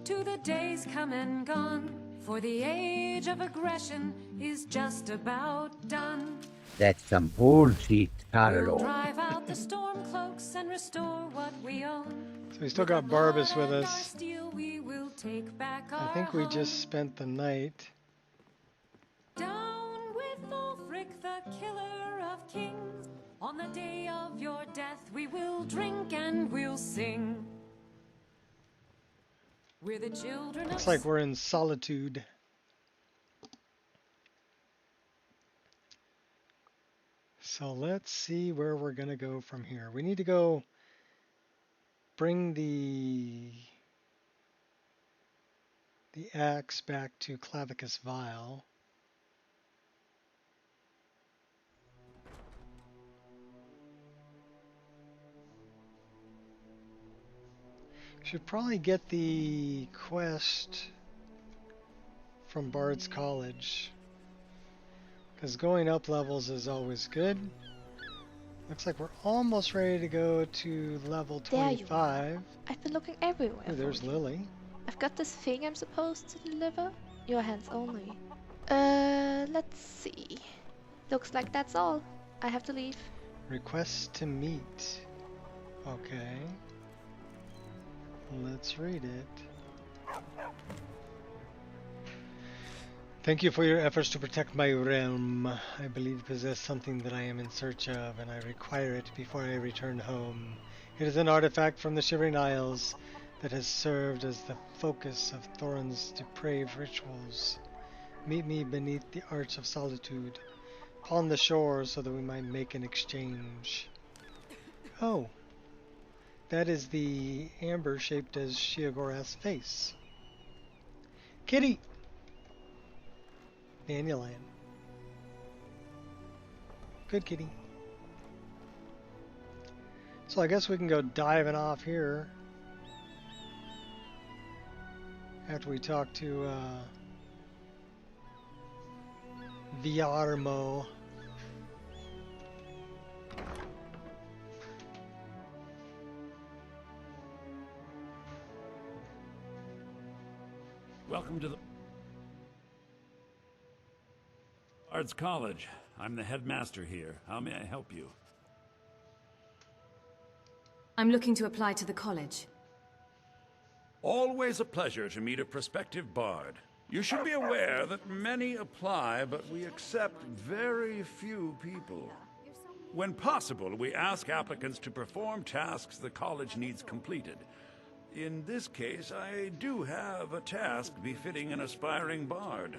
to the days come and gone, for the age of aggression is just about done. That's some bullshit, We'll Carlo. drive out the storm cloaks and restore what we own. So we still got Barbas with us. Steel, we will take back I our think we home. just spent the night. Down with Ulfric, the killer of kings. On the day of your death, we will drink and we'll sing. We're the children Looks of... like we're in Solitude. So let's see where we're going to go from here. We need to go bring the axe back to Clavicus Vial. Should probably get the quest from Bard's College, because going up levels is always good. Looks like we're almost ready to go to level 25. I've been looking everywhere. Ooh, there's Lily. I've got this thing I'm supposed to deliver. Your hands only. Let's see. Looks like that's all. I have to leave. Request to meet. Okay. Let's read it. Thank you for your efforts to protect my realm. I believe you possess something that I am in search of, and I require it before I return home. It is an artifact from the Shivering Isles that has served as the focus of Thorin's depraved rituals. Meet me beneath the Arch of Solitude, upon the shore, so that we might make an exchange. Oh. That is the amber shaped as Sheogorath's face. Kitty! Dandelion. Good kitty. So I guess we can go diving off here after we talk to Viarmo. Welcome to the Bard's College. I'm the headmaster here. How may I help you? I'm looking to apply to the college. Always a pleasure to meet a prospective bard. You should be aware that many apply, but we accept very few people. When possible, we ask applicants to perform tasks the college needs completed. In this case, I do have a task befitting an aspiring bard.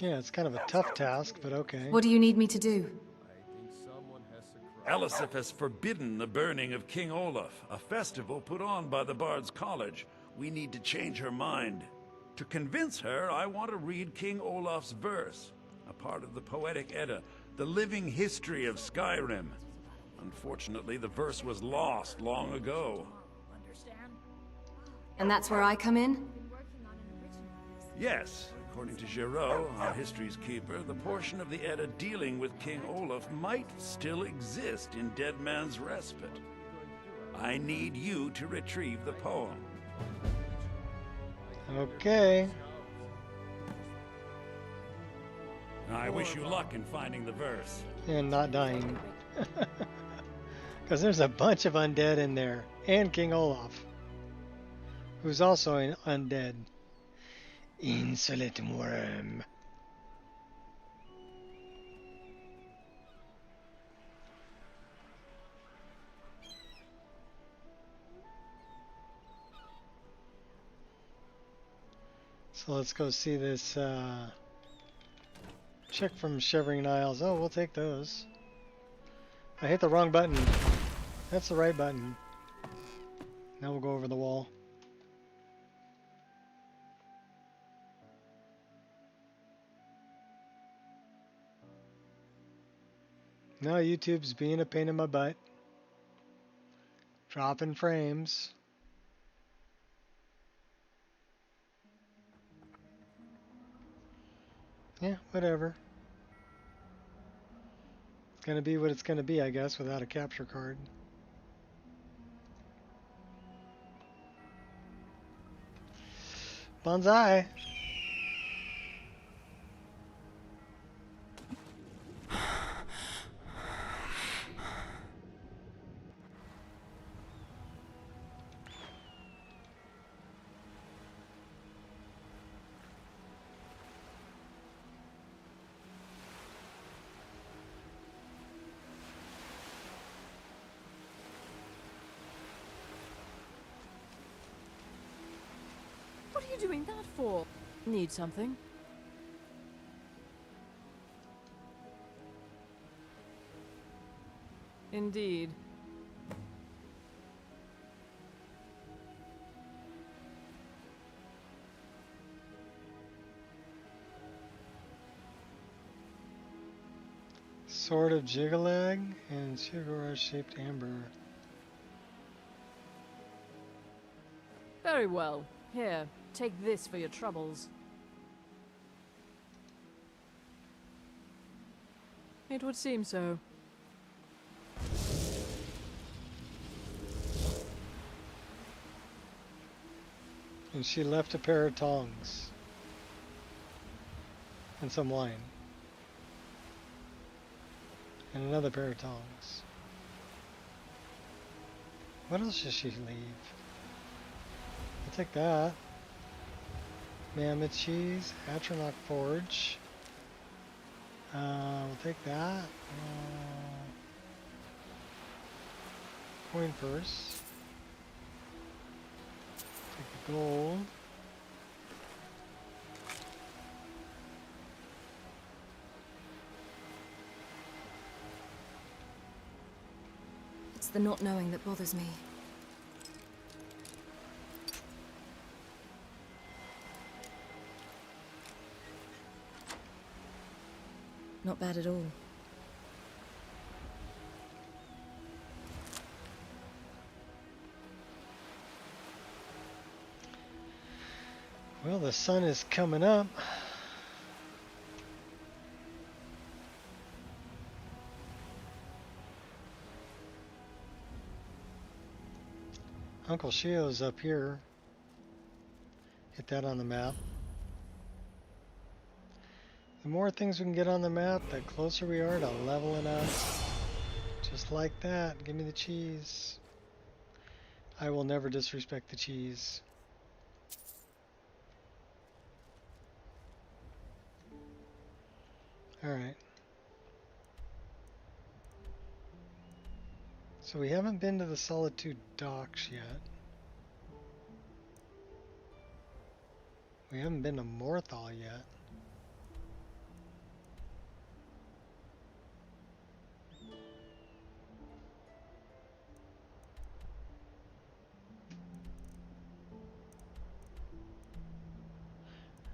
Yeah, it's kind of a tough task, but okay. What do you need me to do? Elisif has forbidden the burning of King Olaf, a festival put on by the Bard's College. We need to change her mind. To convince her, I want to read King Olaf's verse, a part of the Poetic Edda, the living history of Skyrim. Unfortunately, the verse was lost long ago. And that's where I come in? Yes, according to Giraud, our history's keeper, the portion of the Edda dealing with King Olaf might still exist in Dead Man's Respite. I need you to retrieve the poem. Okay. I wish you luck in finding the verse. And not dying. Because there's a bunch of undead in there. And King Olaf, who's also an undead. Insolent worm. So let's go see this check from Shivering Isles. Oh, we'll take those. I hit the wrong button. That's the right button. Now we'll go over the wall. Now YouTube's being a pain in my butt. Dropping frames. Yeah, whatever. It's gonna be what it's gonna be, I guess, without a capture card. Bonsai! What are you doing that for? Need something? Indeed. Sword of Jigalag and Shigura-shaped amber. Very well. Here, take this for your troubles. It would seem so. And she left a pair of tongs. And some wine. And another pair of tongs. What else does she leave? I'll take that. Mammoth cheese, Atronach forge. We'll take that. Coin purse. Take the gold. It's the not knowing that bothers me. Not bad at all. Well, the sun is coming up. Uncle Shio's up here. Hit that on the map. The more things we can get on the map, the closer we are to leveling up. Just like that. Give me the cheese. I will never disrespect the cheese. Alright. So we haven't been to the Solitude docks yet. We haven't been to Morthal yet.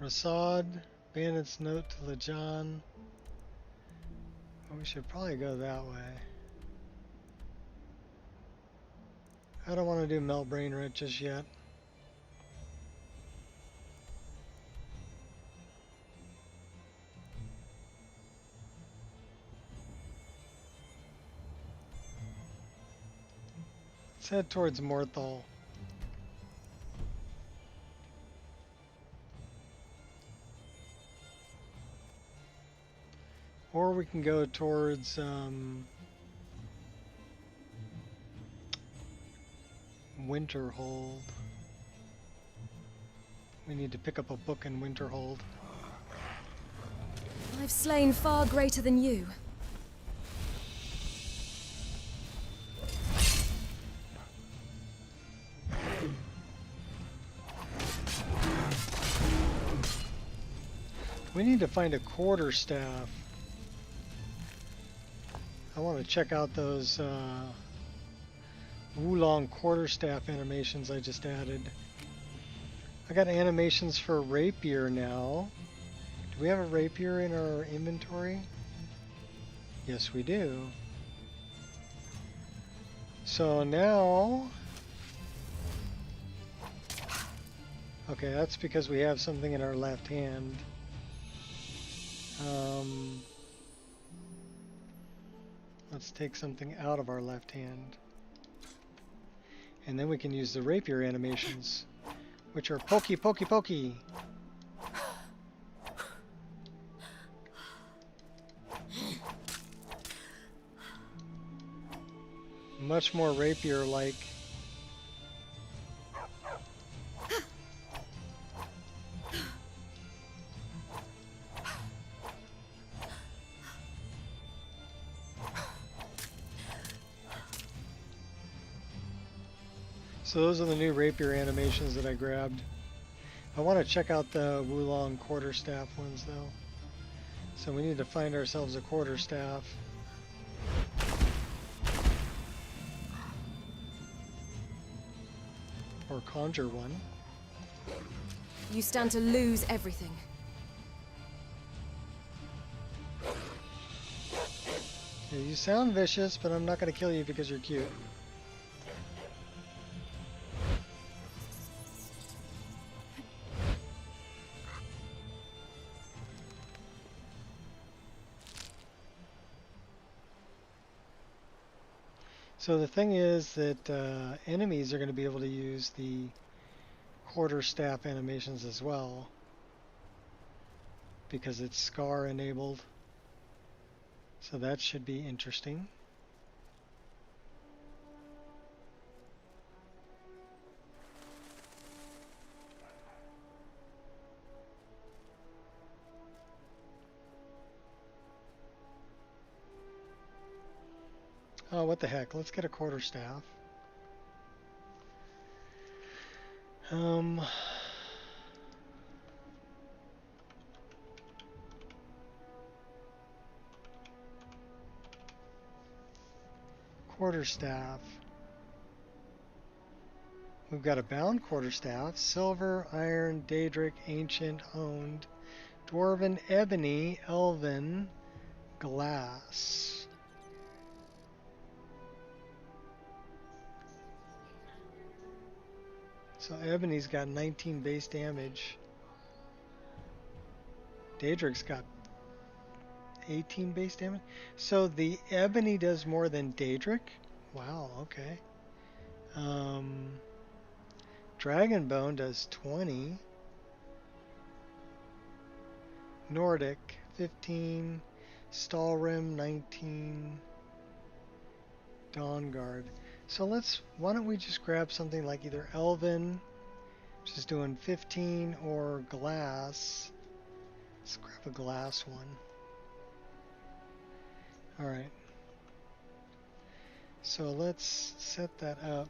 Rasad, Bandit's Note to Lejan. Well, we should probably go that way. I don't want to do Melt Brain Red just yet. Let's head towards Morthal. Or we can go towards Winterhold. We need to pick up a book in Winterhold. I've slain far greater than you. We need to find a quarterstaff. I want to check out those Wulong quarterstaff animations I just added. I got animations for rapier now. Do we have a rapier in our inventory? Yes, we do. So now... Okay, that's because we have something in our left hand. Let's take something out of our left hand. And then we can use the rapier animations. which are pokey, pokey, pokey. Much more rapier-like. So those are the new rapier animations that I grabbed. I want to check out the Wulong quarterstaff ones though. So we need to find ourselves a quarterstaff. Or conjure one. You stand to lose everything. Yeah, you sound vicious, but I'm not going to kill you because you're cute. So the thing is that enemies are going to be able to use the quarterstaff animations as well, because it's Scar enabled. So that should be interesting. Oh, what the heck? Let's get a quarterstaff. Quarterstaff. We've got a bound quarterstaff, silver, iron, daedric, ancient, honed, dwarven, ebony, elven, glass. So ebony's got 19 base damage. Daedric's got 18 base damage. So the ebony does more than daedric? Wow, okay. Dragonbone does 20. Nordic 15. Stalrim 19. Dawnguard. So why don't we just grab something like either Elven, which is doing 15, or Glass. Let's grab a Glass one. Alright. So let's set that up.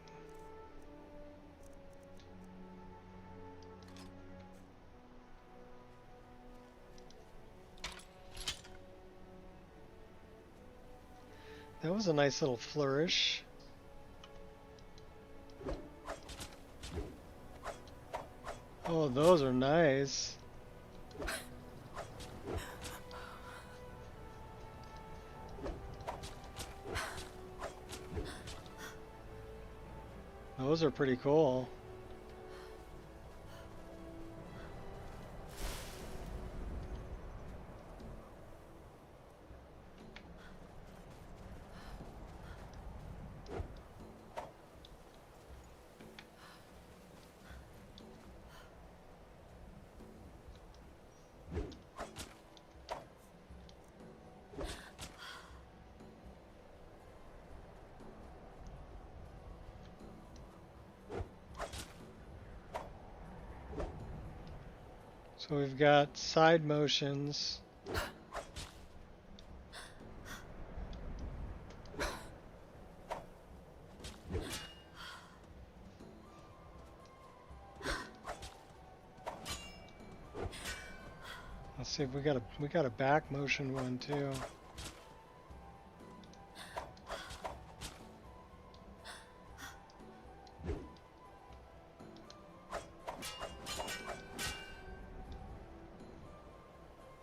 That was a nice little flourish. Oh, those are nice. Those are pretty cool. So we've got side motions. Let's see if we got a back motion one too.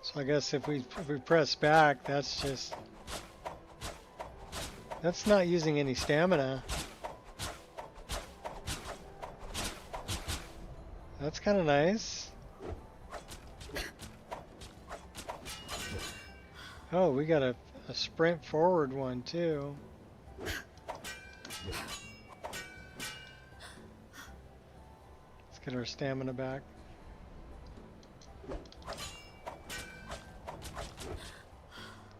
So I guess if we press back, that's not using any stamina. That's kind of nice. Oh, we got a sprint forward one too. It's Get our stamina back.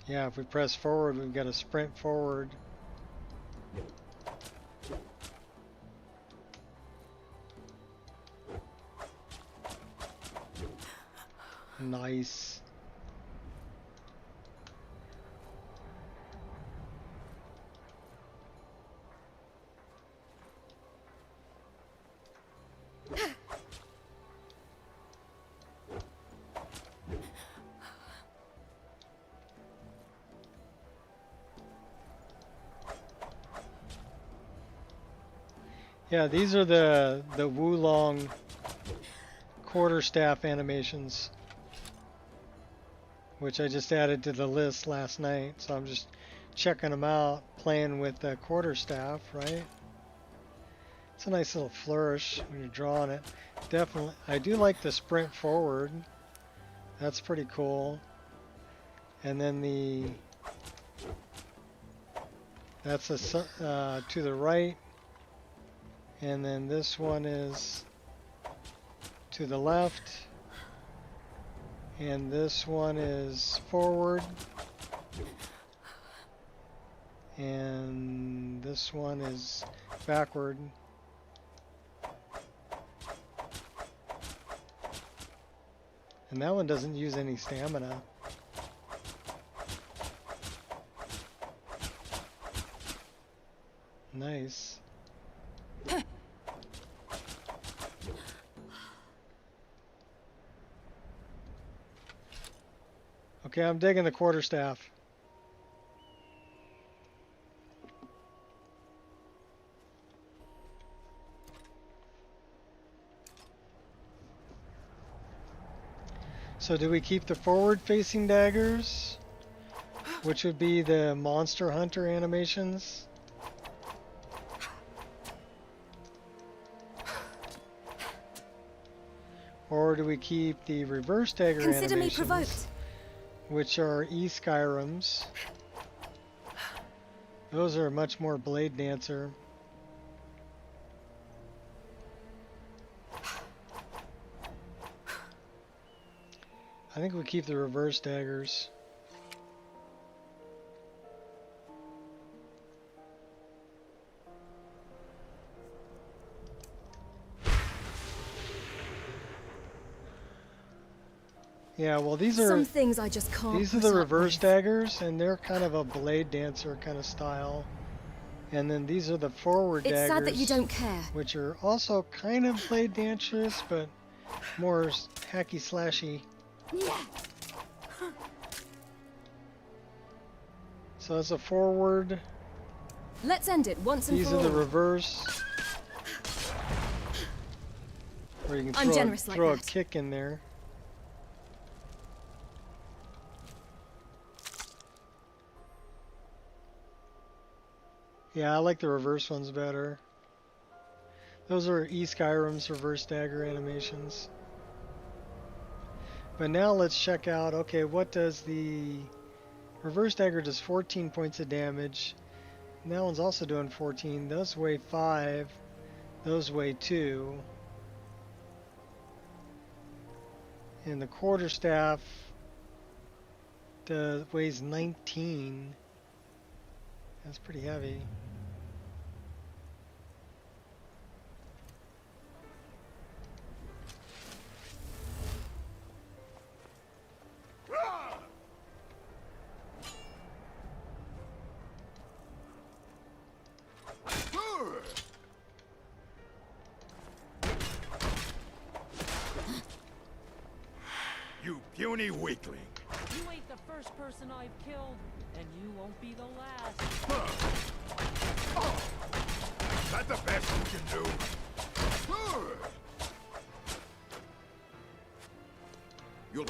Yeah, if we press forward, we've got to sprint forward. Nice. Yeah, these are the Wulong quarterstaff animations, which I just added to the list last night. So I'm just checking them out, playing with the quarterstaff, right? It's a nice little flourish when you're drawing it. Definitely, I do like the sprint forward. That's pretty cool. And then that's a to the right. And then this one is to the left. And this one is forward. And this one is backward. And that one doesn't use any stamina. Nice. Okay, I'm digging the quarterstaff. So do we keep the forward-facing daggers, which would be the Monster Hunter animations? Or do we keep the reverse dagger Consider me animations, provoked. which are SKYRIMs? Those are much more Blade Dancer. I think we keep the reverse daggers. Yeah, well these are Some things I just can't. these are put the up reverse with. daggers, and they're kind of a Blade Dancer kind of style. And then these are the forward It's daggers, sad that you don't care. which are also kind of Blade Dancerous, but more hacky slashy. So that's a forward. Let's end it once and These for are the all. reverse. Or you can I'm generous like throw a that. kick in there. Yeah, I like the reverse ones better. Those are SKYRIM's reverse dagger animations. But now let's check out, okay, what does the reverse dagger does 14 points of damage. And that one's also doing 14. Those weigh 5. Those weigh 2. And the quarterstaff weighs 19. That's pretty heavy. You puny weakling. You ain't the first person I've killed, and you won't be the last. Is that the best you can do? You'll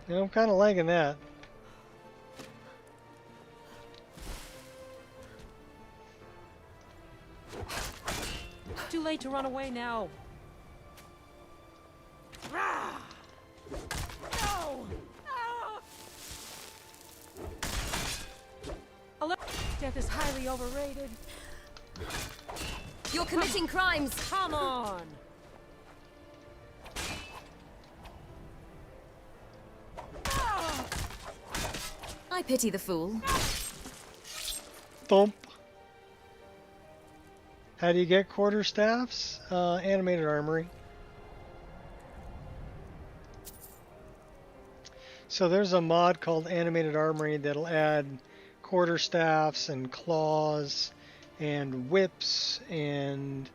Yeah, I'm kind of liking that. Too late to run away now. Ah! No! Ah! Death is highly overrated. You're committing crimes. Come on! I pity the fool. Thump. How do you get quarterstaffs? Animated armory. So there's a mod called Animated Armory that'll add quarterstaffs and claws and whips and,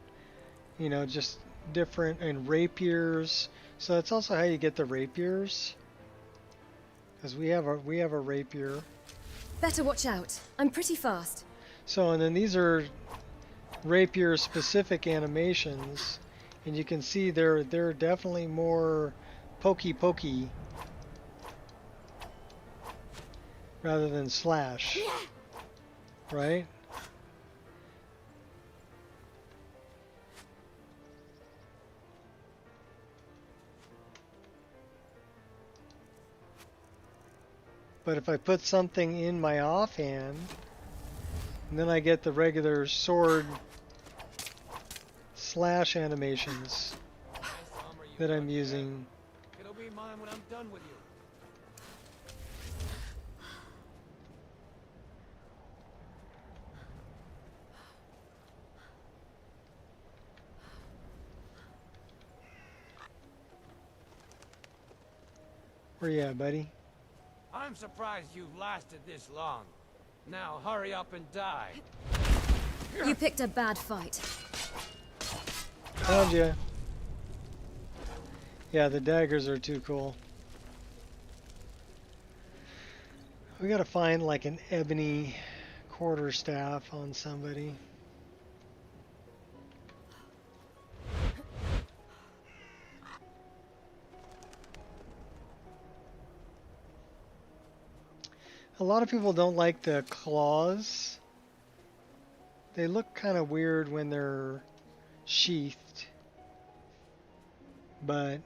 you know, just different, and rapiers. So that's also how you get the rapiers, because we have a rapier. Better watch out. I'm pretty fast. So, and then these are rapier specific animations, and you can see they're definitely more pokey rather than slash, right? But if I put something in my offhand, and then I get the regular sword slash animations that I'm using. It'll be mine when I'm done with you. Where you at, buddy? I'm surprised you've lasted this long. Now hurry up and die. You picked a bad fight. Found ya. Yeah, the daggers are too cool. We gotta find like an ebony quarterstaff on somebody. A lot of people don't like the claws. They look kind of weird when they're sheathed. But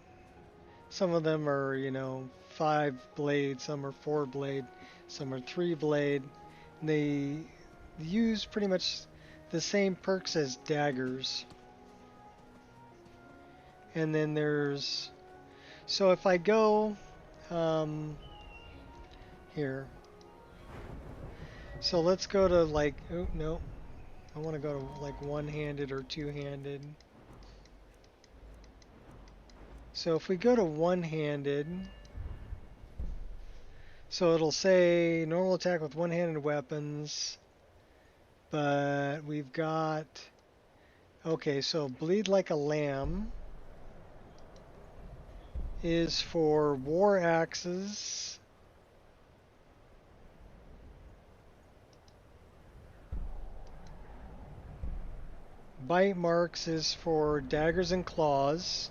some of them are, you know, 5 blade, some are 4 blade, some are 3 blade. They use pretty much the same perks as daggers. And then there's, so if I go here, so let's go to like, oh no, I want to go to like one-handed or two-handed. So if we go to one-handed, so it'll say normal attack with one-handed weapons, but we've got, okay, so bleed like a lamb is for war axes. Bite marks is for daggers and claws.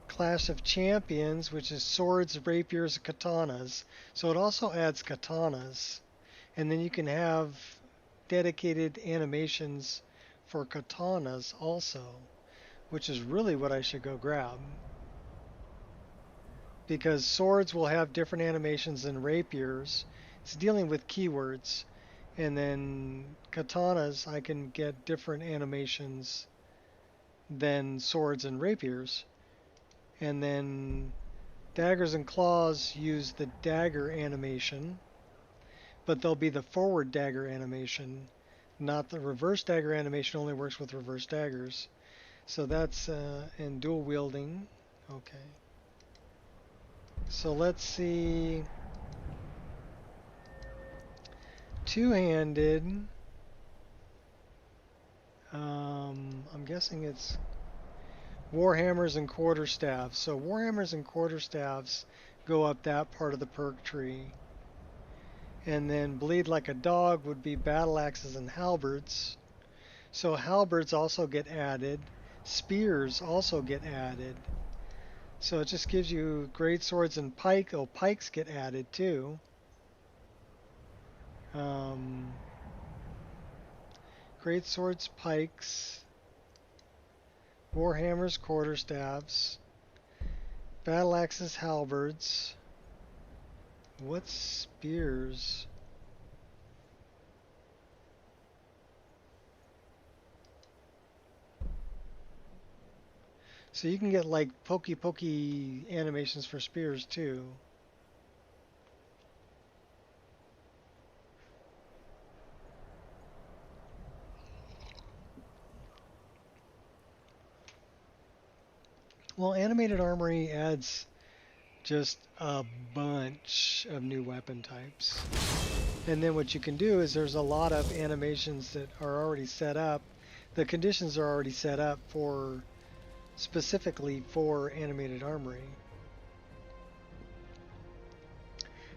Clash of Champions, which is swords, rapiers, katanas. So it also adds katanas. And then you can have dedicated animations for katanas also, which is really what I should go grab. Because swords will have different animations than rapiers. It's dealing with keywords. And then katanas, I can get different animations than swords and rapiers. And then daggers and claws use the dagger animation, but they'll be the forward dagger animation, not the reverse dagger animation. Only works with reverse daggers. So that's in dual wielding. Okay. So let's see. Two-handed. I'm guessing it's warhammers and quarterstaffs. So warhammers and quarterstaffs go up that part of the perk tree. And then bleed like a dog would be battle axes and halberds. So halberds also get added. Spears also get added. So it just gives you great swords and pike. Oh, pikes get added too. Great swords, pikes, warhammers, quarterstaffs, battle axes, halberds. What's spears? So you can get like pokey animations for spears too. Well, animated armory adds just a bunch of new weapon types. And then what you can do is there's a lot of animations that are already set up. The conditions are already set up for specifically for animated armory.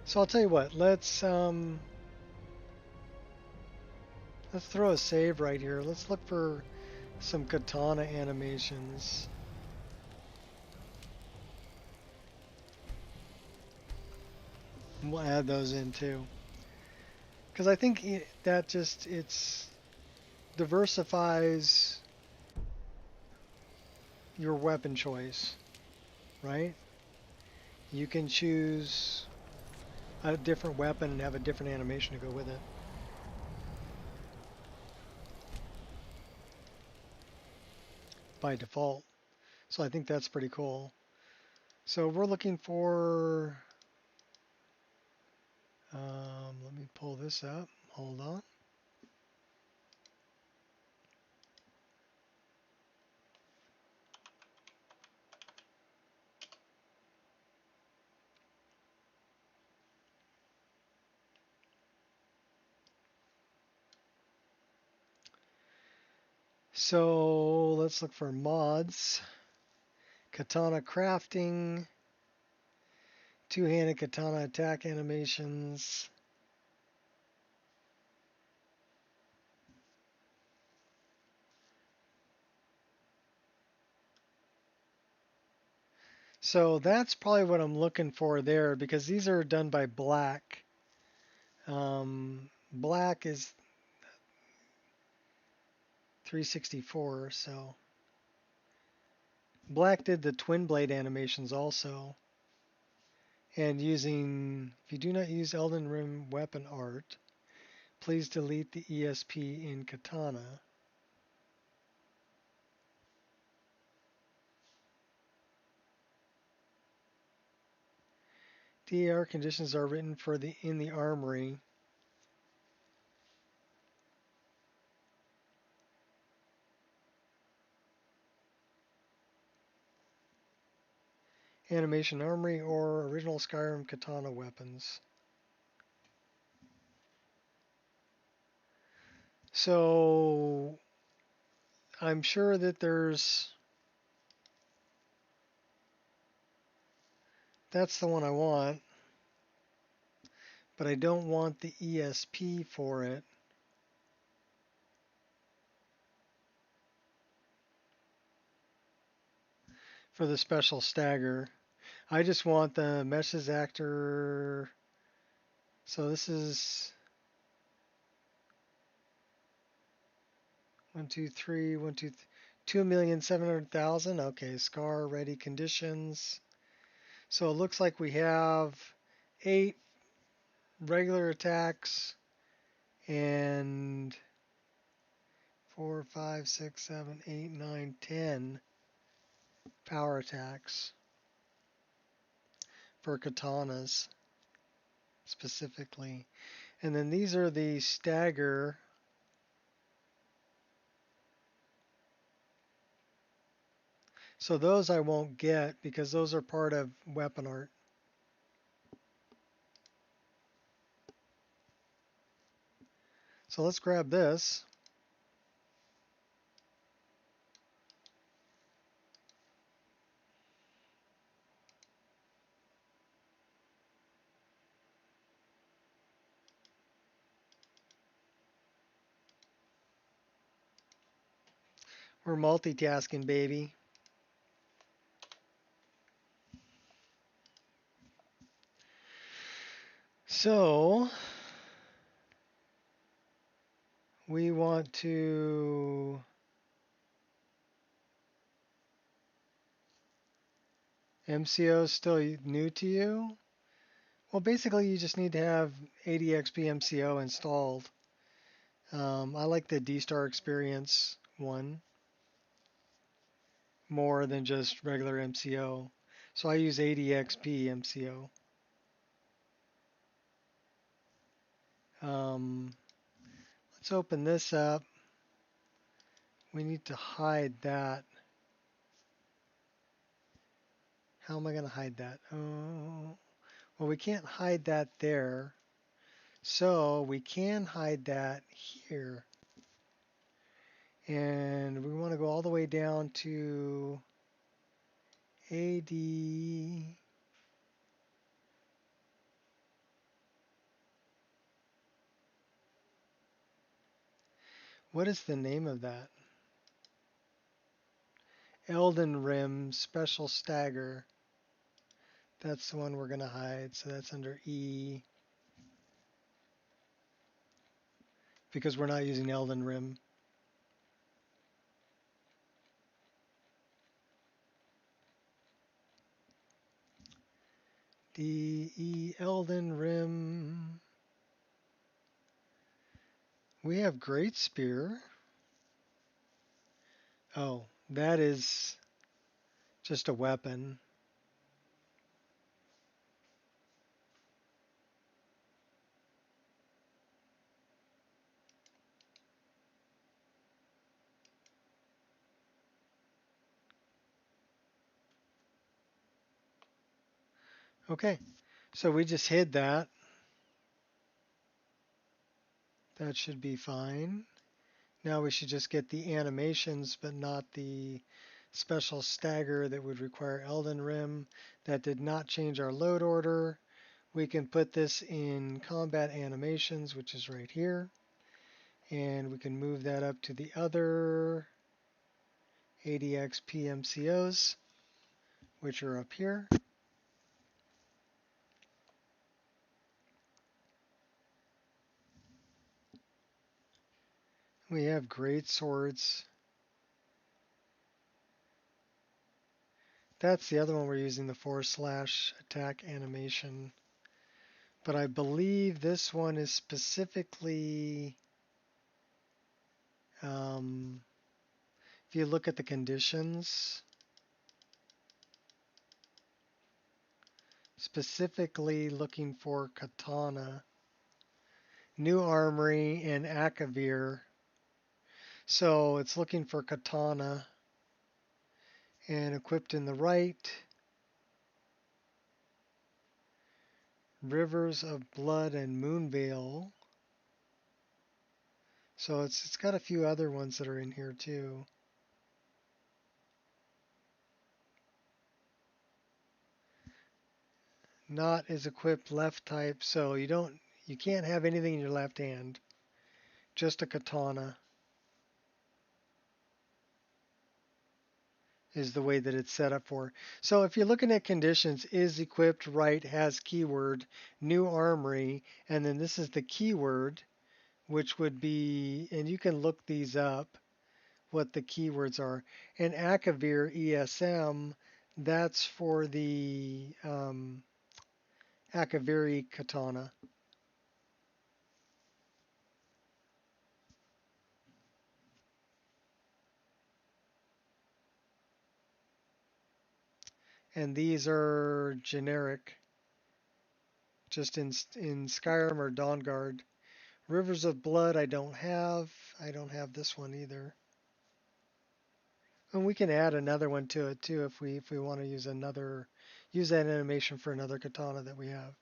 So I'll tell you what, let's throw a save right here. Let's look for some katana animations. And we'll add those in too. Because I think that just, it's diversifies your weapon choice, right? You can choose a different weapon and have a different animation to go with it. By default. So I think that's pretty cool. So we're looking for, let me pull this up, hold on. So let's look for mods. Katana crafting, two-handed katana attack animations. So that's probably what I'm looking for there, because these are done by Black. Black is 364, so Black did the twin blade animations also. And using, if you do not use Elden Ring weapon art, please delete the ESP in Katana. DAR conditions are written for in the armory. Animation armory or original Skyrim katana weapons. So I'm sure that that's the one I want, but I don't want the ESP for it. For the special stagger. I just want the meshes actor. So this is 1, 2, 3, 1, 2, 2,700,000. Okay, scar ready conditions. So it looks like we have 8 regular attacks and 4, 5, 6, 7, 8, 9, 10 power attacks for katanas specifically. And then these are the stagger. So those I won't get because those are part of weapon art. So let's grab this. We're multitasking, baby. So we want to MCO still new to you? Well, basically you just need to have ADXP MCO installed. I like the D-Star Experience one. more than just regular MCO. So I use ADXP MCO. Let's open this up. We need to hide that. How am I going to hide that? Oh, well, we can't hide that there. So we can hide that here. And we want to go all the way down to AD. What is the name of that? Elden Rim Special Stagger. That's the one we're going to hide. So that's under E. Because we're not using Elden Rim. DE Elden Rim. We have Great Spear. Oh, that is just a weapon. Okay, so we just hid that. That should be fine. Now we should just get the animations, but not the special stagger that would require Elden Rim. That did not change our load order. We can put this in combat animations, which is right here. And we can move that up to the other ADX PMCOs, which are up here. We have great swords. That's the other one we're using, the / attack animation. But I believe this one is specifically, if you look at the conditions, specifically looking for katana, new armory, and akavir. So it's looking for katana and equipped in the right. Rivers of Blood and Moonveil. So it's got a few other ones that are in here too. Not is equipped left type, so you can't have anything in your left hand. Just a katana is the way that it's set up for. So if you're looking at conditions, is equipped right has keyword new armory, and then this is the keyword, which would be, and you can look these up, what the keywords are. And Akavir ESM, that's for the Akaviri katana. And these are generic, just in Skyrim or Dawnguard. Rivers of Blood I don't have. I don't have this one either. And we can add another one to it too if we want to use that animation for another katana that we have.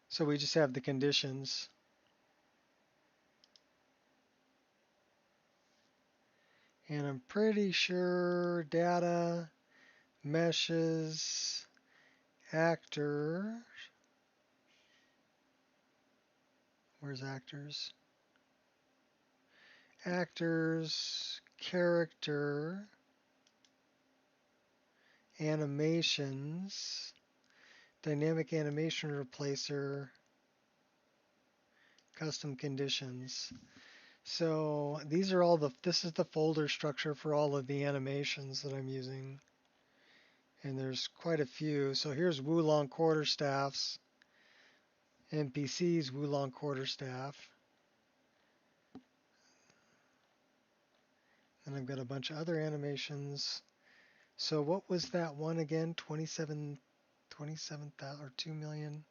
So we just have the conditions. And I'm pretty sure data, meshes, actor. Where's actors? Actors, character, animations, dynamic animation replacer, custom conditions. So these are all this is the folder structure for all of the animations that I'm using. And there's quite a few. So here's Wulong Quarterstaffs, NPCs, Wulong Quarterstaff. And I've got a bunch of other animations. So what was that one again? 27,000 or 2 million?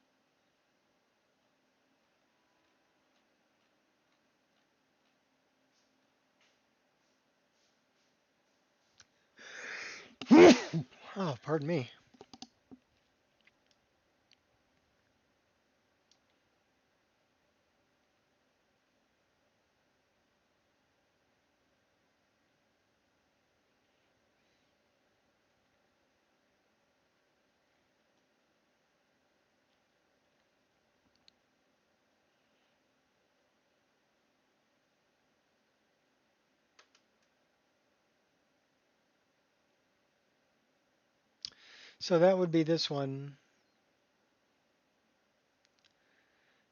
Oh, pardon me. So that would be this one.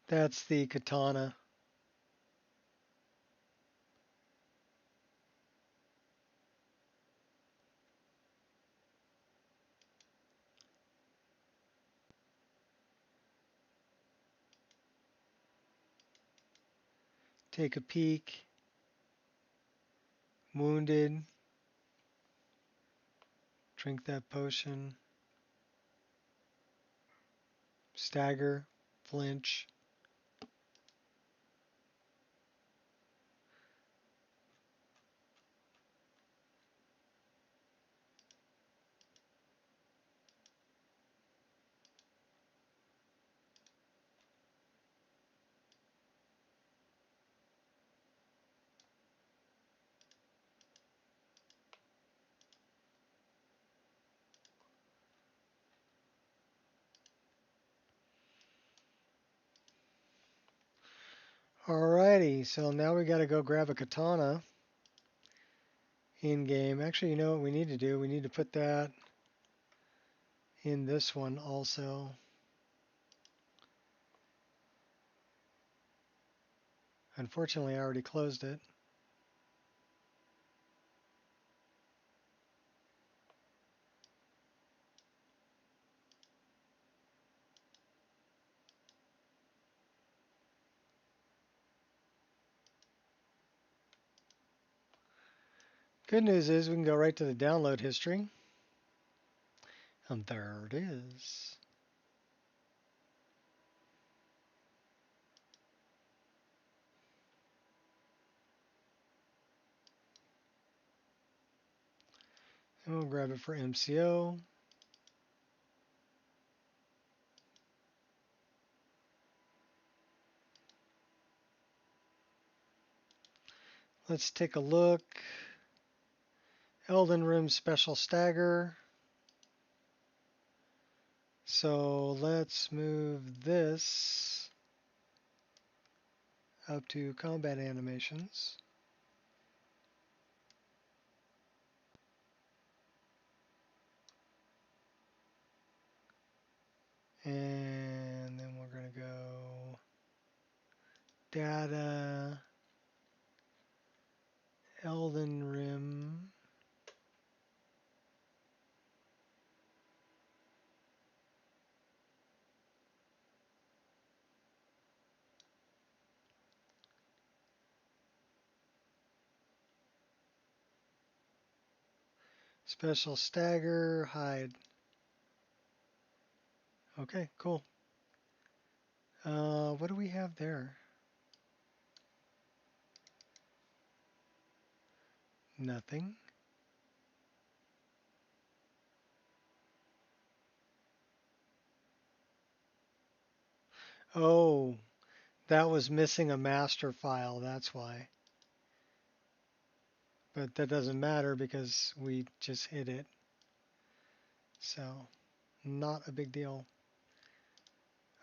That's the katana. Take a peek. Wounded. Drink that potion. Stagger. Flinch. Alrighty, so now we gotta go grab a katana in game. Actually, you know what we need to do? We need to put that in this one also. Unfortunately, I already closed it. Good news is we can go right to the download history. And there it is. And we'll grab it for MCO. Let's take a look. Elden Rim Special Stagger. So let's move this up to combat animations. And then we're going to go data, Elden Rim. Special stagger, hide. Okay, cool. What do we have there? Nothing. Oh, that was missing a master file, that's why. But that doesn't matter because we just hit it. So, not a big deal.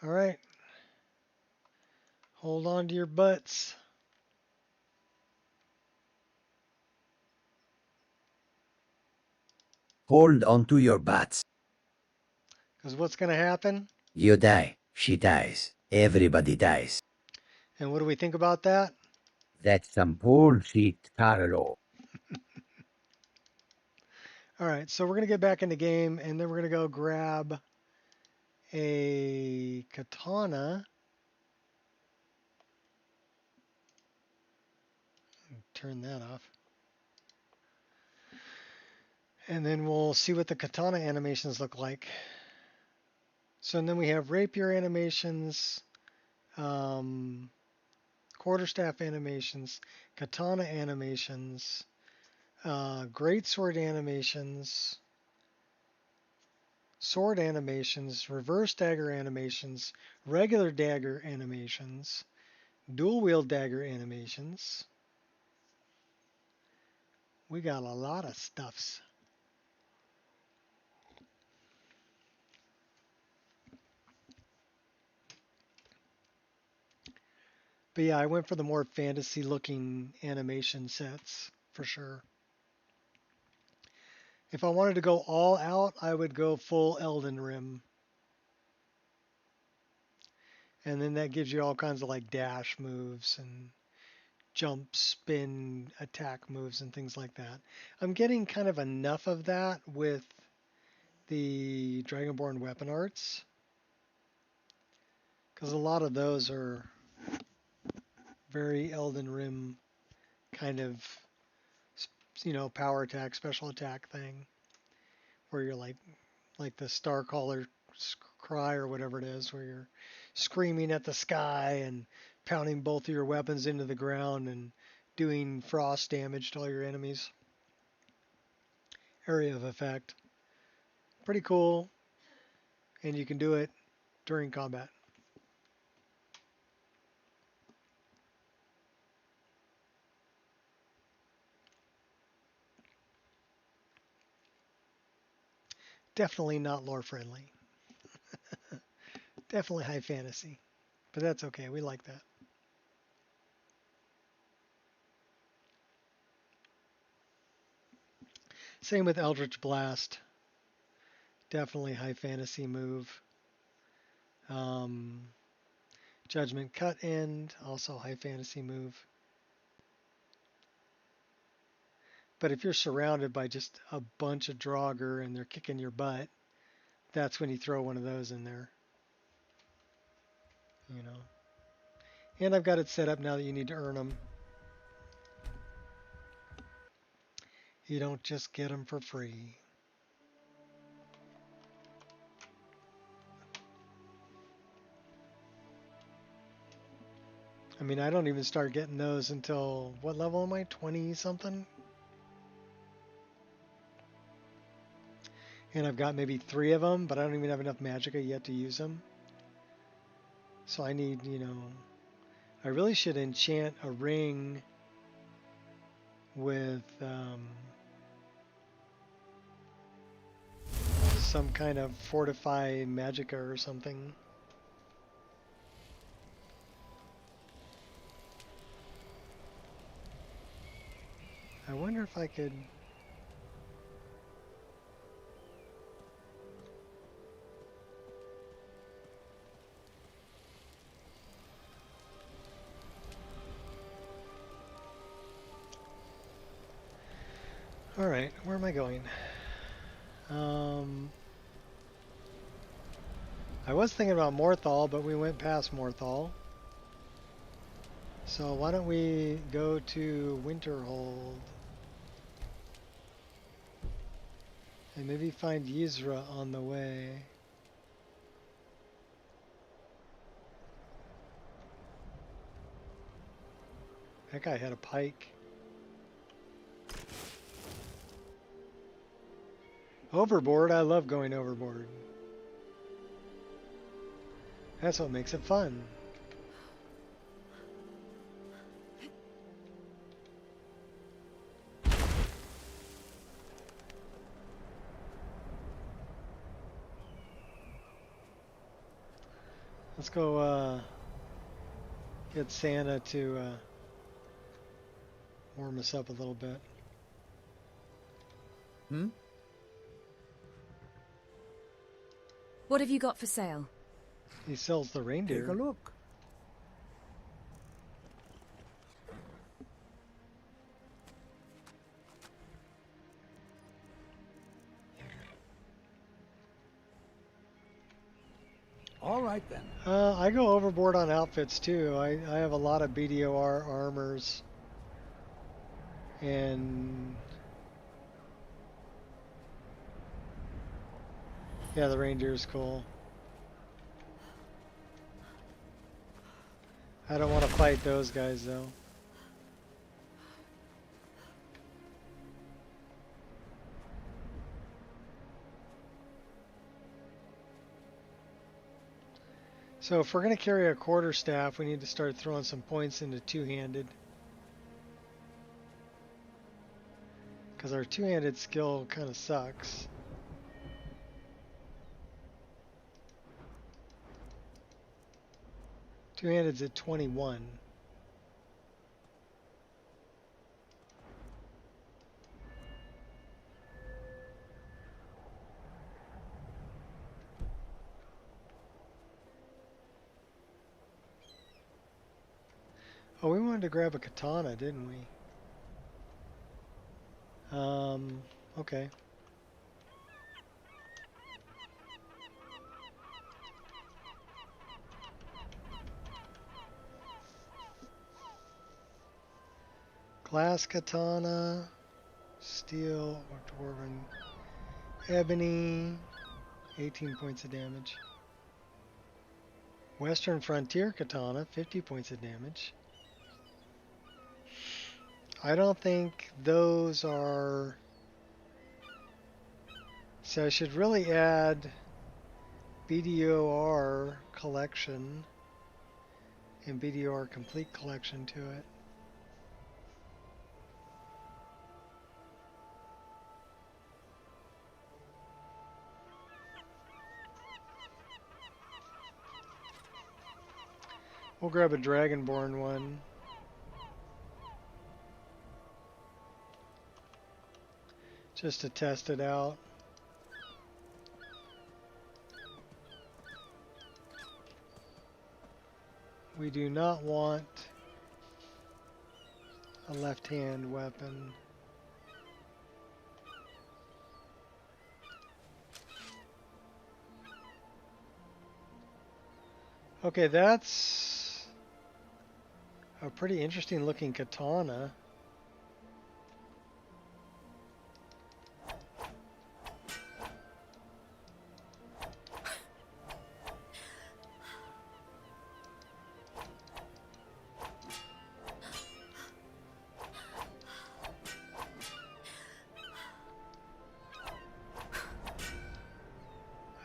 All right. Hold on to your butts. Hold on to your butts. Because what's going to happen? You die. She dies. Everybody dies. And what do we think about that? That's some bullshit, Carlo. All right, so we're going to get back in the game, and then we're going to go grab a katana. Turn that off. And then we'll see what the katana animations look like. So and then we have rapier animations, quarterstaff animations, katana animations, greatsword animations, sword animations, reverse dagger animations, regular dagger animations, dual wield dagger animations. We got a lot of stuffs. But yeah, I went for the more fantasy looking animation sets for sure. If I wanted to go all out, I would go full Elden Rim. And then that gives you all kinds of like dash moves and jump, spin, attack moves and things like that. I'm getting kind of enough of that with the Dragonborn weapon arts, because a lot of those are very Elden Rim kind of, power attack, special attack thing, where you're like the Starcaller cry or whatever it is, where you're screaming at the sky and pounding both of your weapons into the ground and doing frost damage to all your enemies. Area of effect. Pretty cool, and you can do it during combat. Definitely not lore friendly. Definitely high fantasy, but that's okay. We like that. Same with Eldritch Blast. Definitely high fantasy move. Judgment Cut End, also high fantasy move. But if you're surrounded by just a bunch of Draugr and they're kicking your butt, that's when you throw one of those in there. And I've got it set up now that you need to earn them. You don't just get them for free. I mean, I don't even start getting those until, what level am I? 20 something? And I've got maybe 3 of them, but I don't even have enough magicka yet to use them. So I need, I really should enchant a ring with some kind of fortify magicka or something. I wonder if I could... Alright, where am I going? I was thinking about Morthal, but we went past Morthal. So why don't we go to Winterhold? And maybe find Yzra on the way. That guy had a pike. Overboard, I love going overboard. That's what makes it fun. Let's go get Santa to warm us up a little bit. What have you got for sale? He sells the reindeer. Take a look. All right then. I go overboard on outfits too. I have a lot of BDOR armors and Yeah, the reindeer is cool. I don't want to fight those guys though. So if we're going to carry a quarterstaff, we need to start throwing some points into two-handed. Because our two-handed skill kind of sucks. Two-handed's at 21. Oh, we wanted to grab a katana, didn't we? Okay. Glass katana, steel or dwarven, ebony, 18 points of damage. Western frontier katana, 50 points of damage. I don't think those are... So I should really add BDOR collection and BDOR complete collection to it. We'll grab a Dragonborn one. Just to test it out. We do not want a left-hand weapon. Okay, that's a pretty interesting looking katana.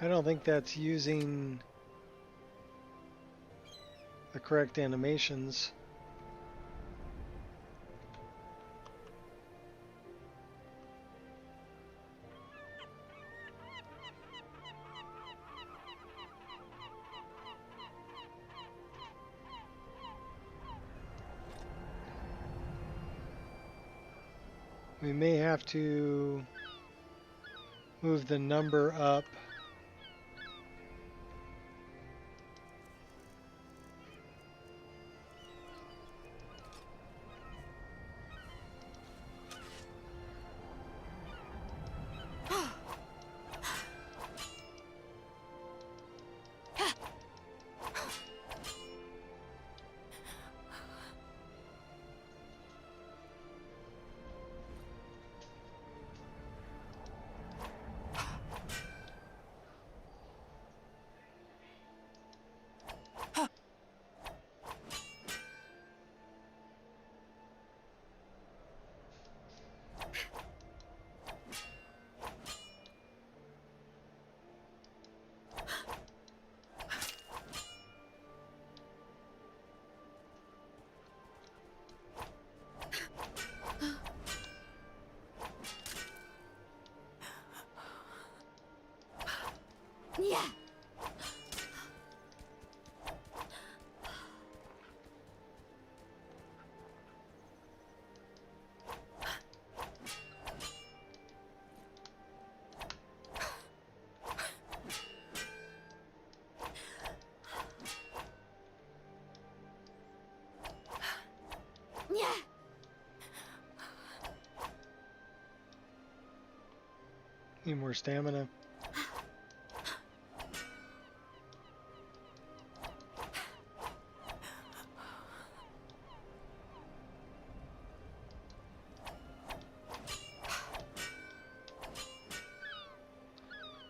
I don't think that's using the correct animations. We may have to move the number up. Yeah. Yeah. Need more stamina.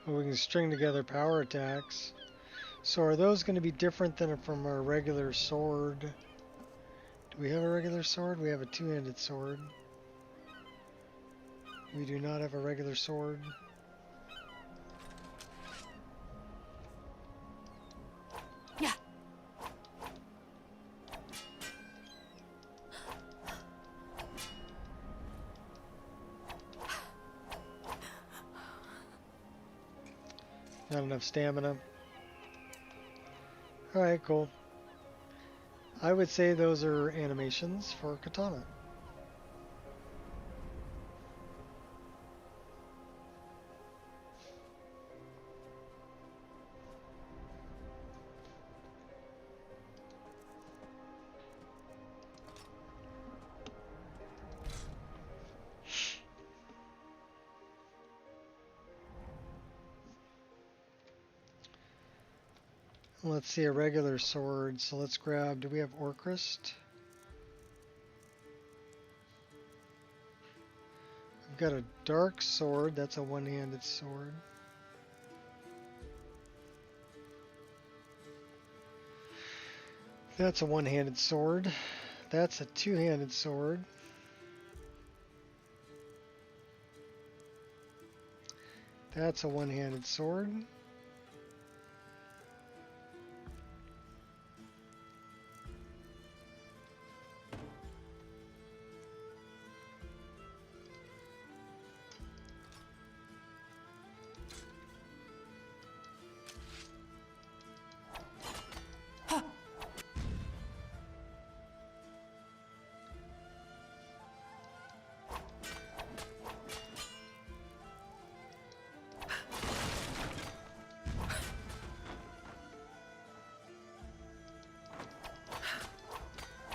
We can string together power attacks. So are those going to be different than from our regular sword? Do we have a regular sword? We have a two-handed sword. We do not have a regular sword. Yeah. Not enough stamina. Alright, cool. I would say those are animations for katana. Let's see a regular sword. So let's grab, do we have Orcrist? We've got a dark sword, that's a one-handed sword. That's a one-handed sword. That's a two-handed sword. That's a one-handed sword.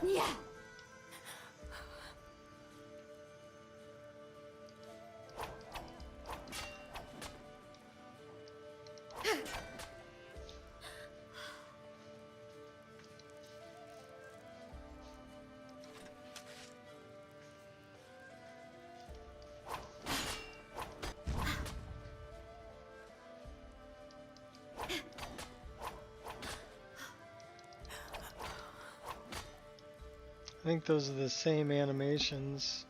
Yeah. I think those are the same animations.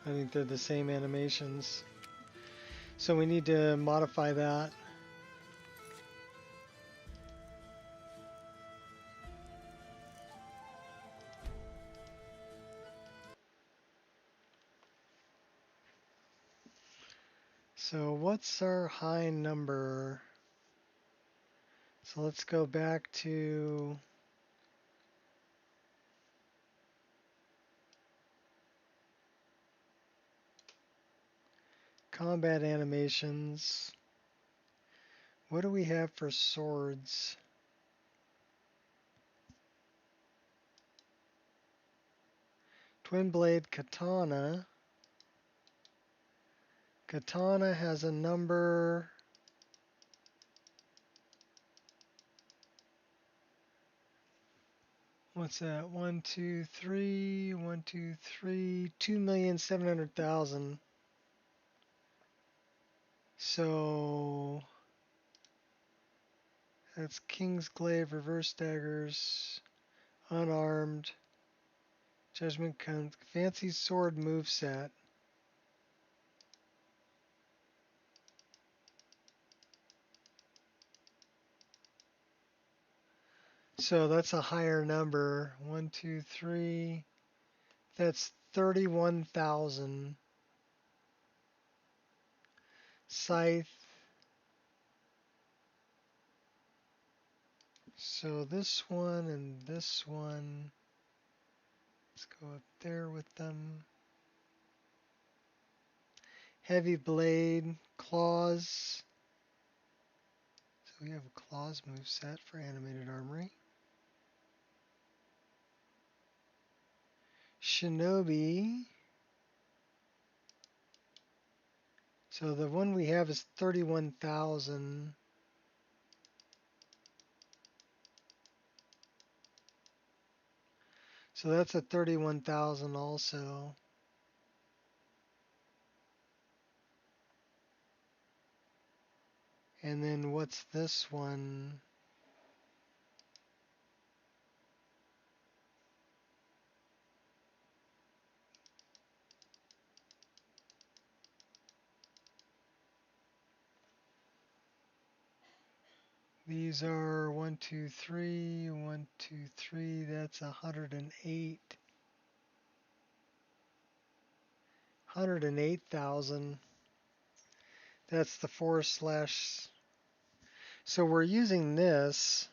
I think they're the same animations. So we need to modify that. So what's our high number? So let's go back to combat animations. What do we have for swords? Twin blade katana. Katana has a number. What's that? 1, 2, 3, 1, 2, 3, 2,700,000. So that's King's Glaive, reverse daggers, unarmed, judgment count, fancy sword moveset. So that's a higher number. 1, 2, 3. That's 31,000. Scythe. So this one and this one. Let's go up there with them. Heavy blade, claws. So we have a claws moveset for animated armory. Shinobi. So the one we have is 31,000. So that's at 31,000 also. And then what's this one? These are 1, 2, 3, 1, 2, 3. That's 108. 108,000. That's the 4 slash. So we're using this.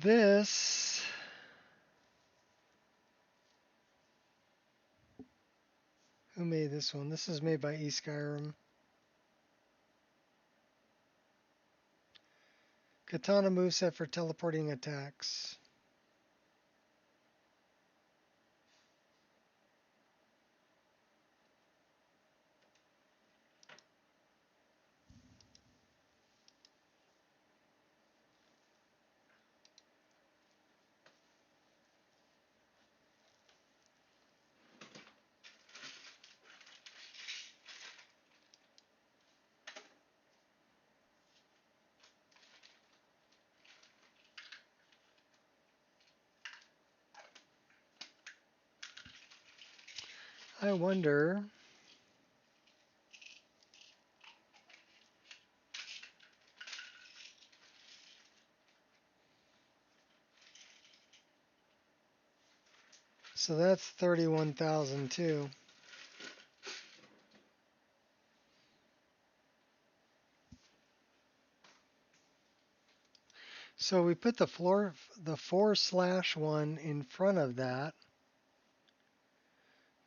This. Who made this one? This is made by SKYRIM. Katana moveset for teleporting attacks. I wonder. So that's 31,000 too. So we put the 4 slash one in front of that.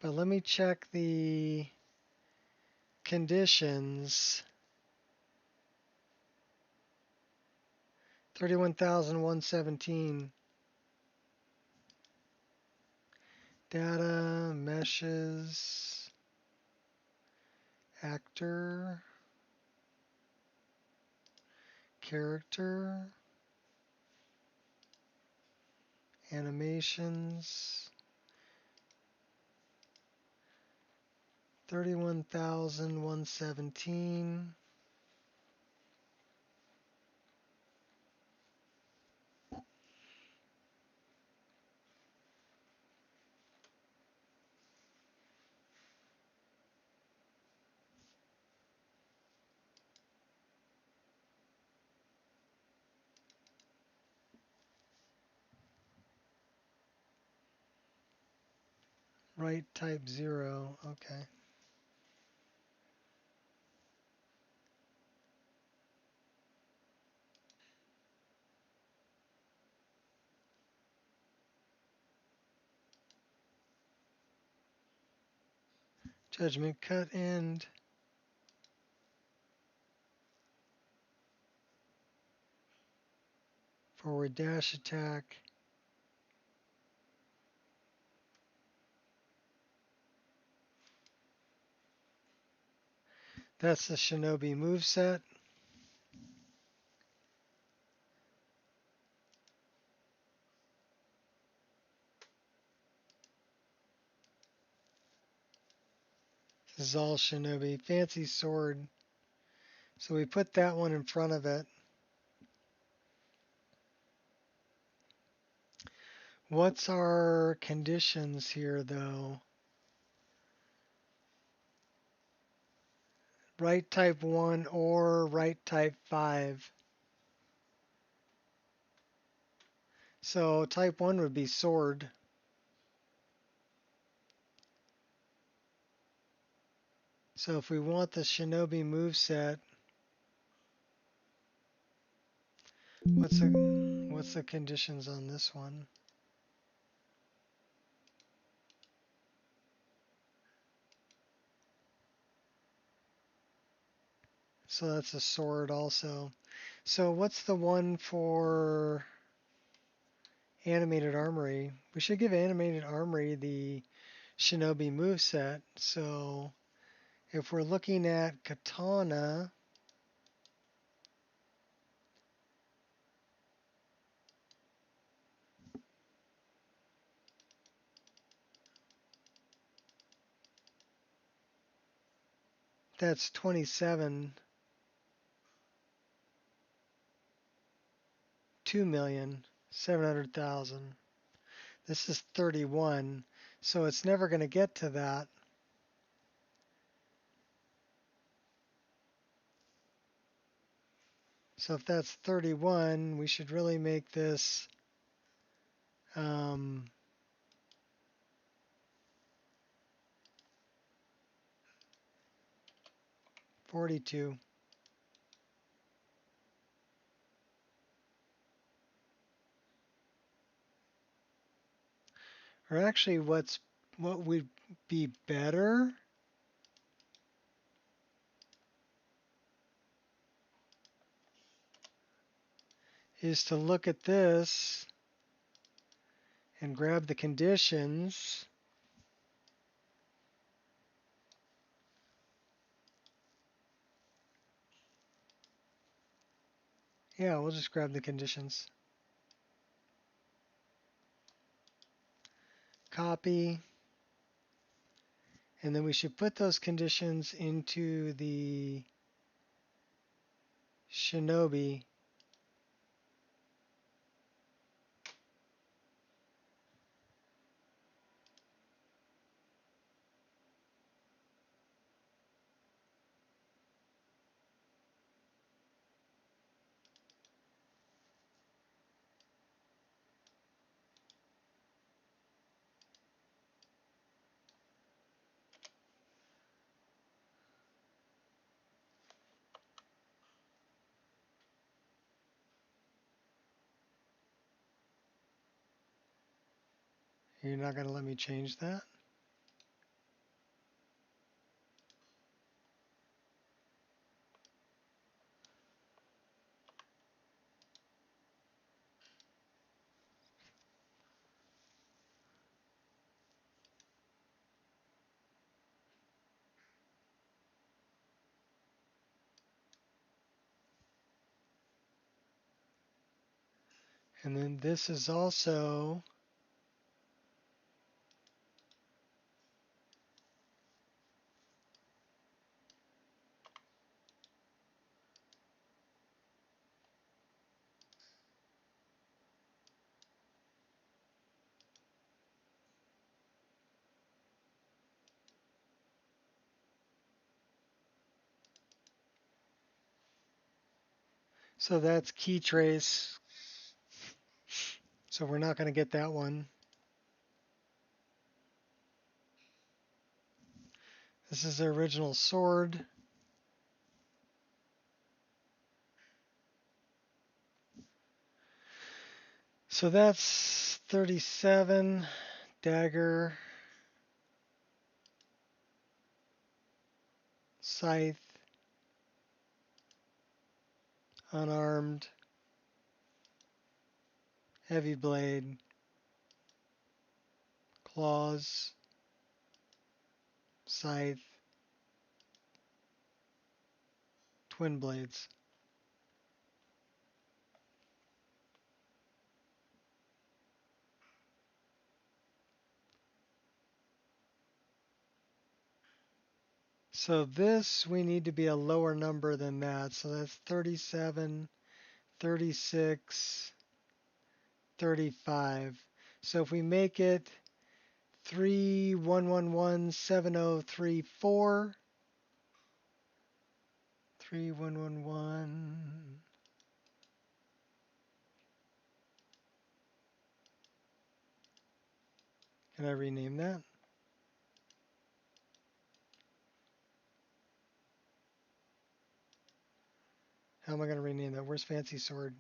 But let me check the conditions. 31,117. Data, meshes, actor, character, animations. 31,117. Right type 0. Okay. Judgment cut end. Forward dash attack. That's the Shinobi moveset. This is all Shinobi. Fancy sword. So we put that one in front of it. What's our conditions here, though? Right type 1 or right type 5. So type 1 would be sword. So if we want the Shinobi moveset, what's the conditions on this one? So that's a sword also. So what's the one for animated armory? We should give animated armory the shinobi moveset. So if we're looking at katana, that's 27, 2,700,000. This is 31, so it's never going to get to that. So if that's 31, we should really make this 42. Or actually, what would be better is to look at this and grab the conditions. Yeah, we'll just grab the conditions. Copy. And then we should put those conditions into the Shinobi. You're not going to let me change that? And then this is also so that's key trace. So we're not going to get that one. This is the original sword. So that's 37, dagger, scythe, unarmed, heavy blade, claws, scythe, twin blades. So this, we need to be a lower number than that. So that's 37, 36, 35. So if we make it 3117034, 3111. Can I rename that? How am I going to rename that? Where's Fancy Sword?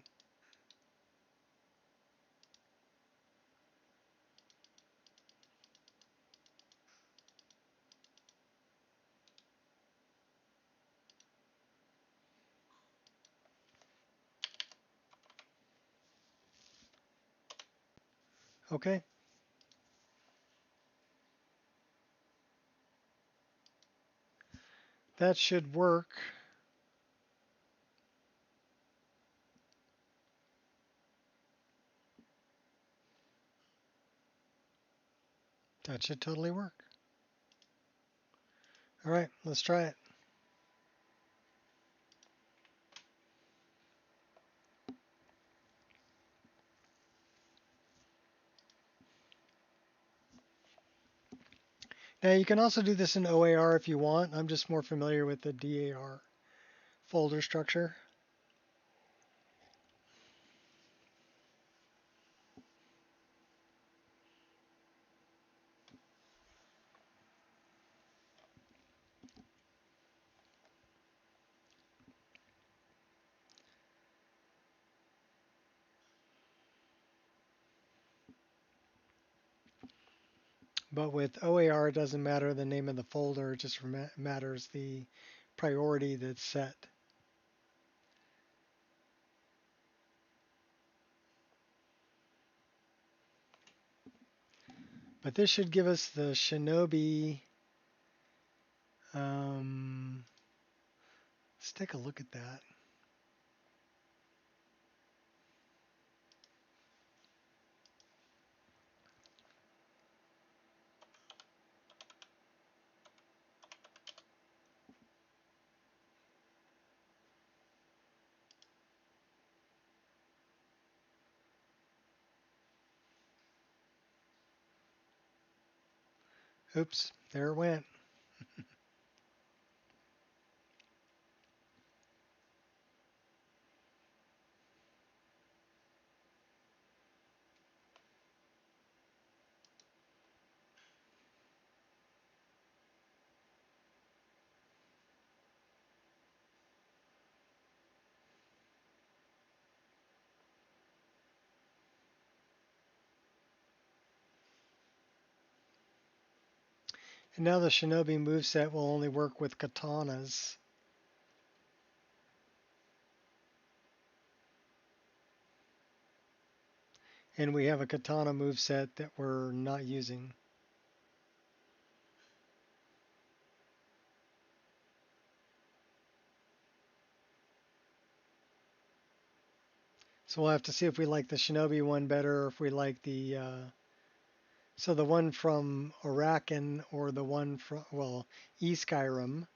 Okay. That should work. That should totally work. All right, let's try it. Now you can also do this in OAR if you want. I'm just more familiar with the DAR folder structure. But with OAR, it doesn't matter the name of the folder, it just matters the priority that's set. But this should give us the Shinobi. Let's take a look at that. Oops, there it went. And now the Shinobi moveset will only work with katanas. And we have a katana moveset that we're not using. So we'll have to see if we like the Shinobi one better, or if we like the so the one from Arakan, or the one from, well, SKYRIM,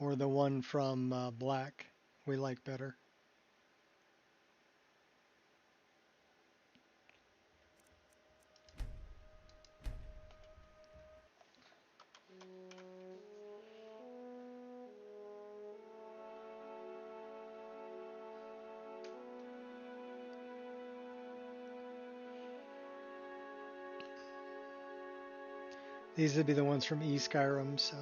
or the one from Black we like better. These would be the ones from SKYRIM, so.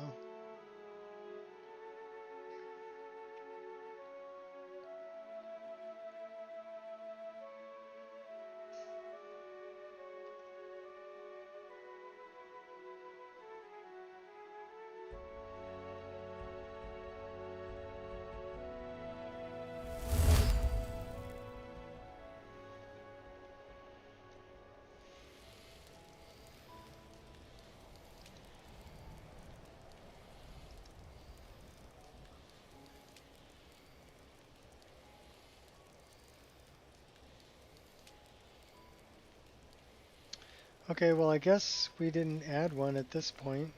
Okay, well, I guess we didn't add one at this point.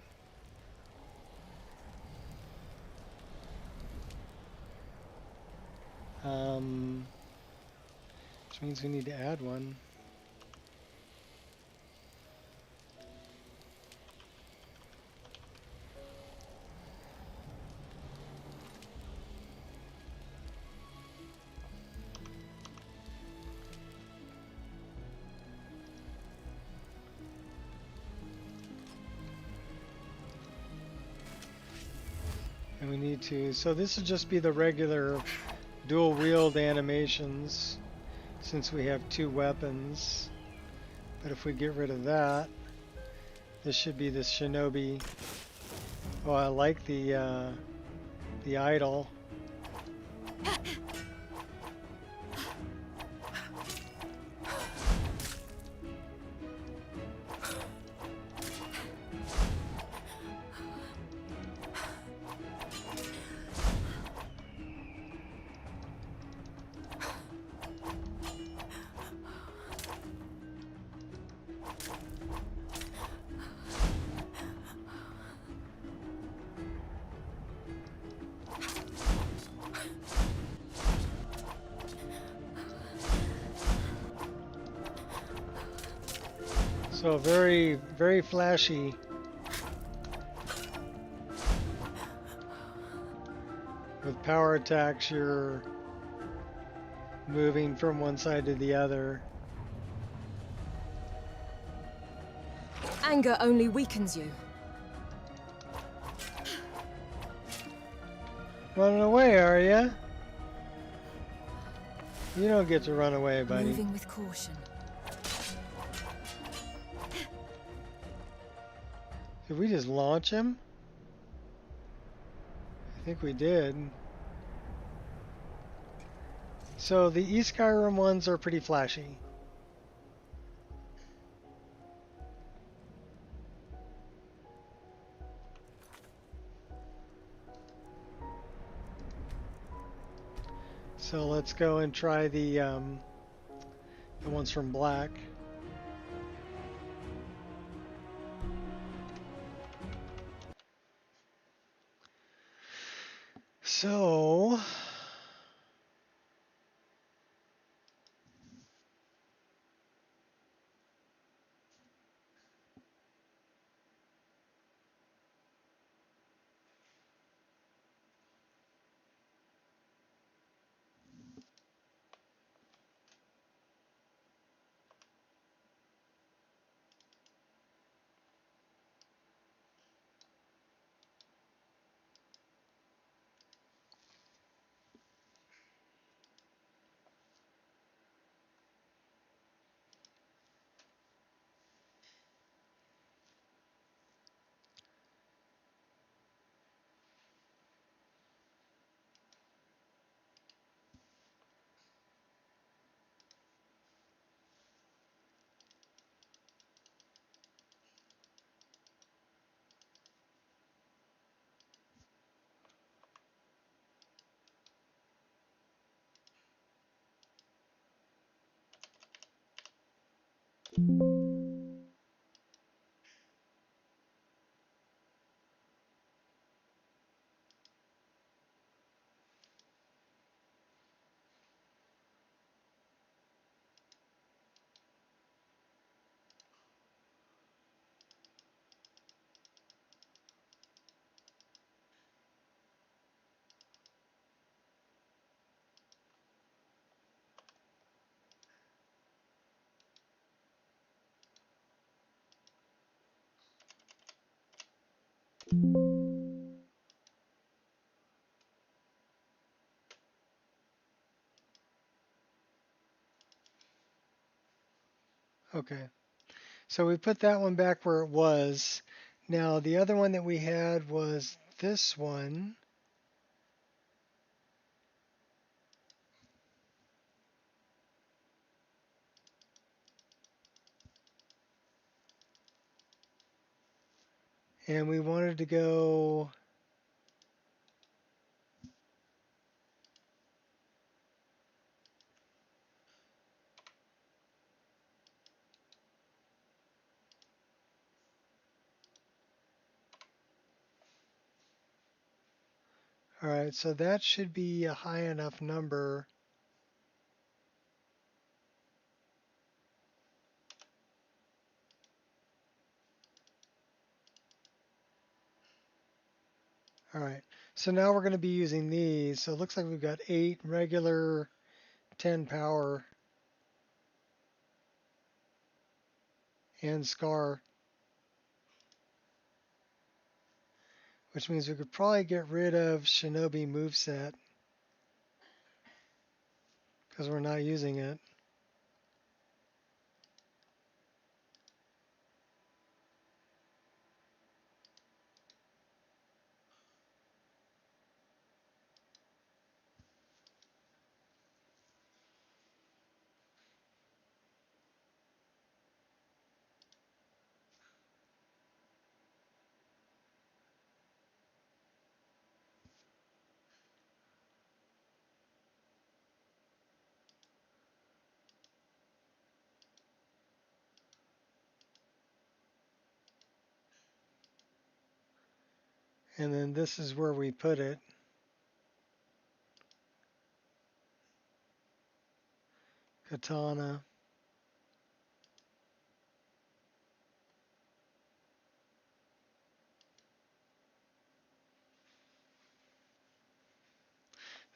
Which means we need to add one. And we need to, so this would just be the regular dual wield animations, since we have two weapons. But if we get rid of that, this should be the Shinobi. Oh, I like the idol. So very, very flashy. With power attacks, you're moving from one side to the other. Anger only weakens you. Running away, are ya? You don't get to run away, buddy. Moving with caution. Did we just launch him? I think we did. So the SKYRIM ones are pretty flashy. So let's go and try the ones from Black. So okay. So we put that one back where it was. Now the other one that we had was this one. And we wanted to go all right, so that should be a high enough number. All right, so now we're going to be using these. So it looks like we've got 8 regular, 10 power, and Scar. Which means we could probably get rid of Shinobi moveset because we're not using it. And then this is where we put it. Katana.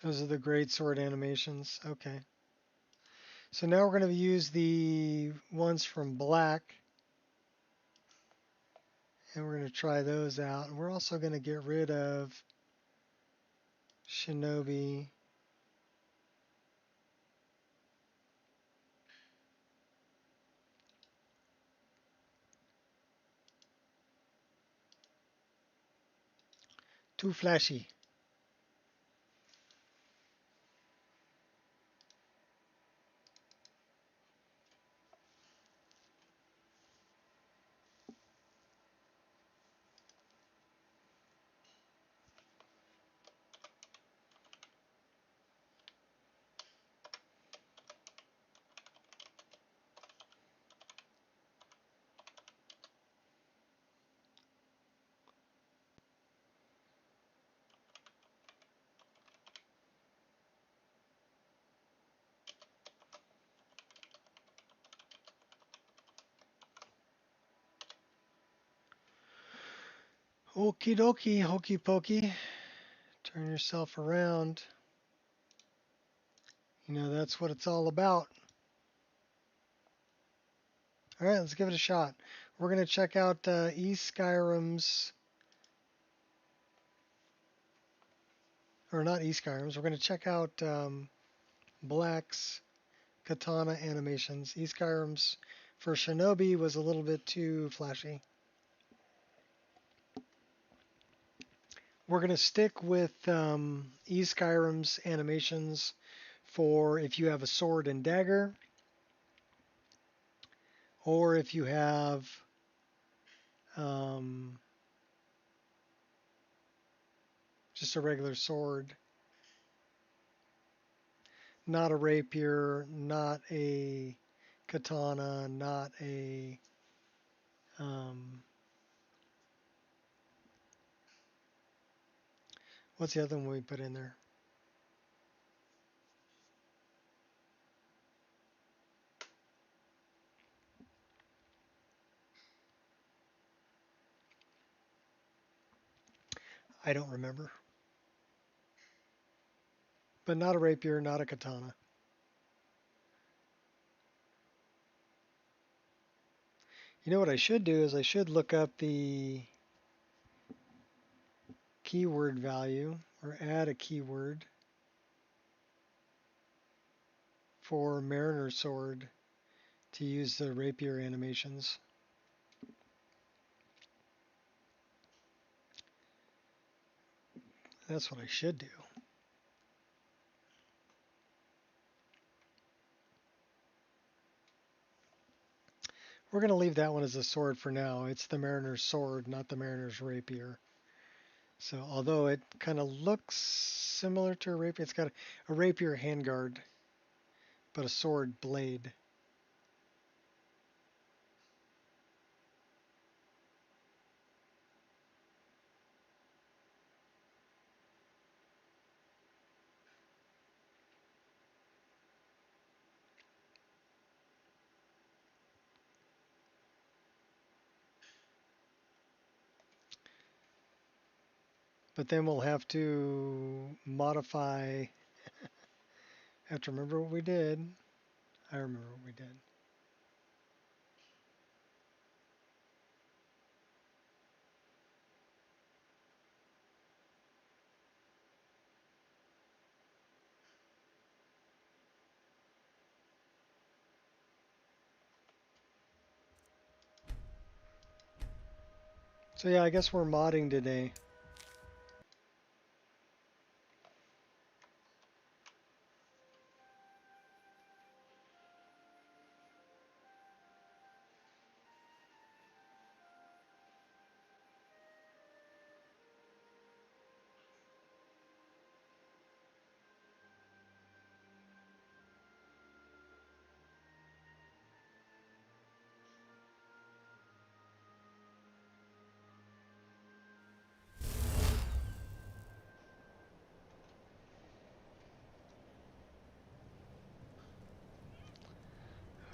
Those are the great sword animations. Okay. So now we're going to use the ones from black. And we're going to try those out. And we're also going to get rid of Shinobi. Too flashy. Okie dokie, hokey pokey. Turn yourself around. You know, that's what it's all about. All right, let's give it a shot. We're going to check out SKYRIM's, or not SKYRIM's, we're going to check out Black's katana animations. SKYRIM's for Shinobi was a little bit too flashy. We're going to stick with SKYRIM's animations for if you have a sword and dagger, or if you have just a regular sword. Not a rapier, not a katana, not a what's the other one we put in there? I don't remember. But not a rapier, not a katana. You know what I should do is I should look up the keyword value or add a keyword for Mariner Sword to use the rapier animations. That's what I should do. We're going to leave that one as a sword for now. It's the Mariner's Sword, not the Mariner's Rapier. So although it kind of looks similar to a rapier, it's got a rapier handguard, but a sword blade. But then we'll have to modify. Have to remember what we did. I remember what we did. So yeah, I guess we're modding today.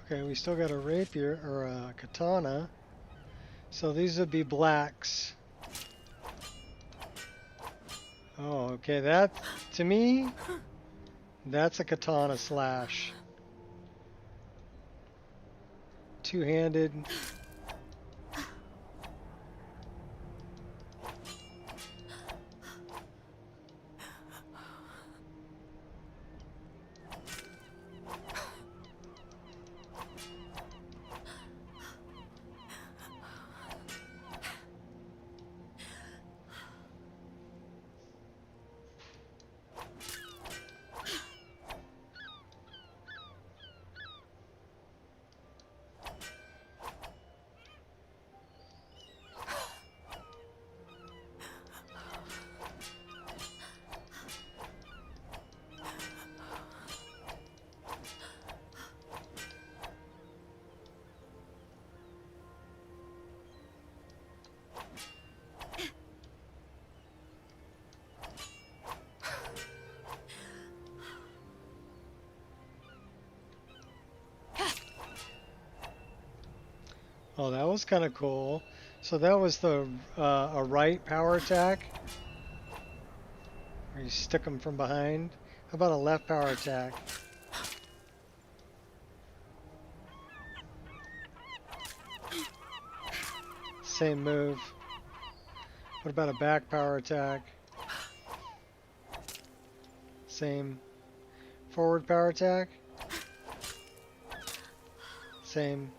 Okay, we still got a rapier or a katana. So these would be blacks. Oh, okay, that, to me, that's a katana slash. Two-handed. Oh, that was kind of cool. So that was the a right power attack, where you stick them from behind. How about a left power attack? Same move. What about a back power attack? Same. Forward power attack? Same.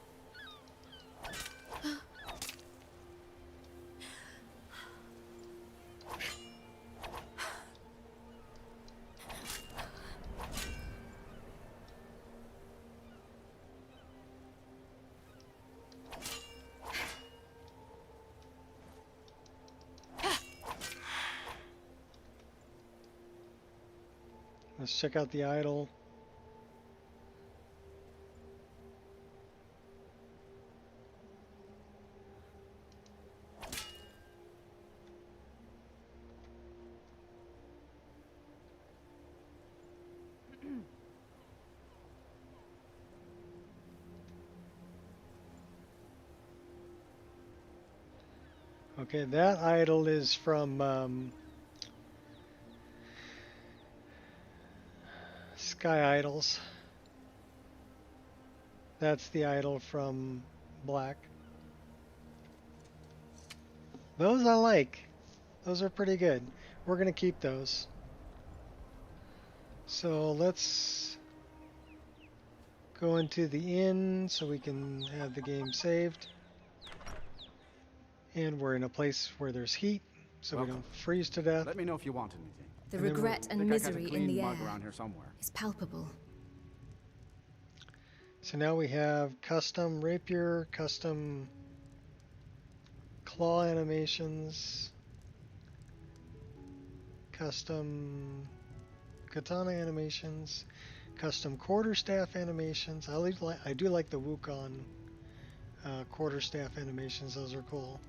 Let's check out the idol. Okay, that idol is from Sky Idols. That's the idol from Black. Those I like. Those are pretty good. We're going to keep those. So let's go into the inn so we can have the game saved. And we're in a place where there's heat, so we don't freeze to death. Let me know if you want anything. The And then regret and Think I got a misery in clean the mug air around here somewhere. is palpable. So now we have custom rapier, custom claw animations, custom katana animations, custom quarterstaff animations. I do like the Wukong quarterstaff animations. Those are cool.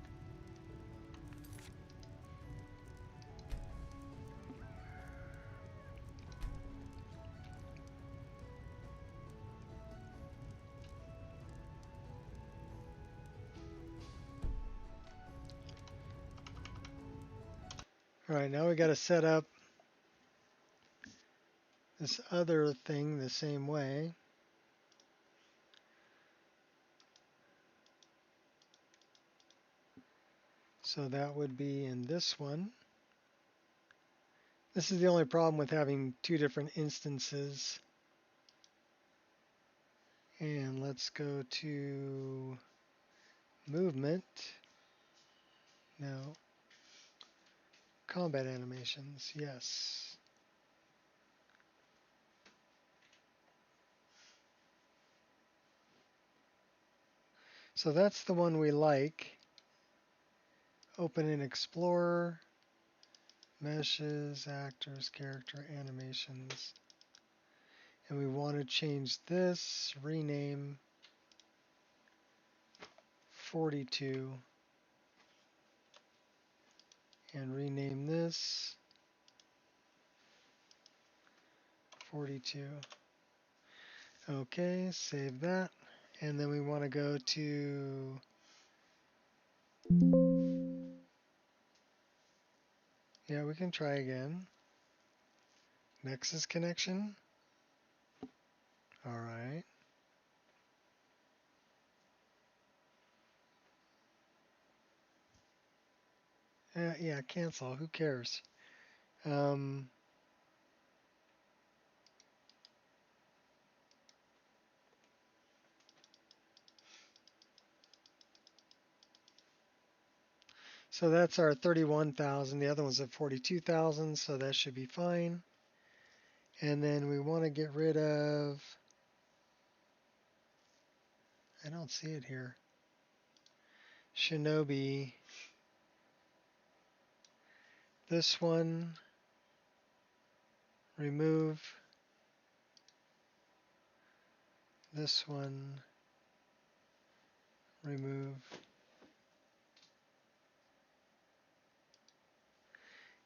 All right, now we got to set up this other thing the same way. So that would be in this one. This is the only problem with having two different instances. And let's go to movement. No. Combat animations, yes. So that's the one we like. Open in Explorer, meshes, actors, character, animations. And we want to change this, rename 42. And rename this 42. Okay, save that. And then we want to go to Yeah, we can try again. Nexus connection. All right. Yeah, cancel. Who cares? Um, so that's our 31,000. The other one's at 42,000, so that should be fine. And then we want to get rid of, I don't see it here. Shinobi. This one, remove. This one, remove.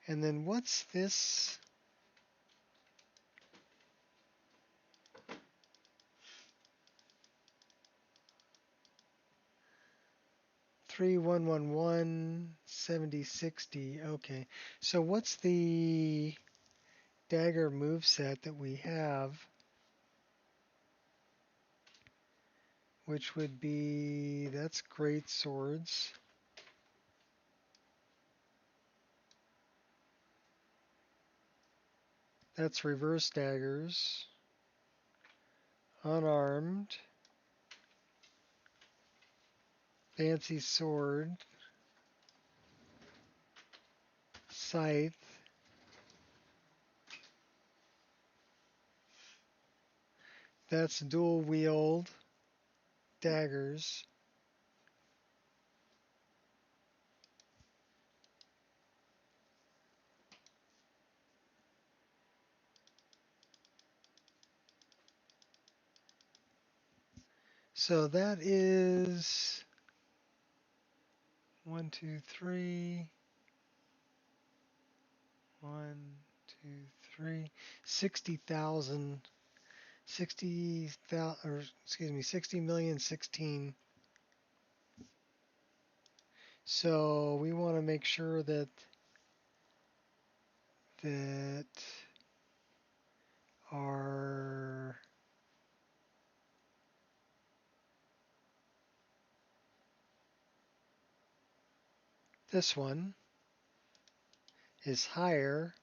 And then what's this? Three 111 70 60. Okay, so what's the dagger move set that we have? Which would be, that's great swords. That's reverse daggers. Unarmed. Fancy sword. Scythe. That's dual wield daggers. So that is 1, 2, 3. 1, 2, 3. 60,000. 60,000, or excuse me, 60,016,000. So we want to make sure that our this one is higher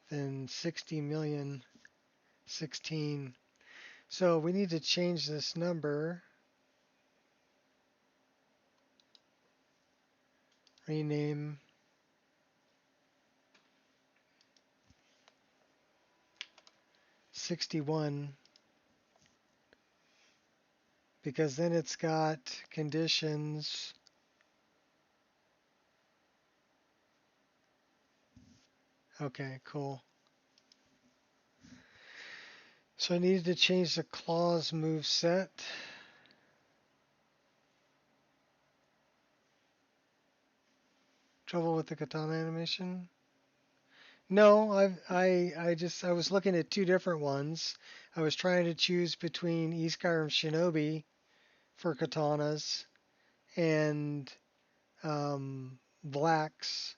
than 60,016,000. So we need to change this number. Rename. '61, because then it's got conditions. Okay, cool. So I needed to change the claws move set. Trouble with the katana animation? No, I was looking at two different ones. I was trying to choose between SKYRIM Shinobi for katanas and Black's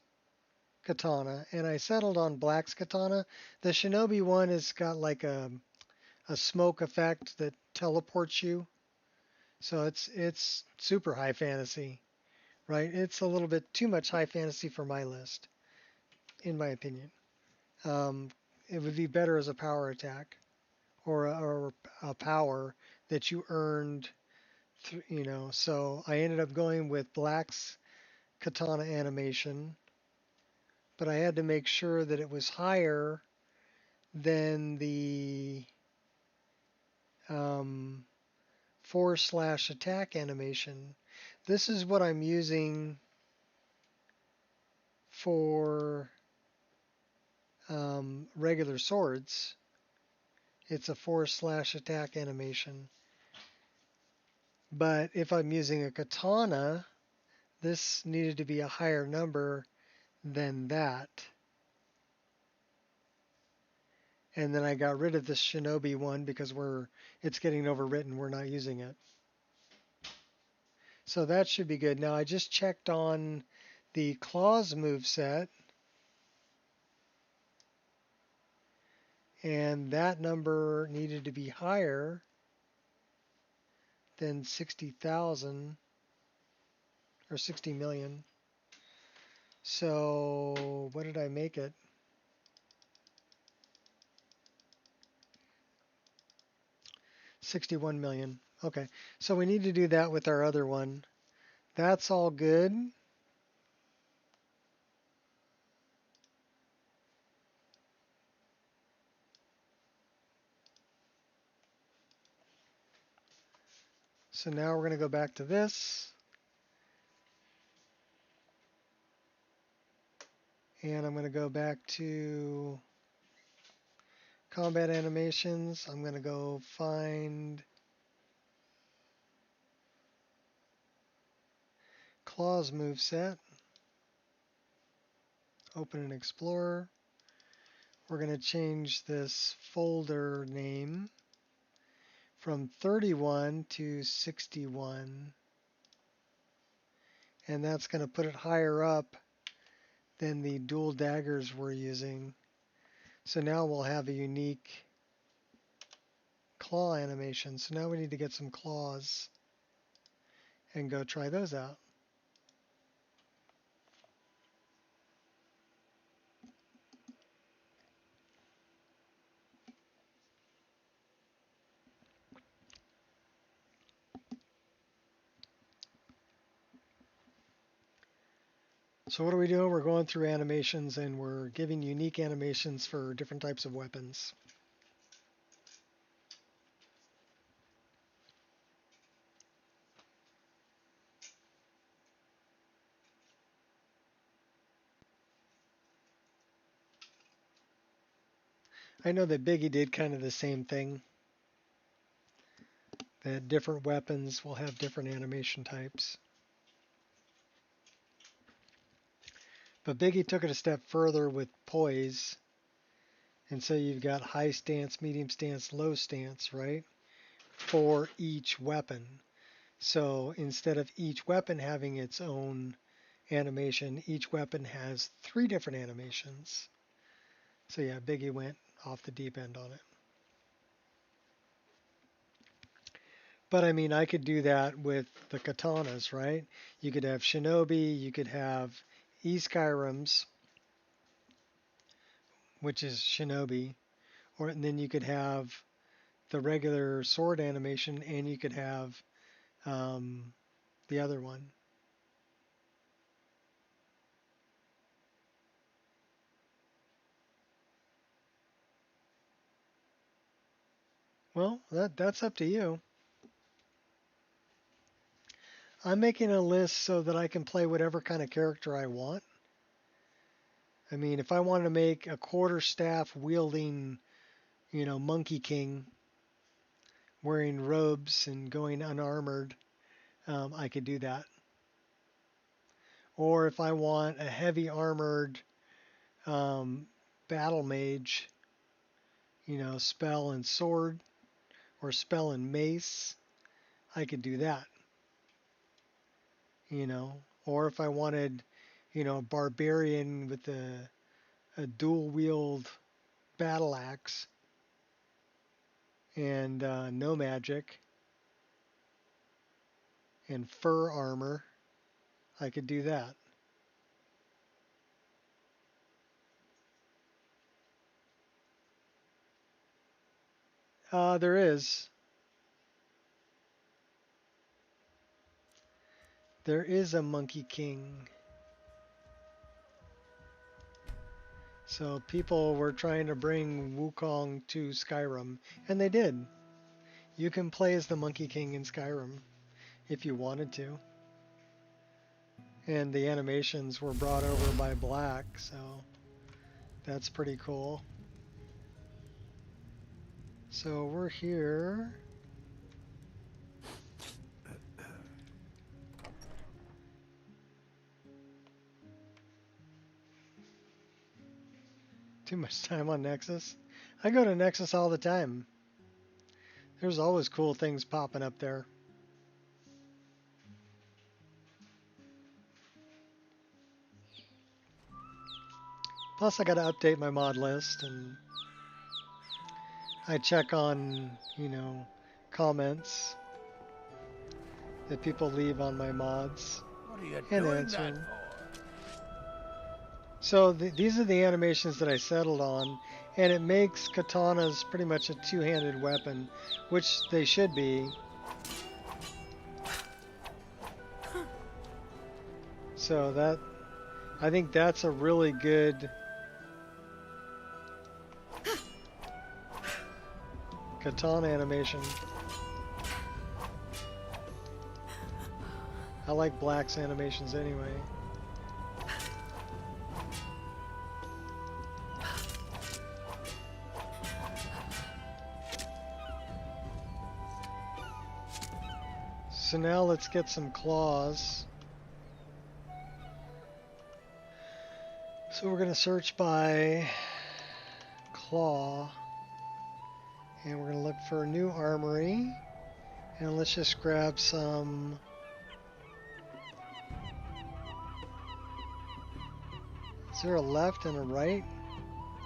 katana, and I settled on Black's katana. The Shinobi one has got like a smoke effect that teleports you, so it's super high fantasy, right? It's a little bit too much high fantasy for my list, in my opinion. Um, it would be better as a power attack or a power that you earned, So I ended up going with Black's katana animation, but I had to make sure that it was higher than the um, /attack animation. This is what I'm using for regular swords. It's a /attack animation. But if I'm using a katana, this needed to be a higher number than that. And then I got rid of this Shinobi one because it's getting overwritten. We're not using it. So that should be good. Now I just checked on the claws moveset, and that number needed to be higher than 60,000 or 60 million. So what did I make it? 61 million. Okay, so we need to do that with our other one. That's all good. So now we're going to go back to this. And I'm going to go back to combat animations. I'm going to go find claws moveset. Open an Explorer. We're going to change this folder name from 31 to 61. And that's going to put it higher up than the dual daggers we're using. So now we'll have a unique claw animation. So now we need to get some claws and go try those out. So what are we doing? We're going through animations and we're giving unique animations for different types of weapons. I know that Biggie did kind of the same thing, that different weapons will have different animation types. But Biggie took it a step further with poise. And so you've got high stance, medium stance, low stance, right? For each weapon. So instead of each weapon having its own animation, each weapon has 3 different animations. So yeah, Biggie went off the deep end on it. But I mean, I could do that with the katanas, right? You could have Shinobi, you could have SKYRIMs, which is Shinobi, and then you could have the regular sword animation, and you could have the other one. Well, that's up to you. I'm making a list so that I can play whatever kind of character I want. I mean, if I wanted to make a quarterstaff wielding, Monkey King wearing robes and going unarmored, I could do that. Or if I want a heavy armored battle mage, spell and sword, or spell and mace, I could do that. Or if I wanted, a barbarian with a dual wield battle axe and no magic and fur armor, I could do that. There is. There is a Monkey King. So people were trying to bring Wukong to Skyrim, and they did. You can play as the Monkey King in Skyrim if you wanted to. And the animations were brought over by Black, so that's pretty cool. So we're here. Too much time on Nexus. I go to Nexus all the time. There's always cool things popping up there. Plus I gotta update my mod list, and I check on, you know, comments that people leave on my mods What are you and doing answer that them. for? So these are the animations that I settled on, and it makes katanas pretty much a two-handed weapon, which they should be. So that, I think that's a really good katana animation. I like Black's animations anyway. So now let's get some claws. So we're going to search by claw. And we're going to look for a new armory. And let's just grab some... Is there a left and a right?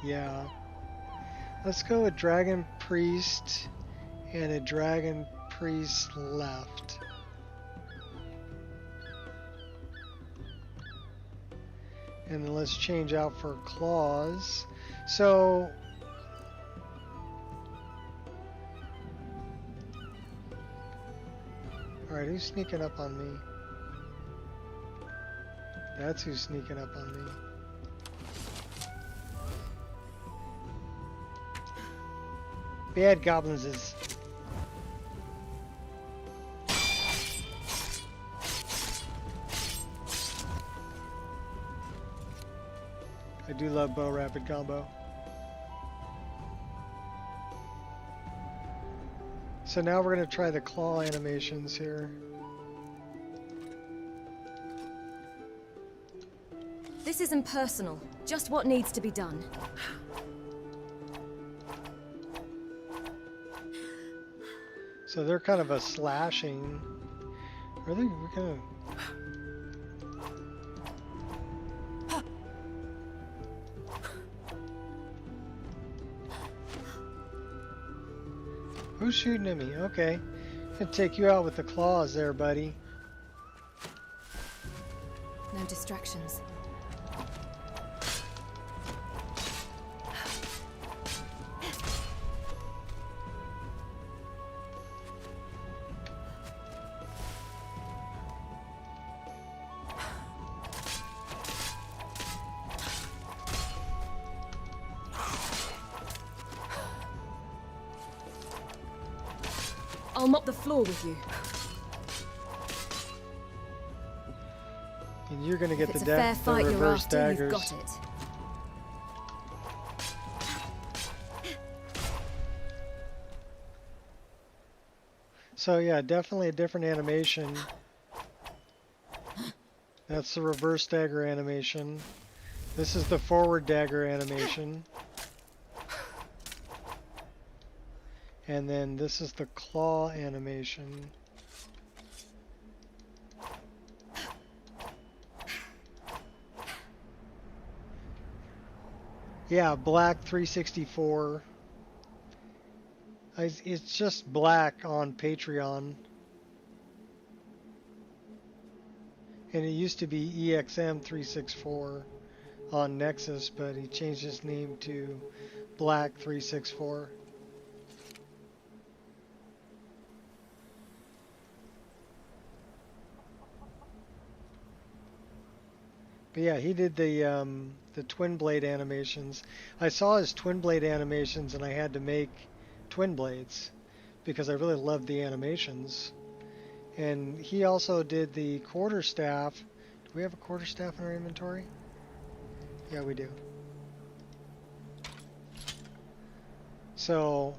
Yeah. Let's go with Dragon Priest and a Dragon Priest left. And then let's change out for claws. So alright, who's sneaking up on me? That's who's sneaking up on me. Bad goblins is... I do love bow rapid combo. So now we're going to try the claw animations here. This isn't personal, just what needs to be done. So they're kind of a slashing. Are they? We're gonna... Who's shooting at me? Okay. Gonna take you out with the claws there, buddy. No distractions. I'll mop the floor with you. And you're gonna get If it's the, a fair fight you're reverse after, daggers. you've got it. So yeah, definitely a different animation. That's the reverse dagger animation. This is the forward dagger animation. And then this is the claw animation. Yeah, black 364. It's just black on Patreon. And it used to be EXM 364 on Nexus, but he changed his name to Black 364. But yeah, he did the twin blade animations. I saw his twin blade animations and I had to make twin blades because I really loved the animations. And he also did the quarterstaff. Do we have a quarterstaff in our inventory? Yeah, we do. So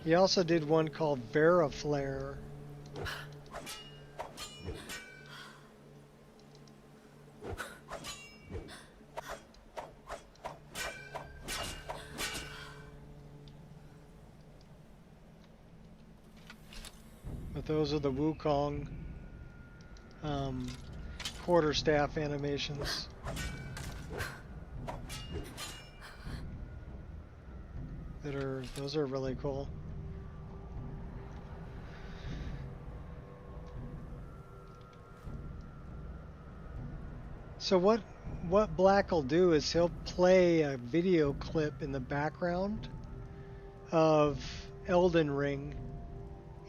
he also did one called Veriflare. But those are the Wukong quarterstaff animations. Those are really cool. So what Black will do is he'll play a video clip in the background of Elden Ring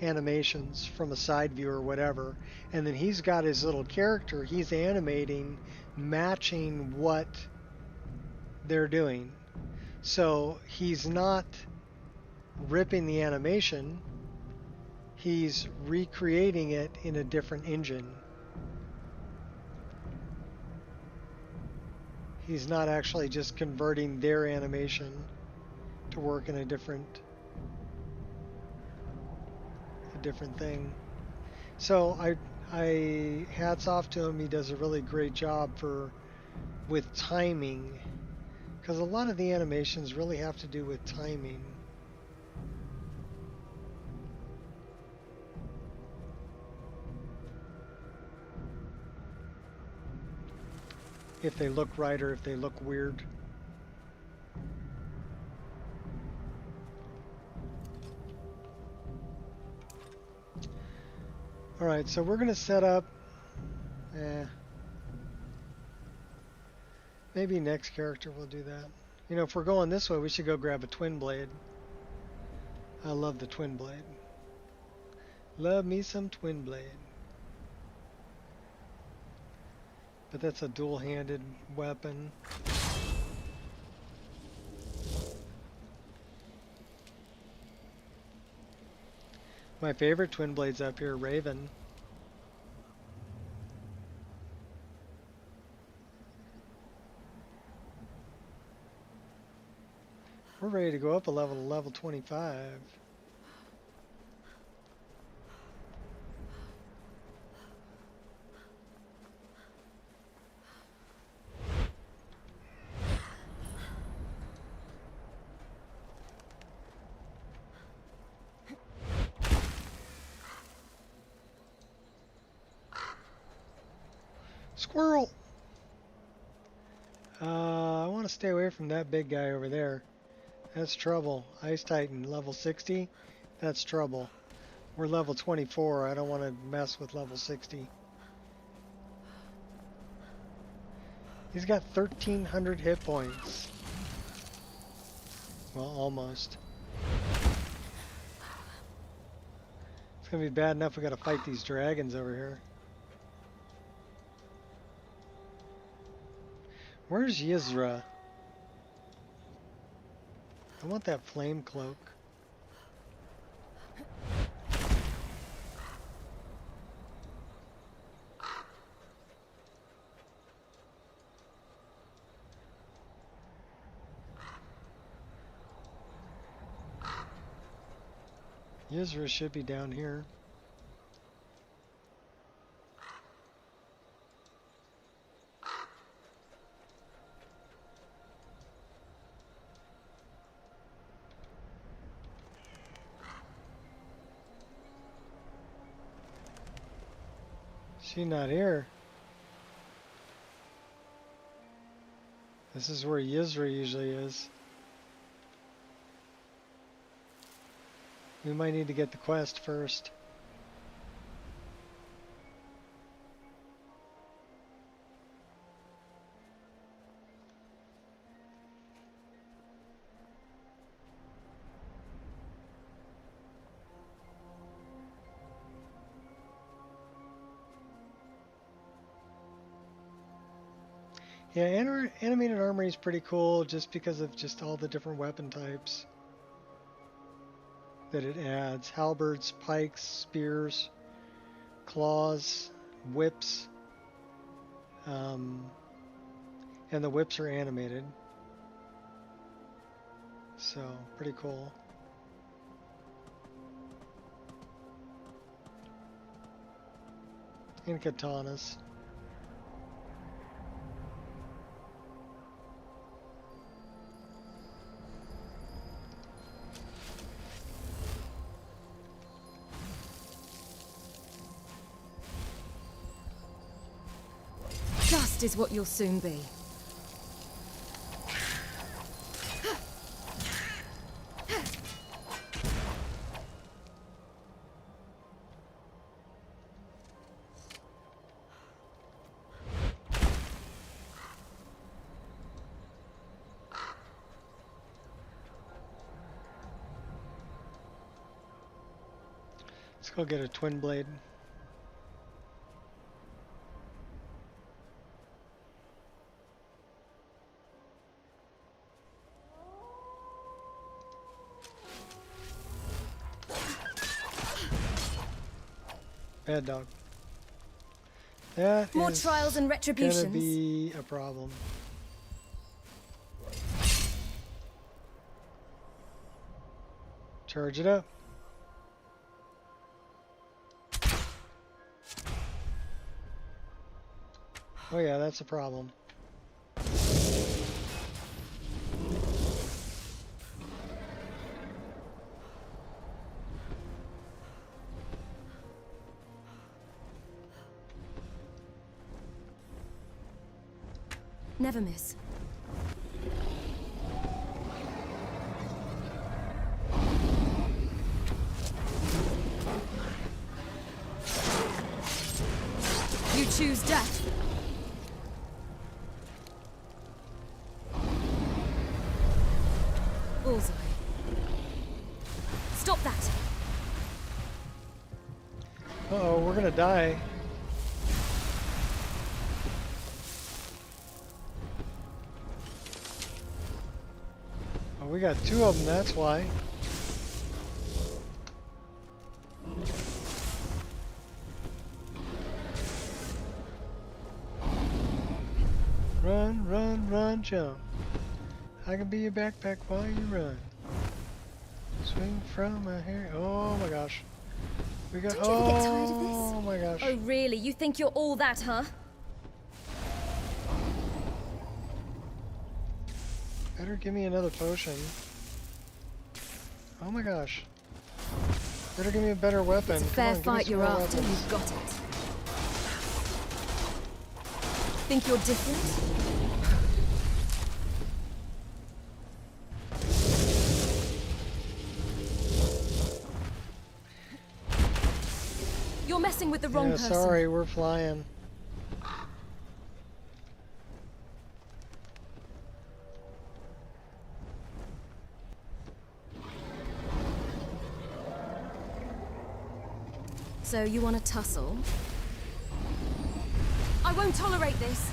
animations from a side view or whatever, and then he's got his little character he's animating matching what they're doing. So he's not ripping the animation, he's recreating it in a different engine. He's not actually just converting their animation to work in a different thing. So I hats off to him. He does a really great job with timing, because a lot of the animations really have to do with timing. If they look right or if they look weird. Alright, so we're going to set up... maybe next character will do that. You know, if we're going this way, we should go grab a twin blade. I love the twin blade. Love me some twin blade. But that's a dual-handed weapon. My favorite twin blades up here, Raven. We're ready to go up a level to level 25. Squirrel! I want to stay away from that big guy over there. That's trouble. Ice Titan, level 60. That's trouble. We're level 24. I don't want to mess with level 60. He's got 1,300 hit points. Well, almost. It's going to be bad enough we got to fight these dragons over here. Where's Yizra? I want that flame cloak. Yizra should be down here. She's not here. This is where Yizra usually is. We might need to get the quest first. Yeah, animated armory is pretty cool just because of just all the different weapon types that it adds. Halberds, pikes, spears, claws, whips. And the whips are animated. So, pretty cool. And katanas. Dust is what you'll soon be. Let's go get a twin blade. Bad dog. That More is trials and retributions. gonna be a problem. Charge it up. Oh yeah, that's a problem. Never miss. You choose death. Bullseye. Stop that. Uh-oh, we're gonna die. Oh, we got two of them, that's why. Run, run, run, jump. I can be your backpack while you run. Swing from my hair. Oh my gosh. We got. Don't you ever get tired of this? Oh my gosh. Oh really? You think you're all that, huh? Better give me another potion. Oh my gosh. Better give me a better weapon. It's a Come fair on, give me fight some you're more after. weapons. You've got it. Think you're different? You're messing with the wrong person. Sorry, we're flying. So you want to tussle? I won't tolerate this.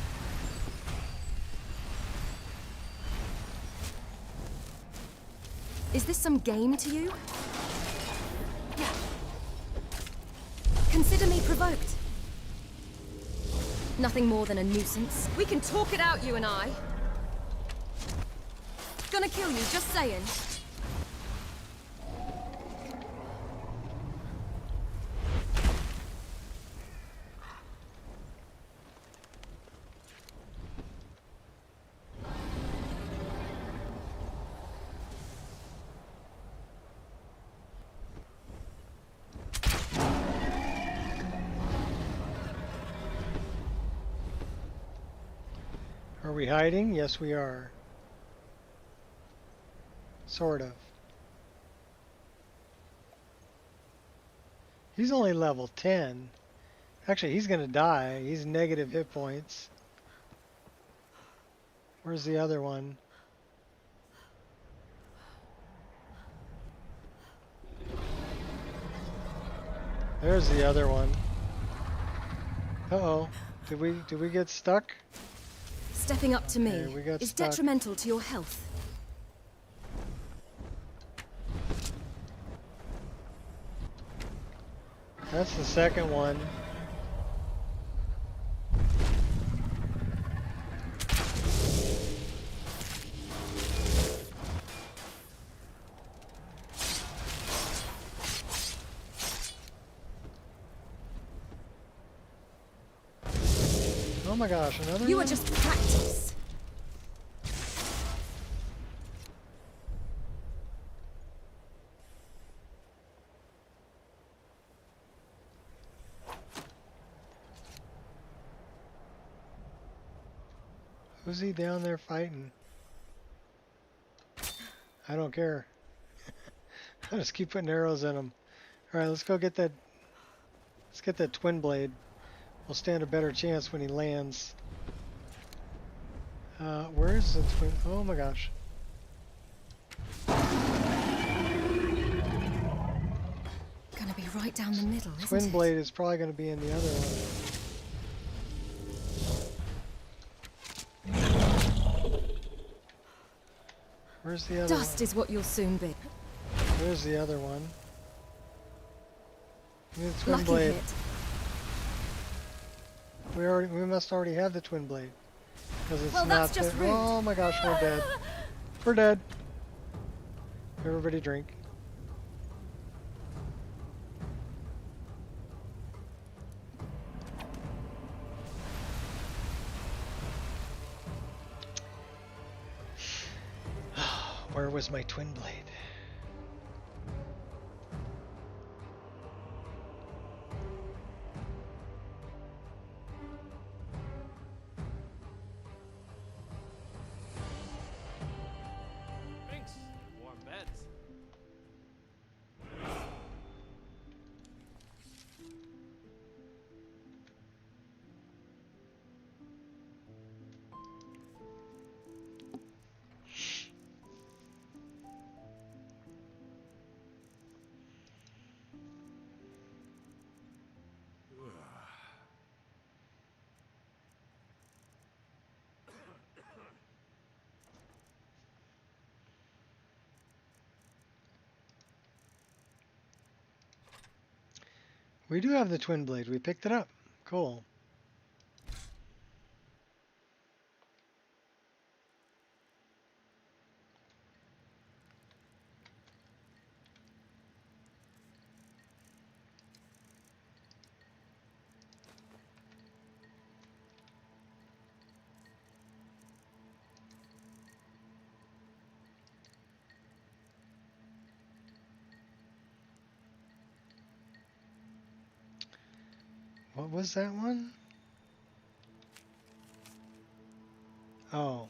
Is this some game to you? Yeah. Consider me provoked. Nothing more than a nuisance. We can talk it out, you and I. Gonna kill you, just saying. Are we hiding? Yes, we are. Sort of. He's only level 10. Actually, he's gonna die. He's negative hit points. Where's the other one? There's the other one. Uh-oh. Did we get stuck? Stepping up to me Okay, we got is stuck. detrimental to your health. That's the second one. Oh my gosh, another You one? are just practice. Who's he down there fighting? I don't care. I just keep putting arrows in him. Alright, let's go get that. Let's get that twin blade. We'll stand a better chance when he lands. Where's the twin? Oh my gosh. Gonna be right down the middle, isn't Twin it? blade is probably going to be in the other one. Where's the other Dust one? is what you'll soon be. Where's the other one? Give me the twin Lucky blade. hit. We must already have the twin blade. Because it's Well, not that's just there. rude. Oh my gosh, we're dead. We're dead. Everybody drink. Where was my twin blade? Thanks. Warm beds. We do have the twin blade. We picked it up. Cool. What was that one? Oh.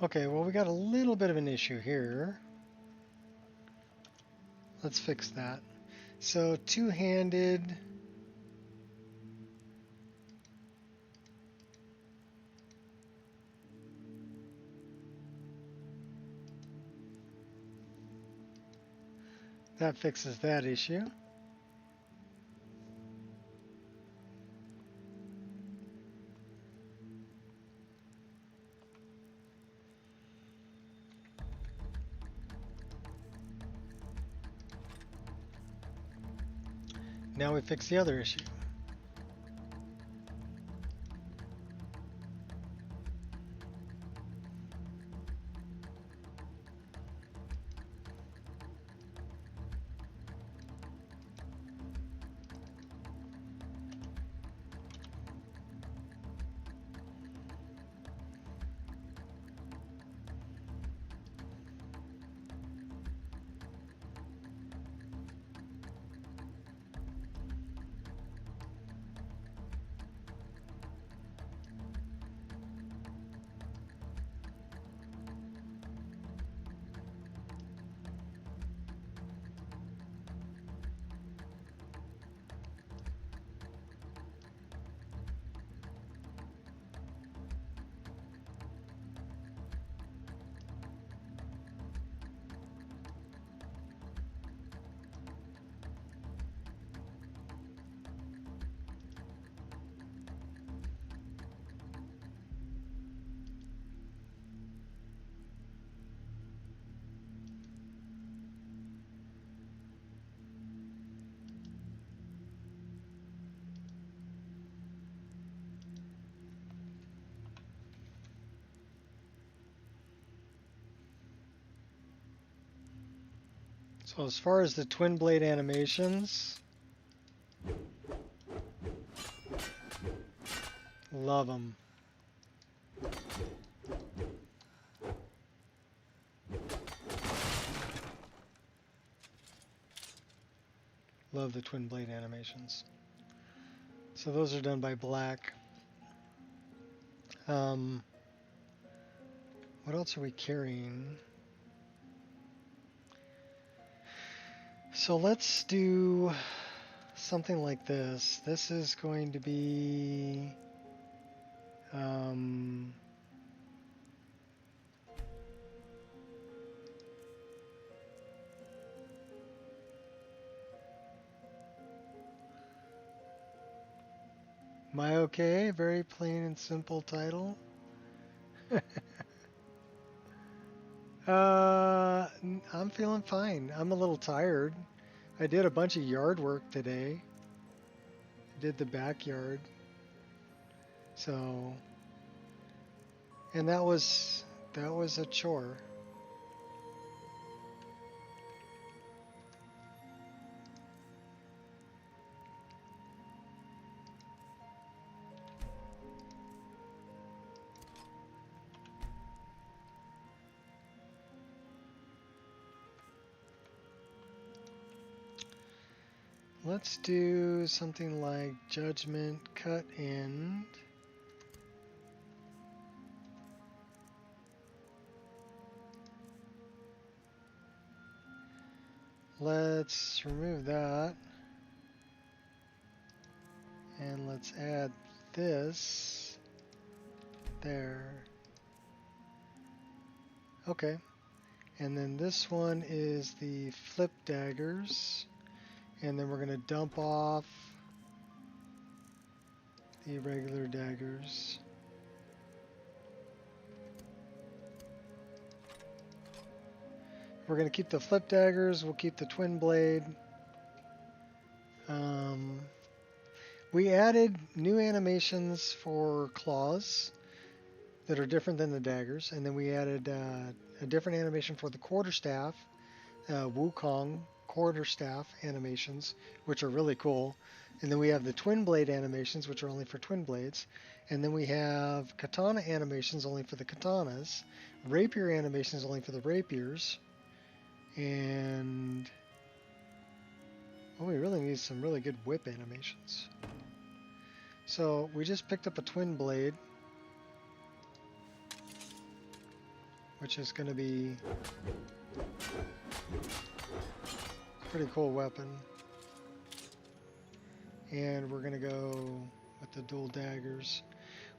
Okay, well, we got a little bit of an issue here. Let's fix that. So, two-handed. That fixes that issue. Now we fix the other issue. So as far as the twin blade animations, love them. Love the twin blade animations. So those are done by Black. What else are we carrying? So let's do something like this. This is going to be am I okay? Very plain and simple title. I'm feeling fine. I'm a little tired. I did a bunch of yard work today. I did the backyard. So, and that was a chore. Let's do something like Judgment Cut End. Let's remove that. And let's add this there. Okay. And then this one is the flip daggers. And then we're going to dump off the regular daggers. We're going to keep the flip daggers. We'll keep the twin blade. We added new animations for claws that are different than the daggers. And then we added a different animation for the quarterstaff, Wukong quarterstaff animations, which are really cool. And then we have the twin blade animations, which are only for twin blades. And then we have katana animations only for the katanas, rapier animations only for the rapiers. And we really need some really good whip animations. So we just picked up a twin blade, which is going to be a pretty cool weapon. And we're going to go with the dual daggers.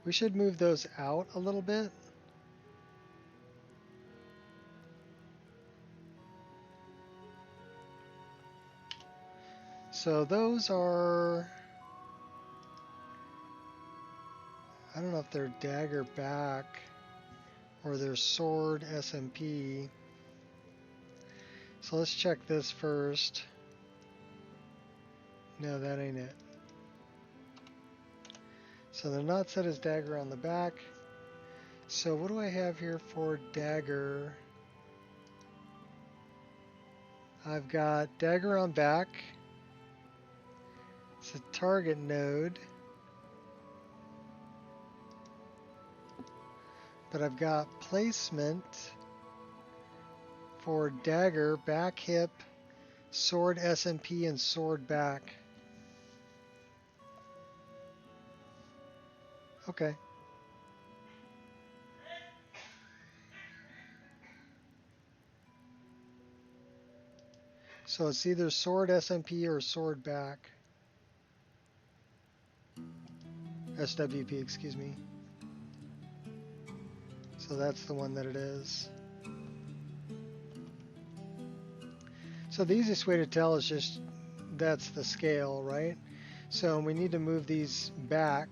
We should move those out a little bit. So those are, I don't know if they're dagger back or they're sword SMP. So let's check this first. No, that ain't it. So they're not set as dagger on the back. So what do I have here for dagger? I've got dagger on back. It's a target node. But I've got placement for dagger, back hip, sword SMP, and sword back. Okay. So it's either sword SMP or sword back. SWP, excuse me. So that's the one that it is. So the easiest way to tell is just that's the scale, right? So we need to move these back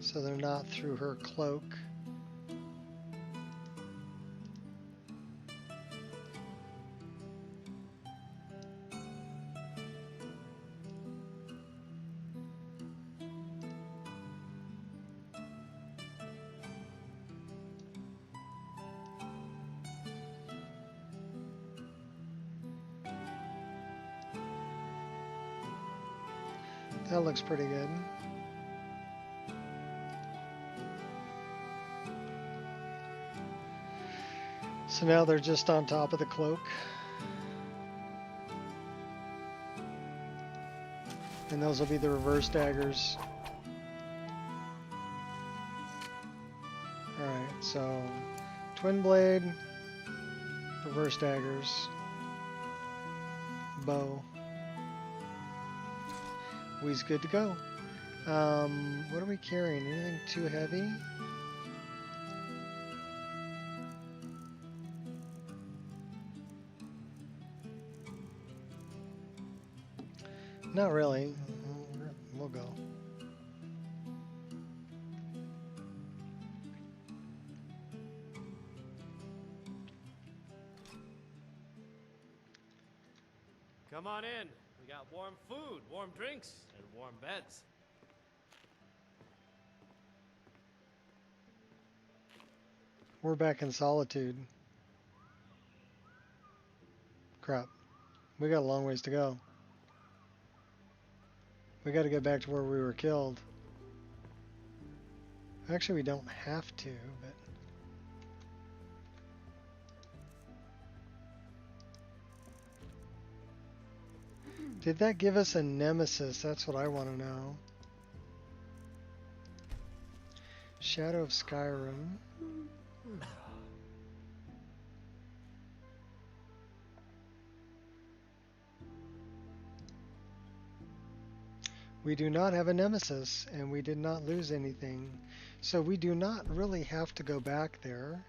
so they're not through her cloak. That looks pretty good. So now they're just on top of the cloak. And those will be the reverse daggers. Alright, so twin blade, reverse daggers, bow. We's good to go. What are we carrying? Anything too heavy? Not really. We'll go. Come on in. We got warm food, warm drinks, and warm beds. We're back in solitude. Crap. We got a long ways to go. We got to get back to where we were killed. Actually, we don't have to, but... Did that give us a nemesis? That's what I want to know. Shadow of SKYRIM. We do not have a nemesis, and we did not lose anything. So we do not really have to go back there.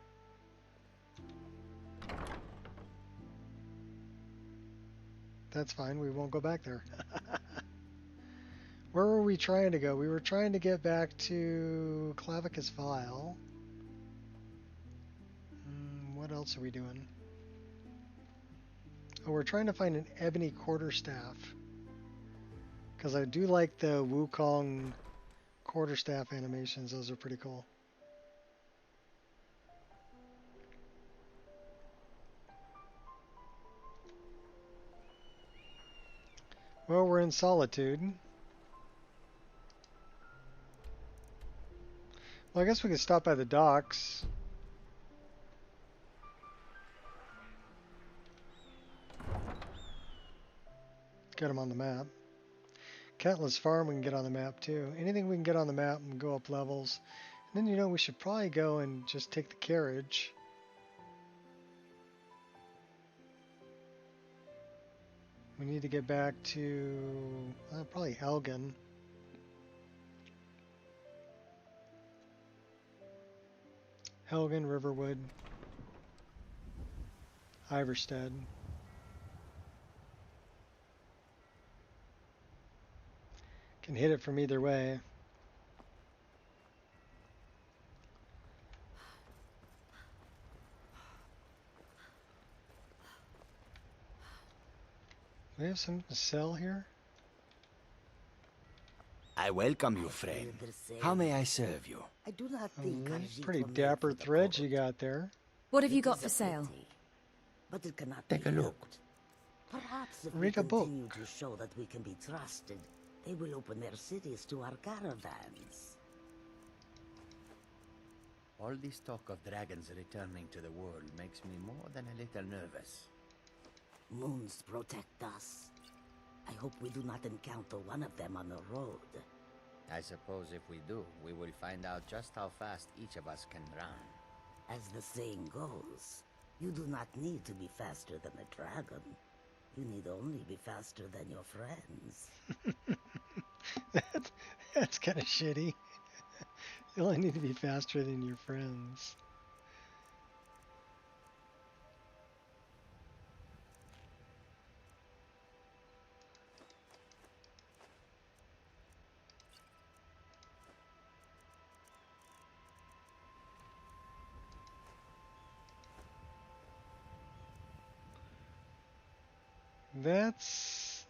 That's fine, we won't go back there. Where were we trying to go? We were trying to get back to Clavicus Vial. What else are we doing? Oh, we're trying to find an ebony quarterstaff. Because I do like the Wukong quarterstaff animations. Those are pretty cool. Well, we're in solitude. Well, I guess we could stop by the docks. Get them on the map. Catless Farm we can get on the map too. Anything we can get on the map and go up levels. And then, you know, we should probably go and just take the carriage. We need to get back to probably Helgen. Helgen, Riverwood, Iverstead. Can hit it from either way. Do we have something to sell here? I welcome you, friend. How may I serve you? I do not think Pretty dapper threads you got there. What have you got for sale? But it cannot Take be a look. helped. Perhaps if Read we a book. continue to show that we can be trusted, they will open their cities to our caravans. All this talk of dragons returning to the world makes me more than a little nervous. Moons protect us. I hope we do not encounter one of them on the road. I suppose if we do, we will find out just how fast each of us can run. As the saying goes, you do not need to be faster than a dragon. You need only be faster than your friends. That's kind of shitty. You only need to be faster than your friends. That's...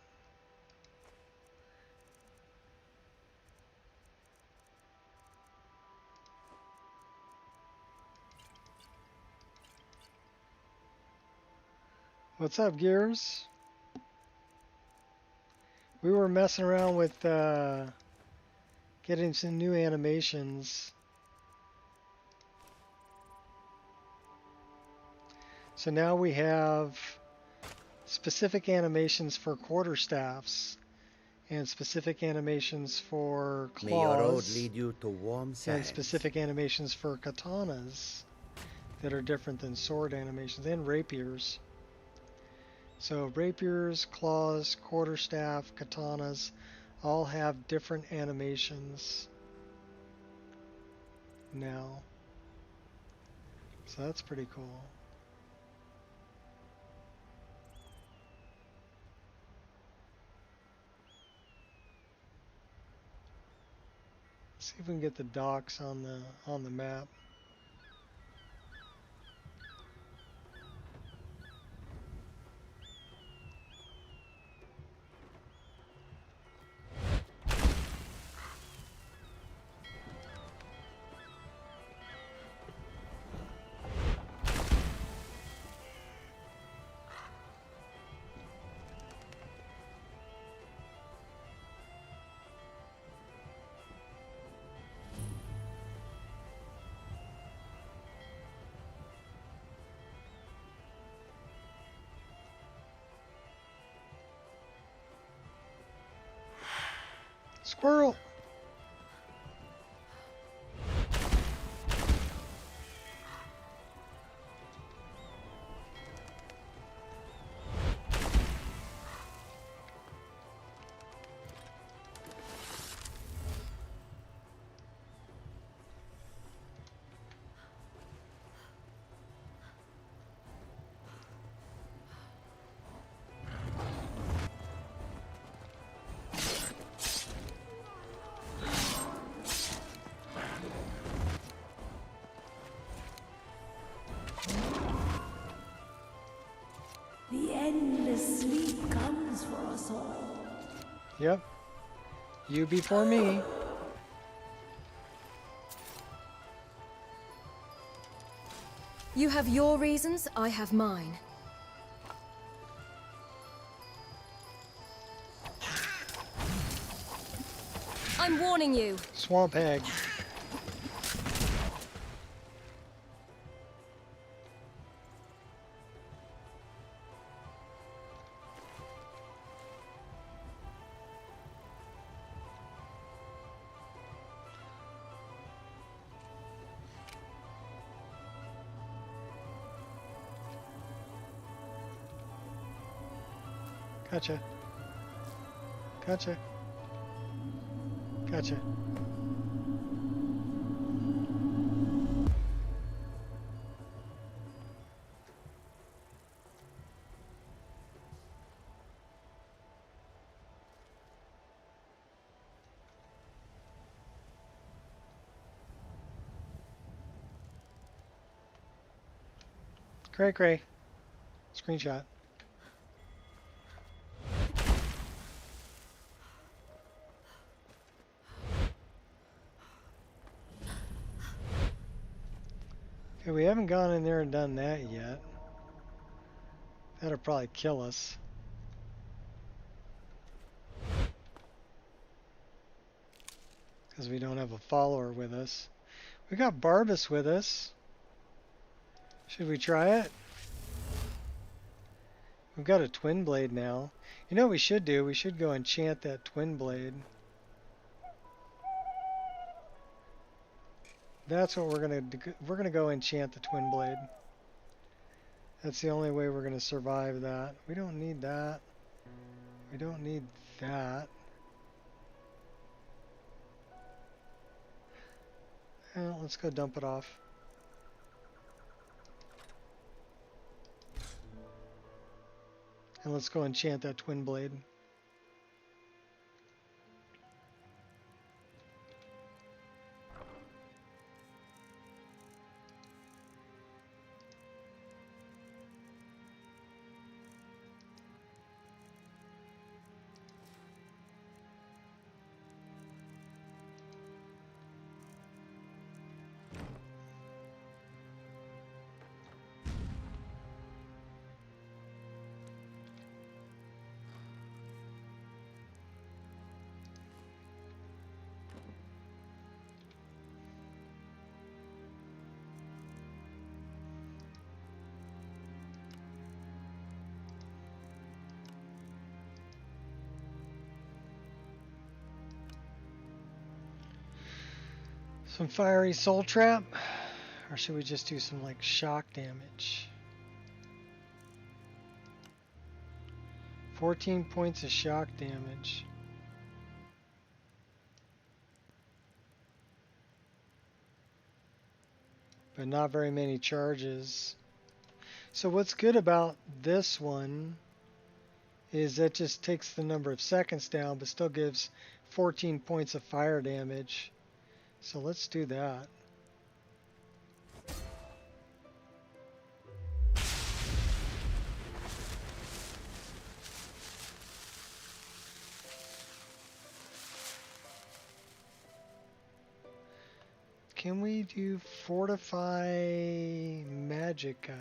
What's up, Gears? We were messing around with getting some new animations. So now we have specific animations for quarterstaffs and specific animations for May your road claws lead you to warm and sands. specific animations for katanas that are different than sword animations and rapiers. So rapiers, claws, quarterstaff, katanas all have different animations now. So that's pretty cool. See if we can get the docks on the map. Squirrel! The endless sleep comes for us all. Yep. You before me. You have your reasons, I have mine. I'm warning you. Swamp hag. Gotcha. Gotcha. Gotcha. Cray. Screenshot. Okay, we haven't gone in there and done that yet. That'll probably kill us. Because we don't have a follower with us. We got Barbas with us. Should we try it? We've got a twin blade now. You know what we should do? We should go enchant that twin blade. That's what we're gonna do. We're gonna go enchant the twin blade. That's the only way we're gonna survive that. We don't need that. We don't need that. Well, let's go dump it off. And let's go enchant that twin blade. Some fiery soul trap, or should we just do some like shock damage? 14 points of shock damage. But not very many charges. So what's good about this one is that just takes the number of seconds down, but still gives 14 points of fire damage. So let's do that. Can we do Fortify Magicka?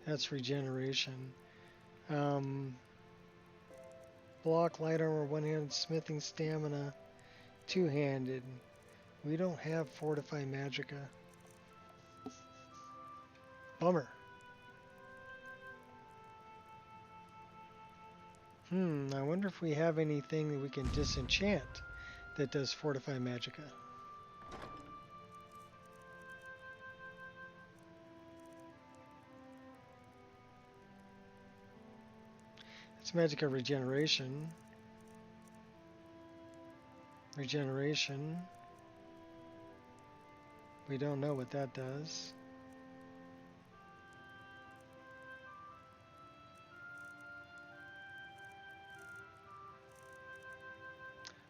That's regeneration. Block, light armor, one-handed, smithing, stamina, two-handed. We don't have Fortify Magicka. Bummer. I wonder if we have anything that we can disenchant that does Fortify Magicka. It's Magicka Regeneration. Regeneration. We don't know what that does.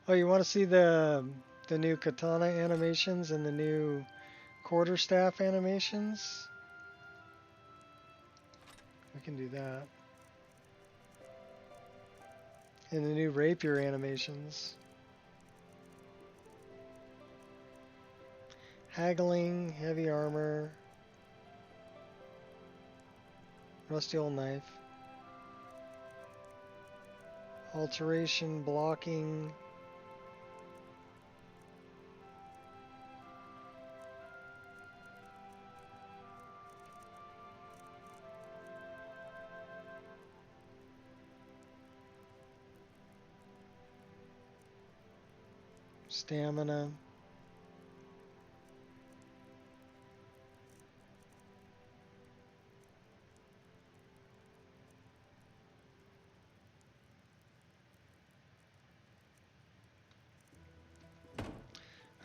Oh, you want to see the new katana animations and the new quarterstaff animations? We can do that. And the new rapier animations. Haggling, heavy armor, rusty old knife, alteration, blocking, stamina.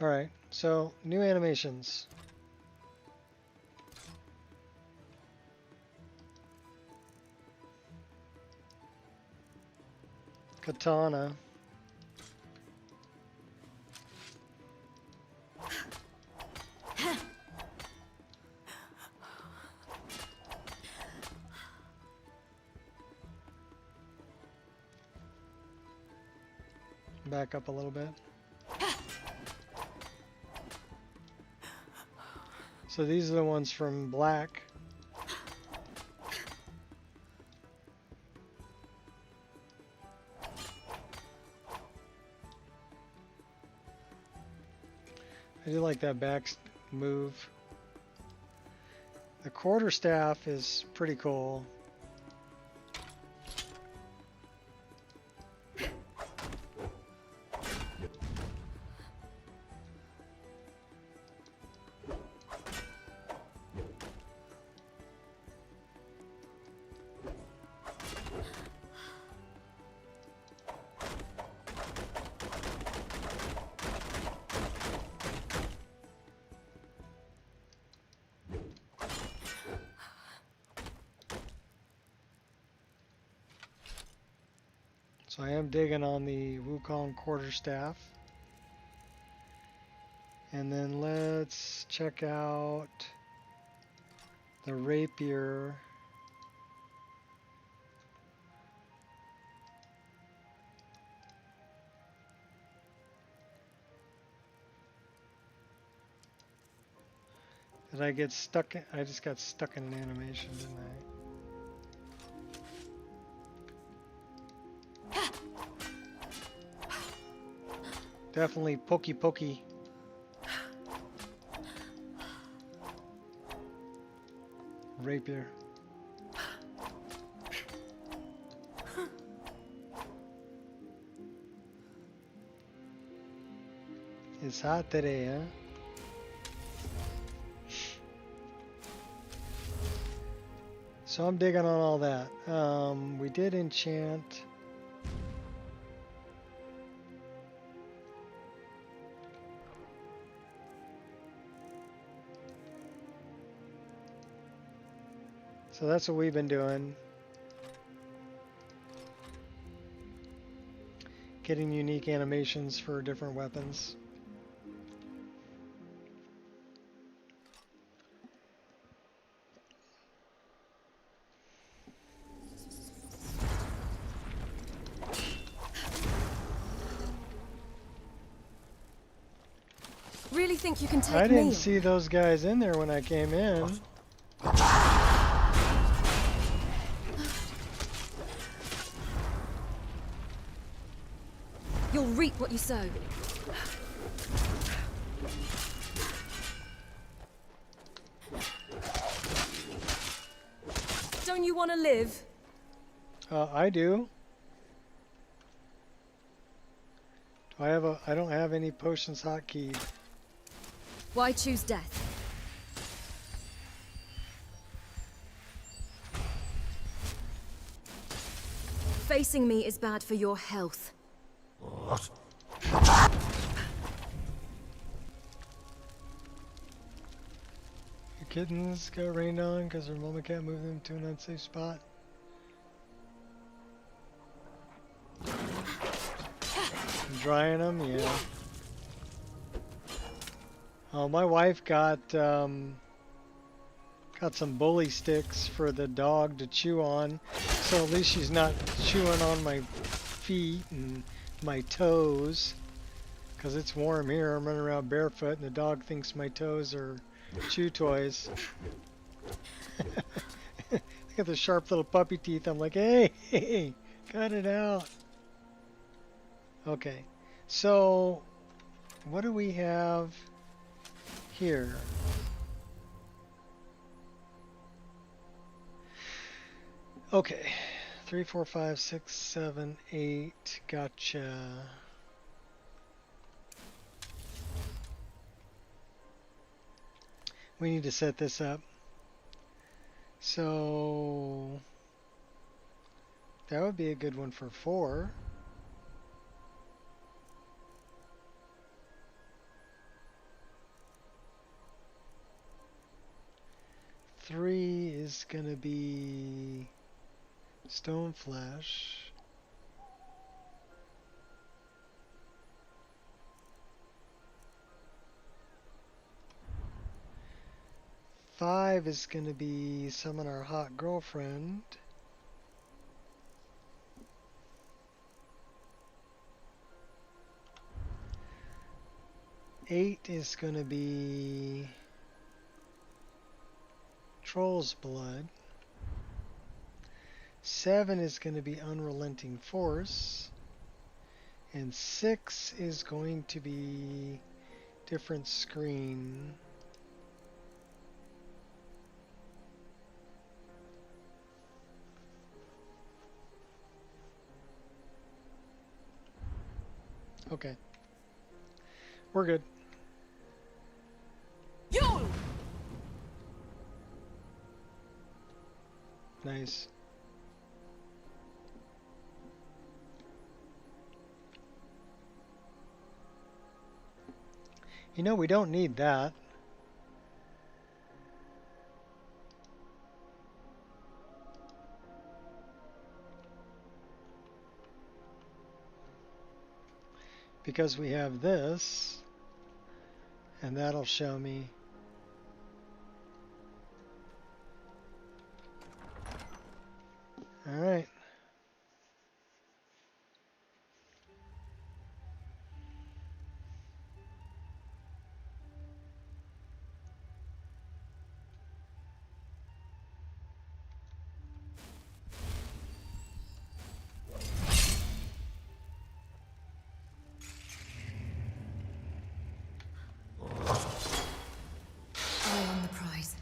Alright, so new animations. Katana. Back up a little bit. So these are the ones from Black. I do like that back move. The quarterstaff is pretty cool. So I am digging on the Wukong quarterstaff. And then let's check out the rapier. Did I get stuck? I just got stuck in an animation, didn't I? Definitely pokey pokey. Rapier. It's hot today, huh? So I'm digging on all that. We did enchant. So that's what we've been doing. Getting unique animations for different weapons. Really think you can take I me didn't on? see those guys in there when I came in. You'll reap what you sow. Don't you want to live? I do. Do I have a? I don't have any potions hotkeyed. Why choose death? Facing me is bad for your health. What? Your kittens got rained on because their mama can't move them to an unsafe spot. Drying them, yeah. Oh, my wife got some bully sticks for the dog to chew on, so at least she's not chewing on my feet and my toes, because it's warm here. I'm running around barefoot and the dog thinks my toes are chew toys. Look at the sharp little puppy teeth. I'm like, hey, cut it out. Okay, so what do we have here? Okay, 3, 4, 5, 6, 7, 8. Gotcha. We need to set this up. So that would be a good one for 4. Three is gonna be stone flesh. Five is gonna be summon our hot girlfriend. Eight is gonna be Troll's Blood. 7 is going to be Unrelenting Force. And 6 is going to be different screen. Okay. We're good. Nice. You know, we don't need that. Because we have this, and that'll show me. All right. I am the prize.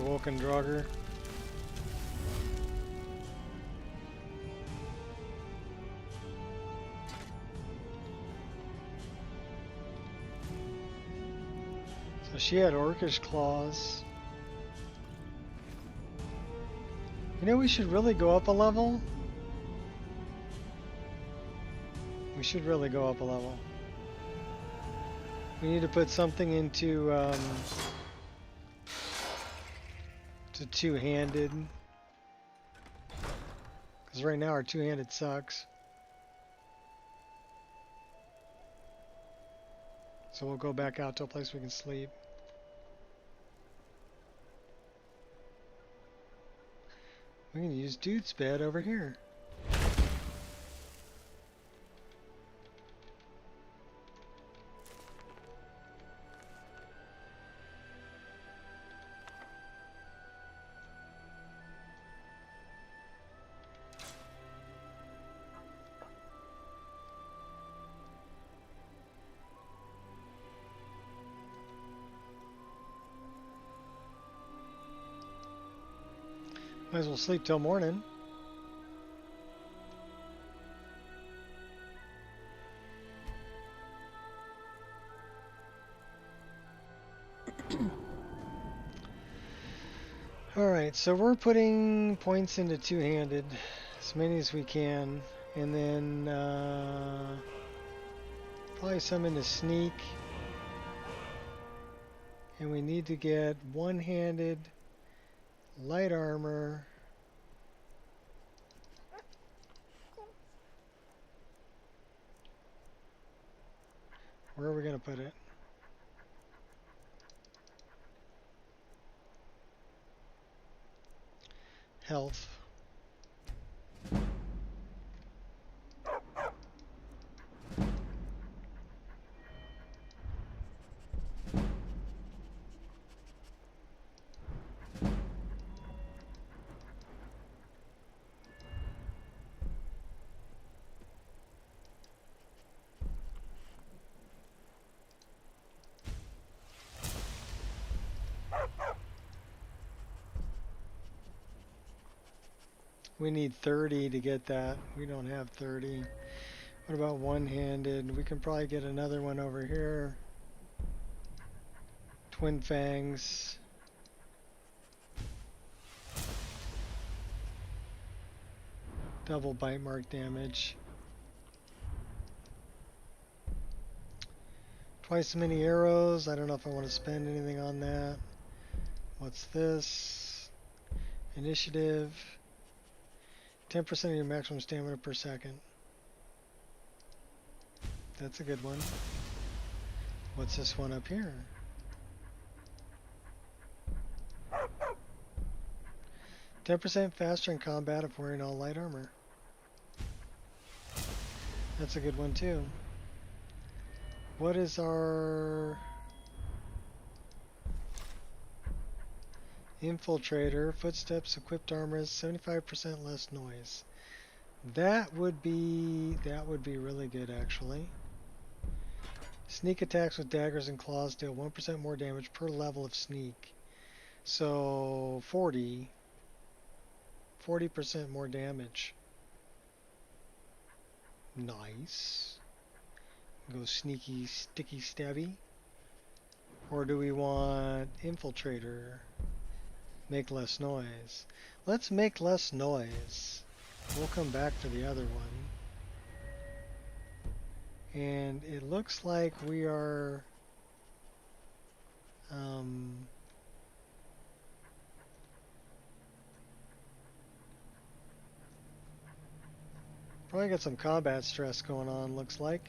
Awoken Draugr. So she had Orcish Claws. You know, we should really go up a level. We should really go up a level. We need to put something into to two-handed. Because right now our two-handed sucks. So we'll go back out to a place we can sleep. We can use Dude's bed over here. Might as well sleep till morning. Alright, so we're putting points into two-handed, as many as we can, and then probably some into sneak. And we need to get one-handed light armor. Where are we going to put it? Health. We need 30 to get that. We don't have 30. What about one-handed? We can probably get another one over here. Twin Fangs. Double bite mark damage. Twice as many arrows. I don't know if I want to spend anything on that. What's this? Initiative. 10% of your maximum stamina per second. That's a good one. What's this one up here? %10 faster in combat if wearing all light armor. That's a good one too. What is our Infiltrator? Footsteps, equipped armor, 75% less noise. That would be really good actually. Sneak attacks with daggers and claws deal 1% more damage per level of sneak. So 40% more damage. Nice. Go sneaky, sticky, stabby. Or do we want Infiltrator? Make less noise. Let's make less noise. We'll come back for the other one. And it looks like we are probably got some combat stress going on, looks like.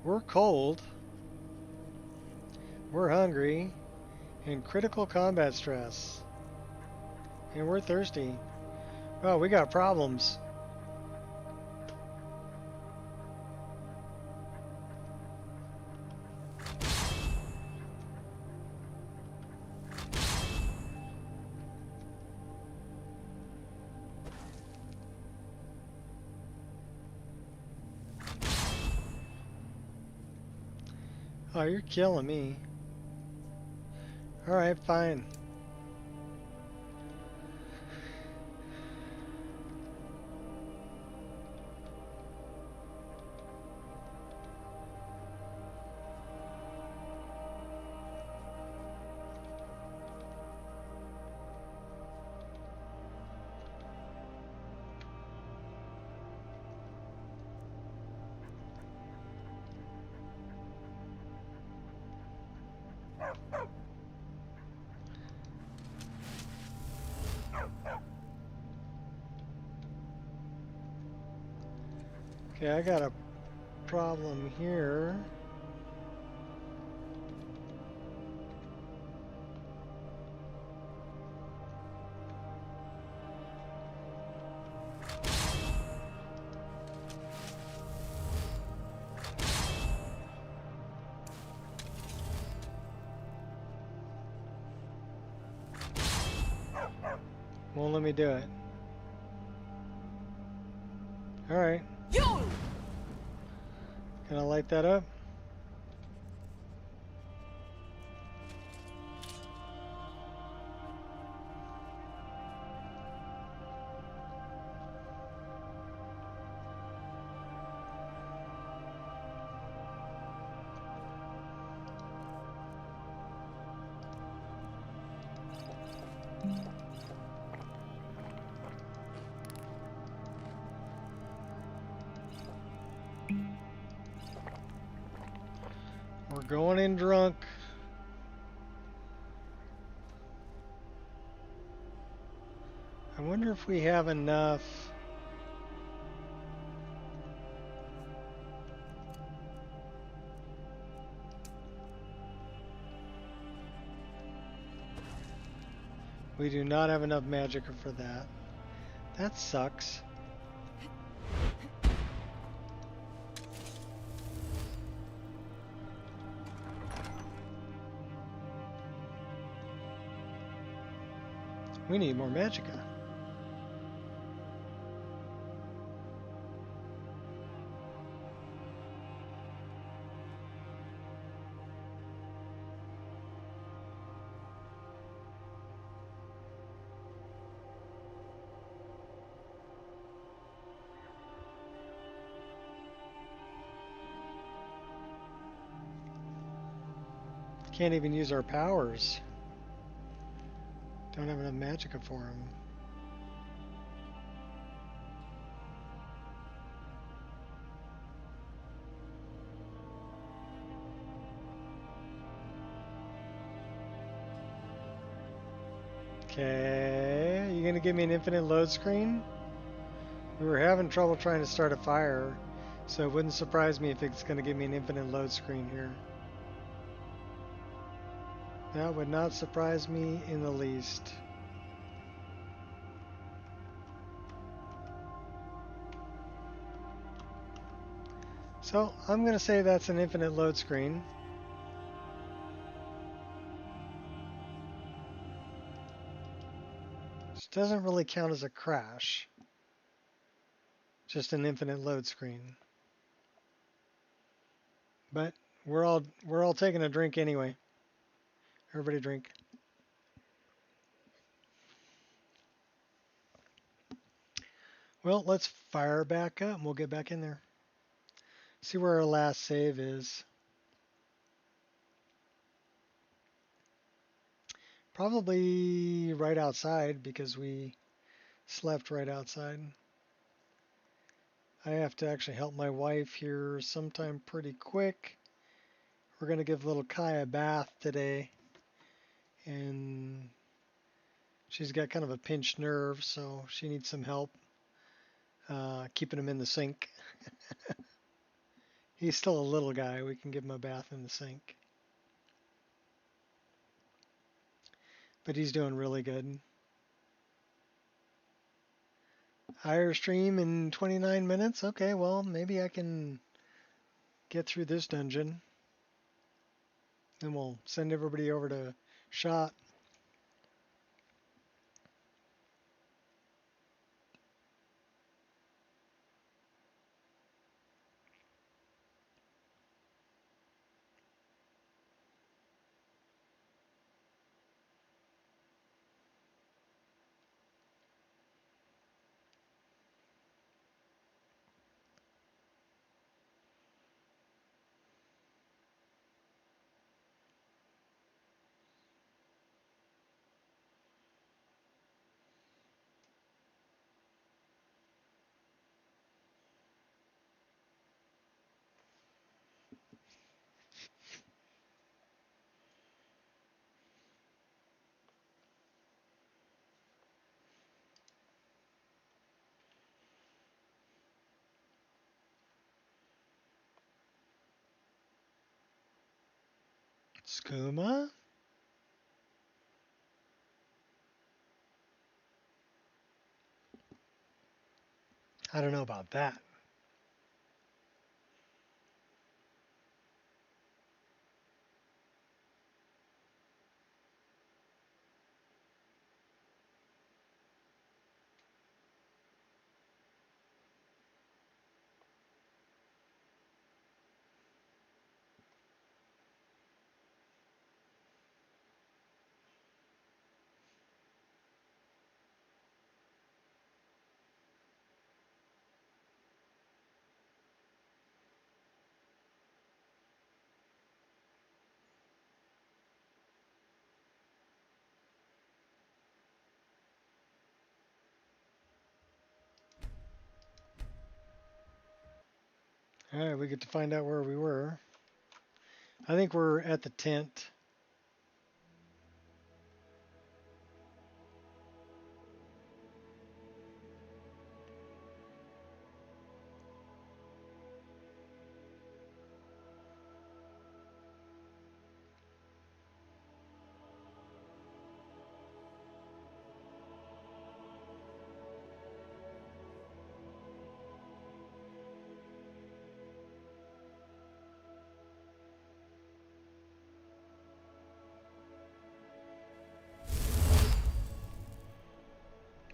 We're cold. We're hungry. And critical combat stress. And we're thirsty. Oh, we got problems. Oh, you're killing me. Alright, fine. Okay, I got a problem here. Won't let me do it. Alright. Can I light that up? We're going in drunk. I wonder if we have enough. We do not have enough magicka for that. That sucks. We need more magicka. Can't even use our powers. Don't have enough magicka for him. Okay, you gonna give me an infinite load screen? We were having trouble trying to start a fire, so it wouldn't surprise me if it's gonna give me an infinite load screen here. That would not surprise me in the least. So I'm going to say that's an infinite load screen. Which doesn't really count as a crash. Just an infinite load screen. But we're all taking a drink anyway. Everybody drink. Well, let's fire back up and we'll get back in there. See where our last save is. Probably right outside because we slept right outside. I have to actually help my wife here sometime pretty quick. We're going to give little Kai a bath today. And she's got kind of a pinched nerve, so she needs some help keeping him in the sink. He's still a little guy. We can give him a bath in the sink. But he's doing really good. Higher stream in 29 minutes? Okay, well, maybe I can get through this dungeon. Then we'll send everybody over to Shot. Skooma? I don't know about that. Alright, we get to find out where we were. I think we're at the tent.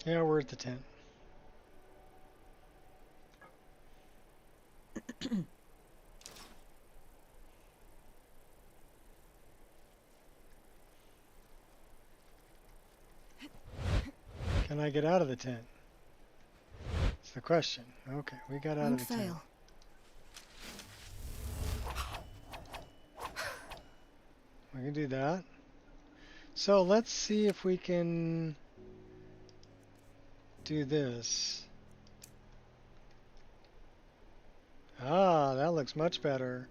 Yeah, we're at the tent. Can I get out of the tent? That's the question. Okay, we got out of the tent. We can do that. So let's see if we can do this. Ah, that looks much better.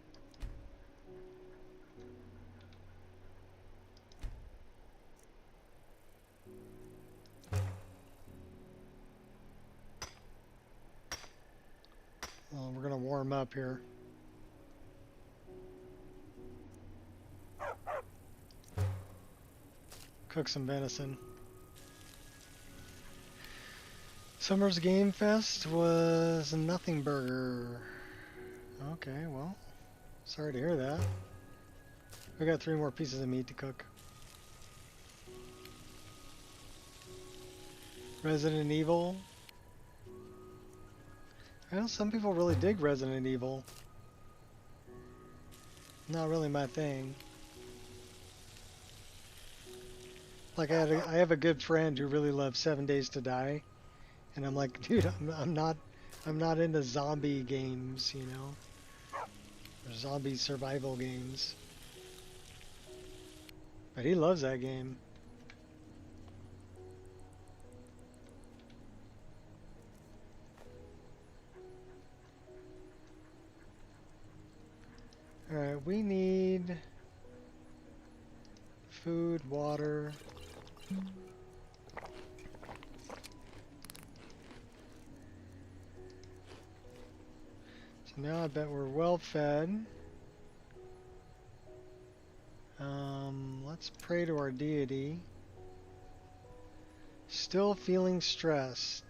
Well, we're gonna warm up here. Cook some venison. Summer's Game Fest was a nothing burger. Okay, well, sorry to hear that. We got 3 more pieces of meat to cook. Resident Evil. Well, some people really dig Resident Evil. Not really my thing. Like I have a good friend who really loves 7 Days to Die, and I'm like, dude, I'm not into zombie games, you know, or zombie survival games. But he loves that game. All right, we need food, water. So now I bet we're well fed. Let's pray to our deity. Still feeling stressed.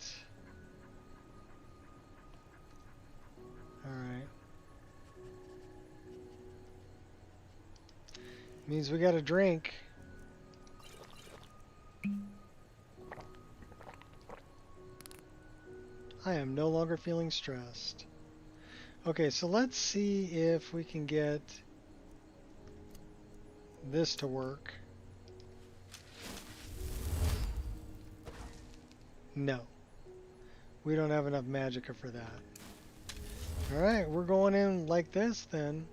Alright. Means we gotta drink. I am no longer feeling stressed. Okay, so let's see if we can get this to work. No. We don't have enough magicka for that. Alright, we're going in like this then.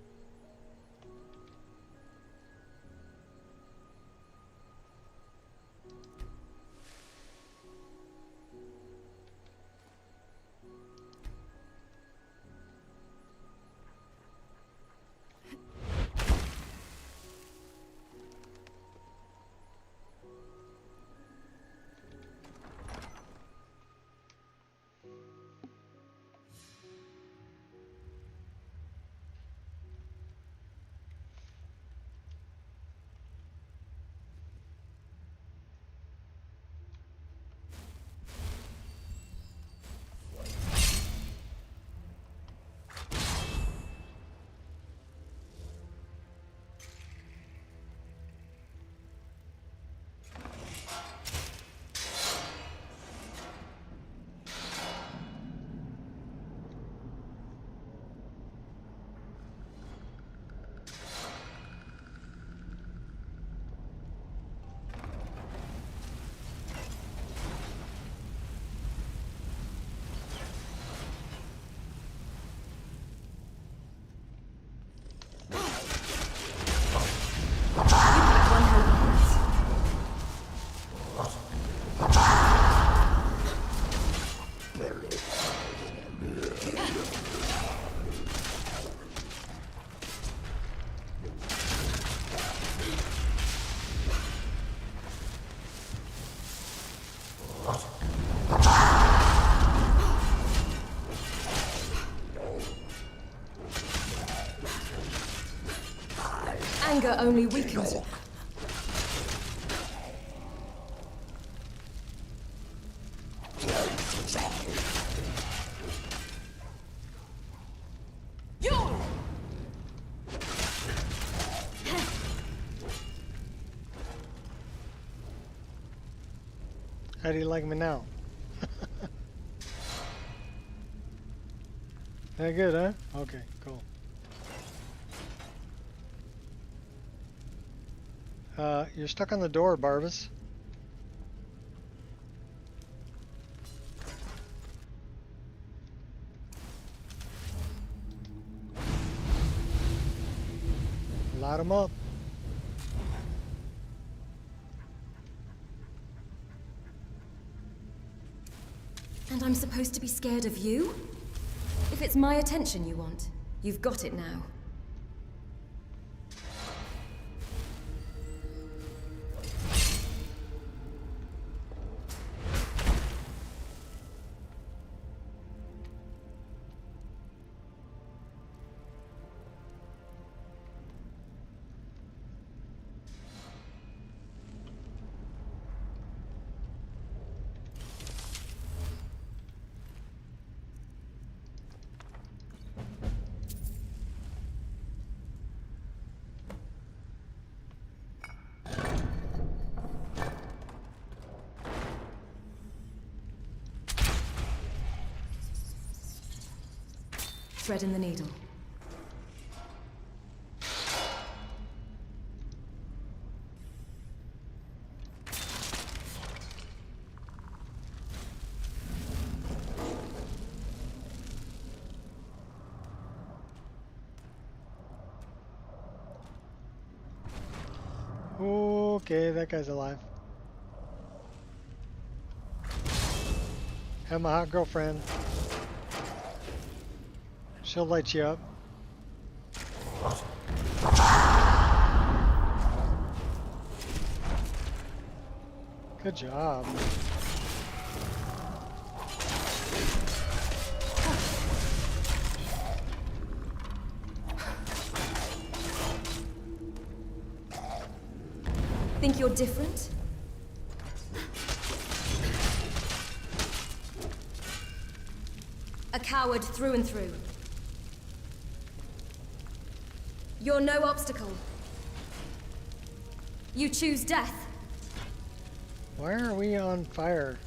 anger only weakens. How do you like me now? That good, huh? Okay, cool. You're stuck on the door, Barvis. Light 'em up. And I'm supposed to be scared of you? If it's my attention you want, you've got it now. Thread in the needle. Okay, that guy's alive. Have my hot girlfriend. She'll light you up. Good job. Think you're different? A coward through and through. You're no obstacle. You choose death. Why are we on fire?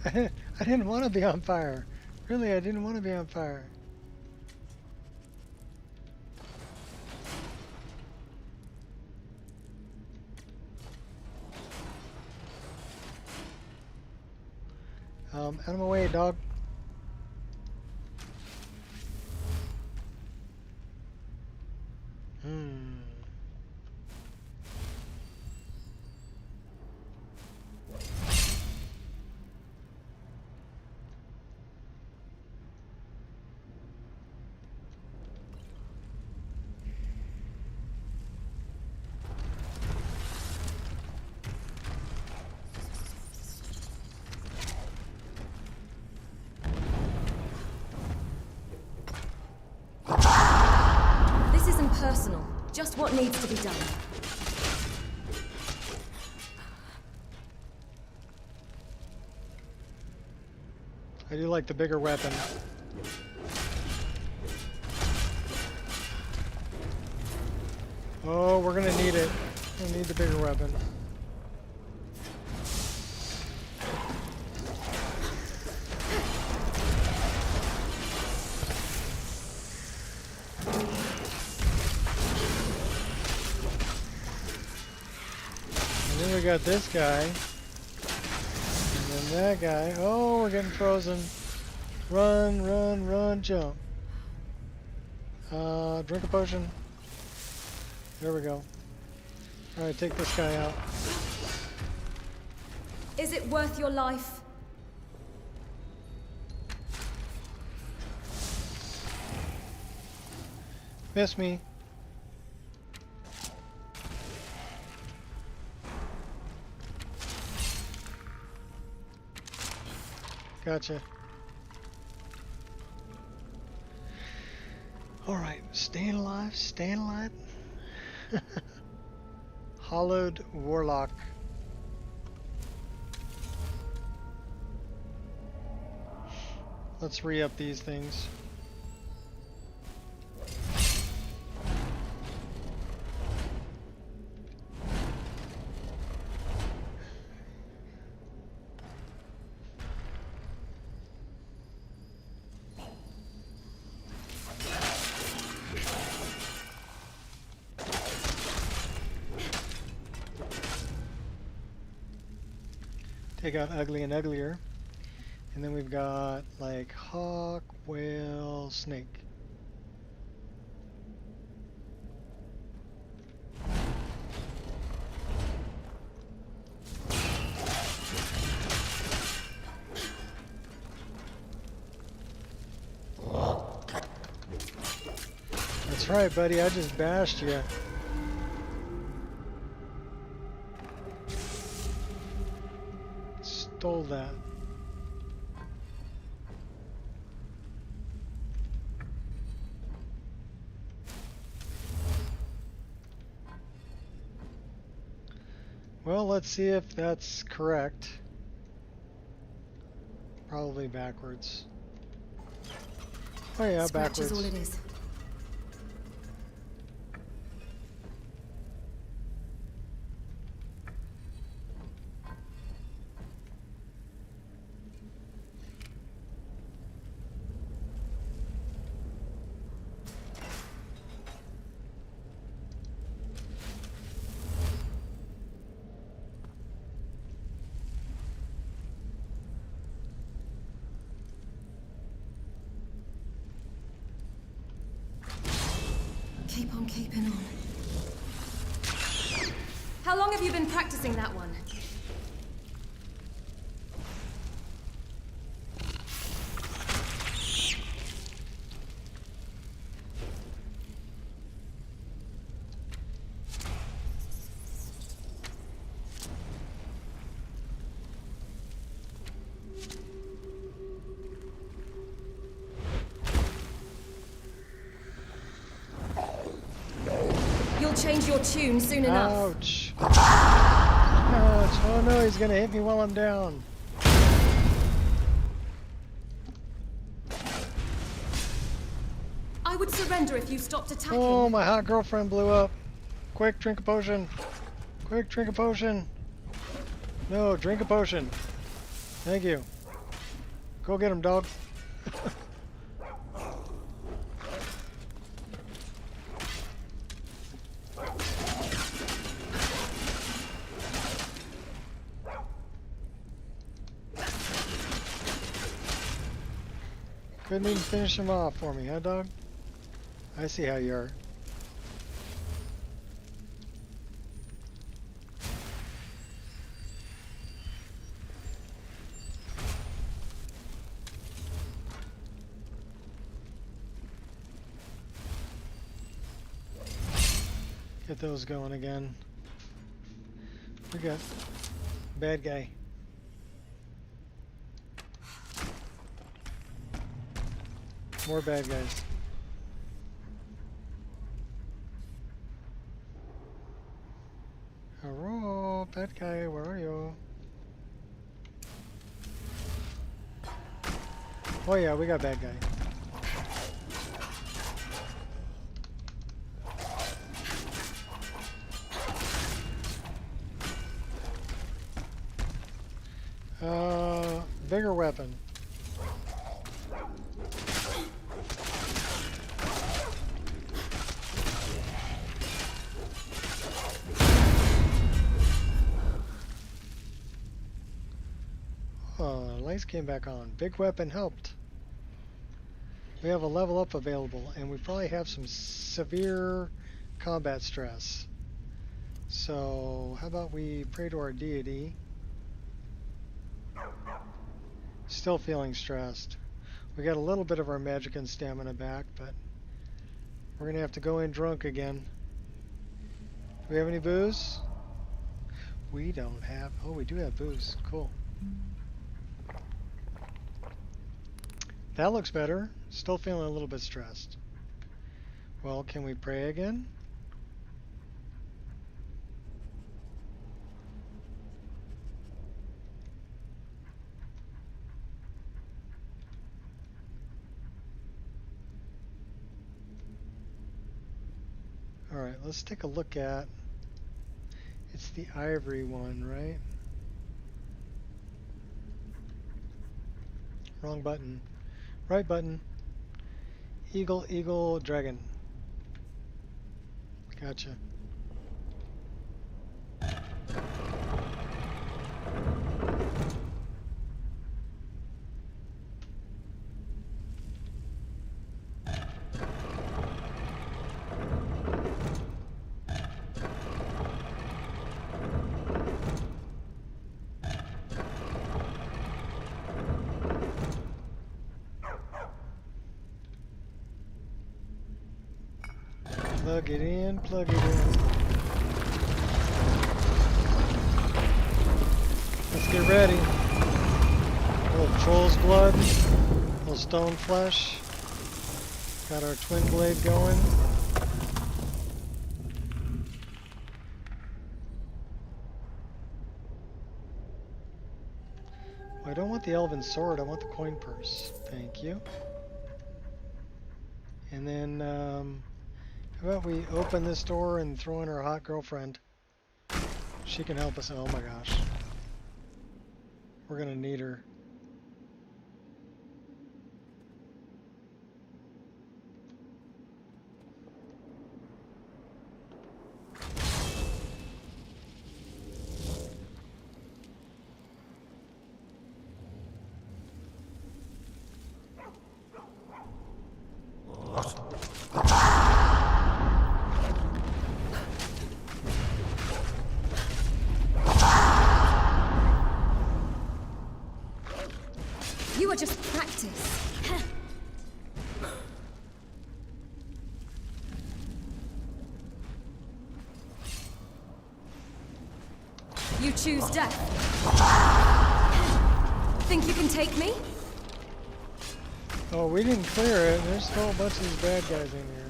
I didn't want to be on fire. Really, I didn't want to be on fire. Out of my way, dog. This isn't personal, just what needs to be done. I do like the bigger weapon. Oh, we're gonna need it. We'll need the bigger weapon. And then we got this guy. And then that guy. Oh, we're getting frozen. Run, run, run, jump. Drink a potion. There we go. Alright, take this guy out. Is it worth your life? Miss me. Gotcha. Alright, staying alive, staying alive. Hollowed Warlock. Let's re-up these things. Take out ugly and uglier. And then we've got like hawk, whale, snake. That's right, buddy. I just bashed you. Stole that. Well, let's see if that's correct. Probably backwards. Oh yeah, Scratch backwards. is all it is. Keep on keeping on. How long have you been practicing that one? Change your tune soon enough. Ouch. Ouch. Oh no, he's gonna hit me while I'm down. I would surrender if you stopped attacking. Oh, my hot girlfriend blew up. Quick, drink a potion. Quick, drink a potion. No, drink a potion. Thank you. Go get him, dog. Couldn't even finish him off for me, huh, dog? I see how you are. Get those going again. We got bad guy. More bad guys. Hello, bad guy, where are you? Oh yeah, we got bad guy. Bigger weapon. Lights came back on. Big weapon helped. We have a level up available, and we probably have some severe combat stress. So, how about we pray to our deity? Still feeling stressed. We got a little bit of our magic and stamina back, but we're gonna have to go in drunk again. Do we have any booze? We don't have. Oh, we do have booze. Cool. That looks better. Still feeling a little bit stressed. Well, can we pray again? Alright, let's take a look at... It's the ivory one, right? Wrong button. Right button. Eagle, eagle, dragon. Gotcha. Plug it in, plug it in. Let's get ready. A little troll's blood, a little stone flesh. Got our twin blade going. Well, I don't want the elven sword, I want the coin purse. Thank you. And then, how about we open this door and throw in our hot girlfriend? She can help us. Oh my gosh. We're gonna need her. You are just practice. You choose death. Think you can take me? Oh, we didn't clear it. There's still a bunch of these bad guys in here.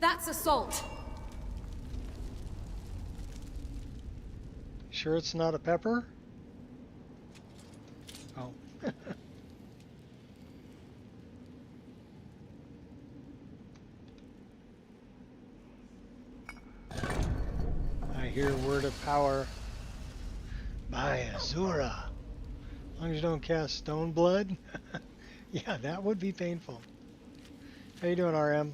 That's assault. Sure it's not a pepper? Oh. I hear word of power. By Azura. As long as you don't cast stone blood. Yeah, that would be painful. How you doing, RM?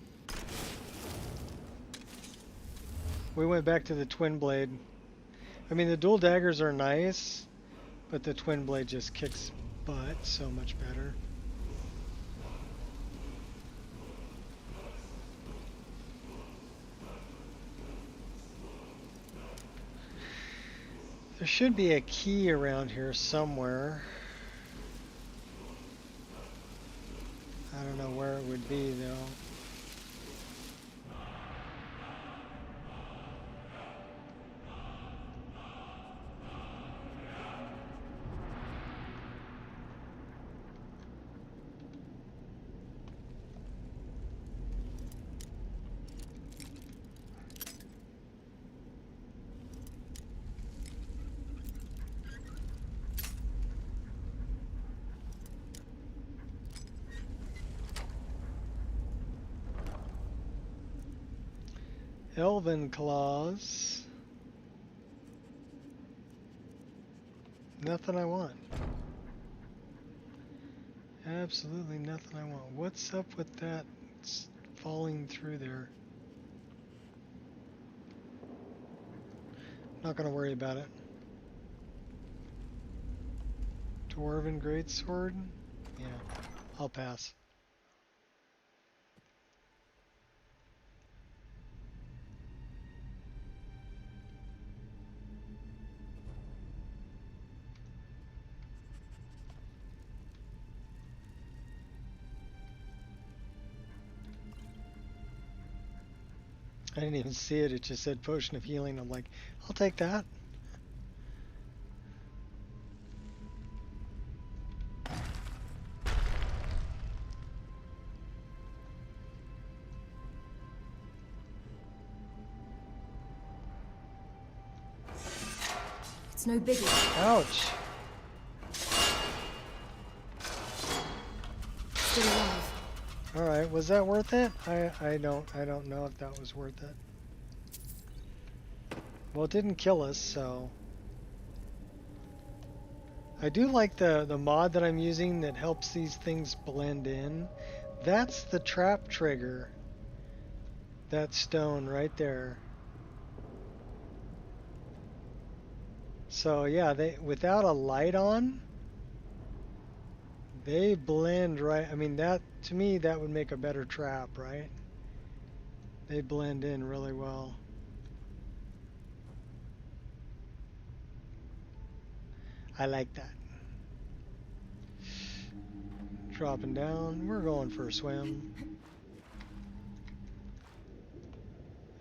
We went back to the twin blade. I mean, the dual daggers are nice, but the twin blade just kicks butt so much better. There should be a key around here somewhere. I don't know where it would be though. Elven claws. Nothing I want. Absolutely nothing I want. What's up with that falling through there? Not gonna worry about it. Dwarven greatsword? Yeah, I'll pass. I didn't even see it, it just said potion of healing. I'm like, I'll take that. It's no biggie. Ouch. Still alive. All right, was that worth it? I don't know if that was worth it. Well, it didn't kill us, so I do like the mod that I'm using that helps these things blend in. That's the trap trigger. That stone right there. So yeah, they without a light on, they blend right. I mean, that to me that would make a better trap, right? They blend in really well. I like that. Dropping down. We're going for a swim.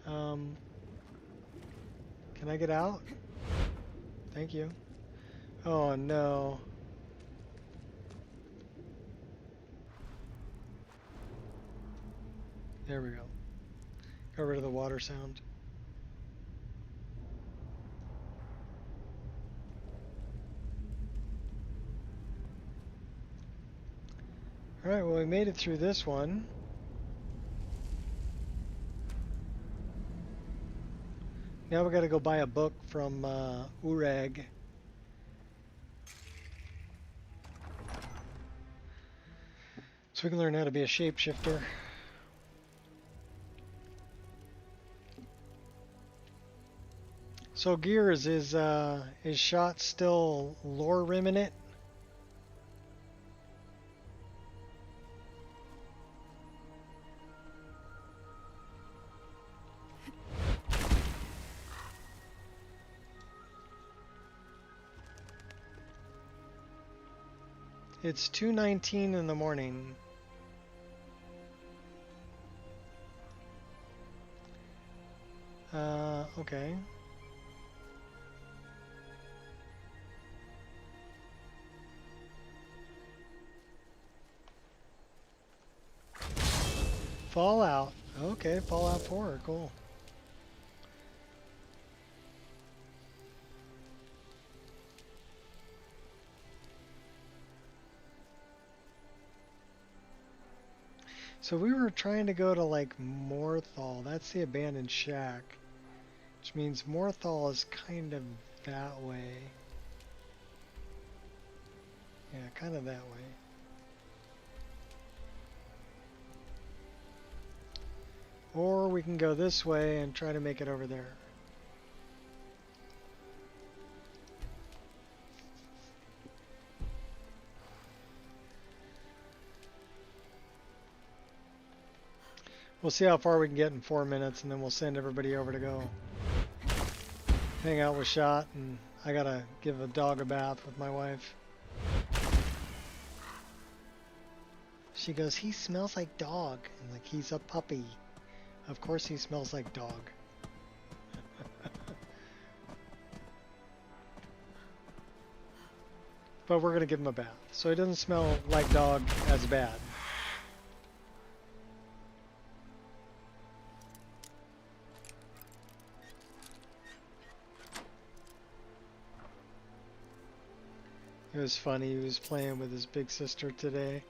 Can I get out? Thank you. Oh no. There we go. Got rid of the water sound. Alright, well we made it through this one. Now we gotta go buy a book from Urag. So we can learn how to be a shapeshifter. So Gears, is shot still lore rim in it? It's 2:19 in the morning. Okay. Fallout. Okay, Fallout 4, cool. So we were trying to go to like Morthal. That's the abandoned shack. Which means Morthal is kind of that way. Yeah, kind of that way. Or we can go this way and try to make it over there. We'll see how far we can get in 4 minutes, and then we'll send everybody over to go hang out with Shot, and I gotta give a dog a bath with my wife. She goes, he smells like dog. And like, he's a puppy. Of course he smells like dog. But we're gonna give him a bath, so he doesn't smell like dog as bad. It was funny, he was playing with his big sister today.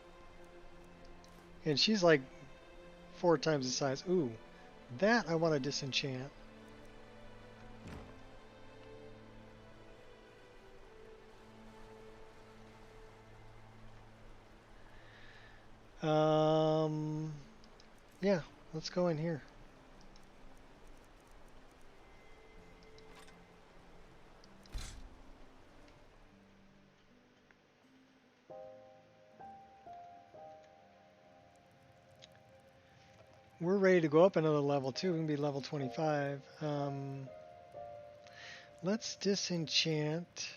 And she's like 4 times the size. Ooh, that I want to disenchant. Yeah, let's go in here. We're ready to go up another level too. We can be level 25. Let's disenchant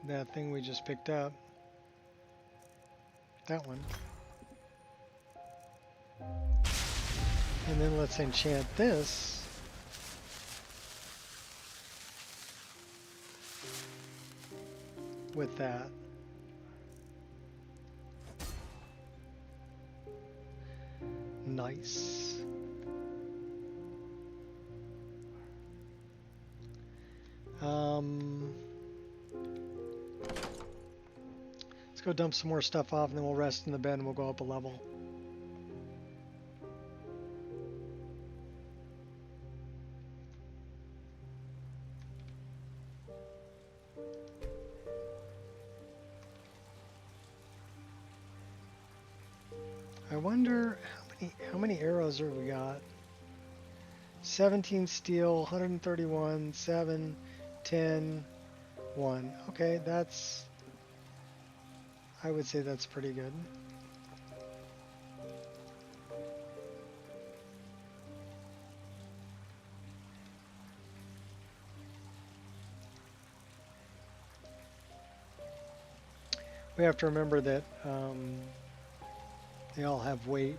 that thing we just picked up. That one. And then let's enchant this. With that. Nice. Let's go dump some more stuff off and then we'll rest in the bed and we'll go up a level. I wonder how many arrows have we got? 17 steel, 131, 7, 10, 1. Okay, that's... I would say that's pretty good. We have to remember that they all have weight.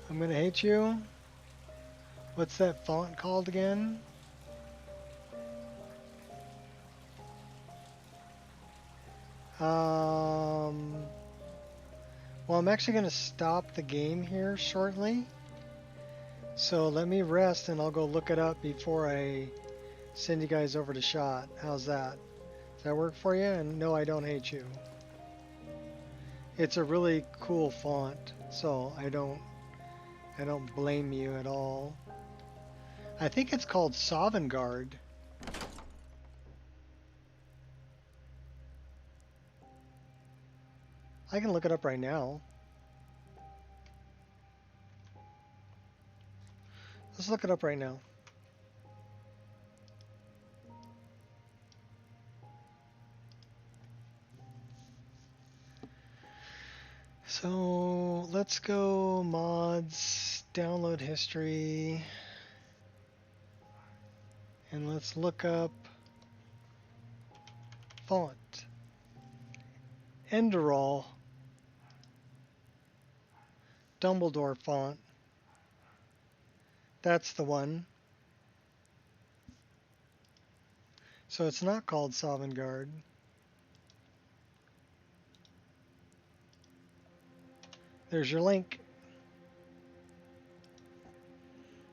I'm gonna hate you. What's that font called again? Well, I'm actually gonna stop the game here shortly. So let me rest and I'll go look it up before I send you guys over to shot. How's that? Does that work for you? And no, I don't hate you. It's a really cool font, so I don't blame you at all. I think it's called Sovngarde. I can look it up right now. Let's look it up right now. So let's go mods, download history, and let's look up font. Enderal. Dumbledore font. That's the one. So it's not called Sovngarde. There's your link.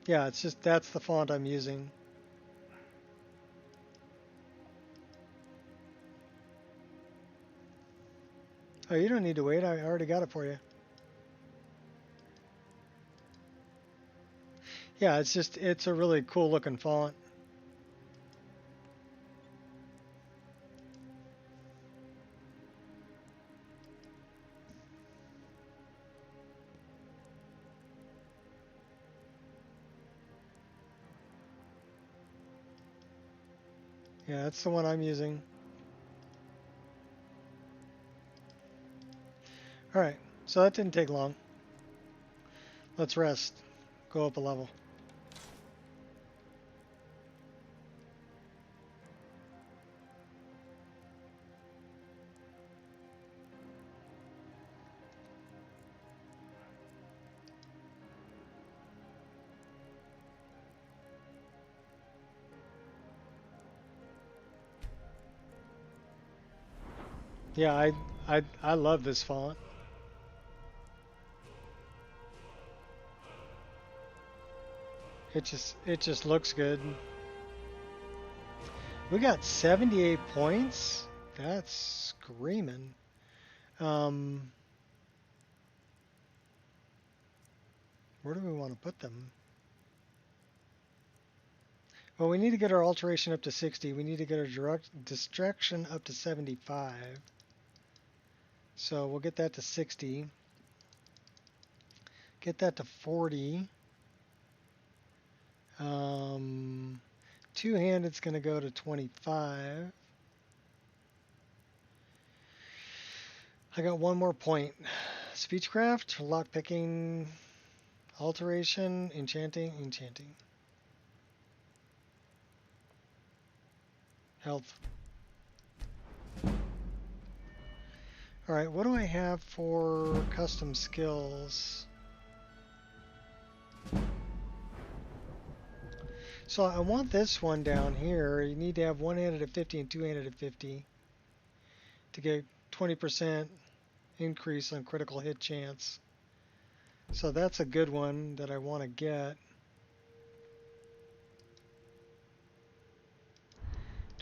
Yeah, it's just that's the font I'm using. Oh, you don't need to wait. I already got it for you. Yeah, it's a really cool looking font. Yeah, that's the one I'm using. Alright, so that didn't take long. Let's rest. Go up a level. Yeah, I love this font. It just looks good. We got 78 points. That's screaming. Where do we want to put them? Well, we need to get our alteration up to 60. We need to get our distraction up to 75. So we'll get that to 60. Get that to 40. Two-handed's going to go to 25. I got one more point. Speechcraft, lockpicking, alteration, enchanting. Health. Alright, what do I have for custom skills? So I want this one down here. You need to have one-handed at 50 and two-handed at 50 to get 20% increase on critical hit chance. So that's a good one that I want to get.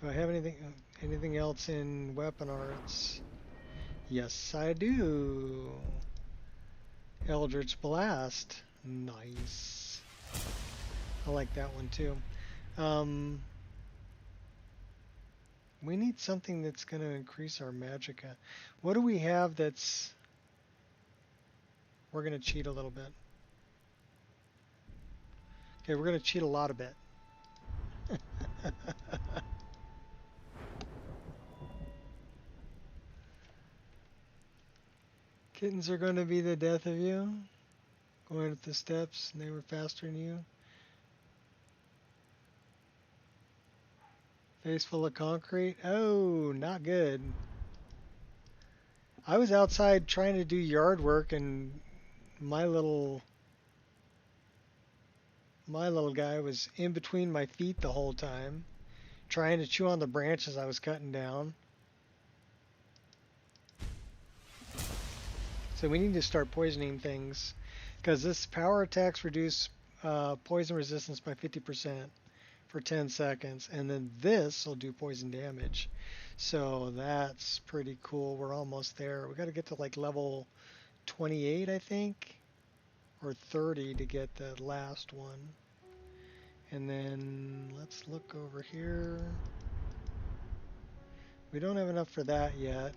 Do I have anything else in weapon arts? Yes, I do. Eldritch Blast. Nice. I like that one too. We need something that's going to increase our magicka. What do we have that's... We're going to cheat a little bit. Okay, we're going to cheat a lot a bit. Kittens are going to be the death of you. Going up the steps and they were faster than you. Face full of concrete. Oh, not good. I was outside trying to do yard work and my little guy was in between my feet the whole time, trying to chew on the branches I was cutting down. So we need to start poisoning things, because this power attacks reduce poison resistance by 50% for 10 seconds, and then this will do poison damage. So that's pretty cool. We're almost there. We got to get to like level 28, I think, or 30 to get the last one. And then let's look over here. We don't have enough for that yet.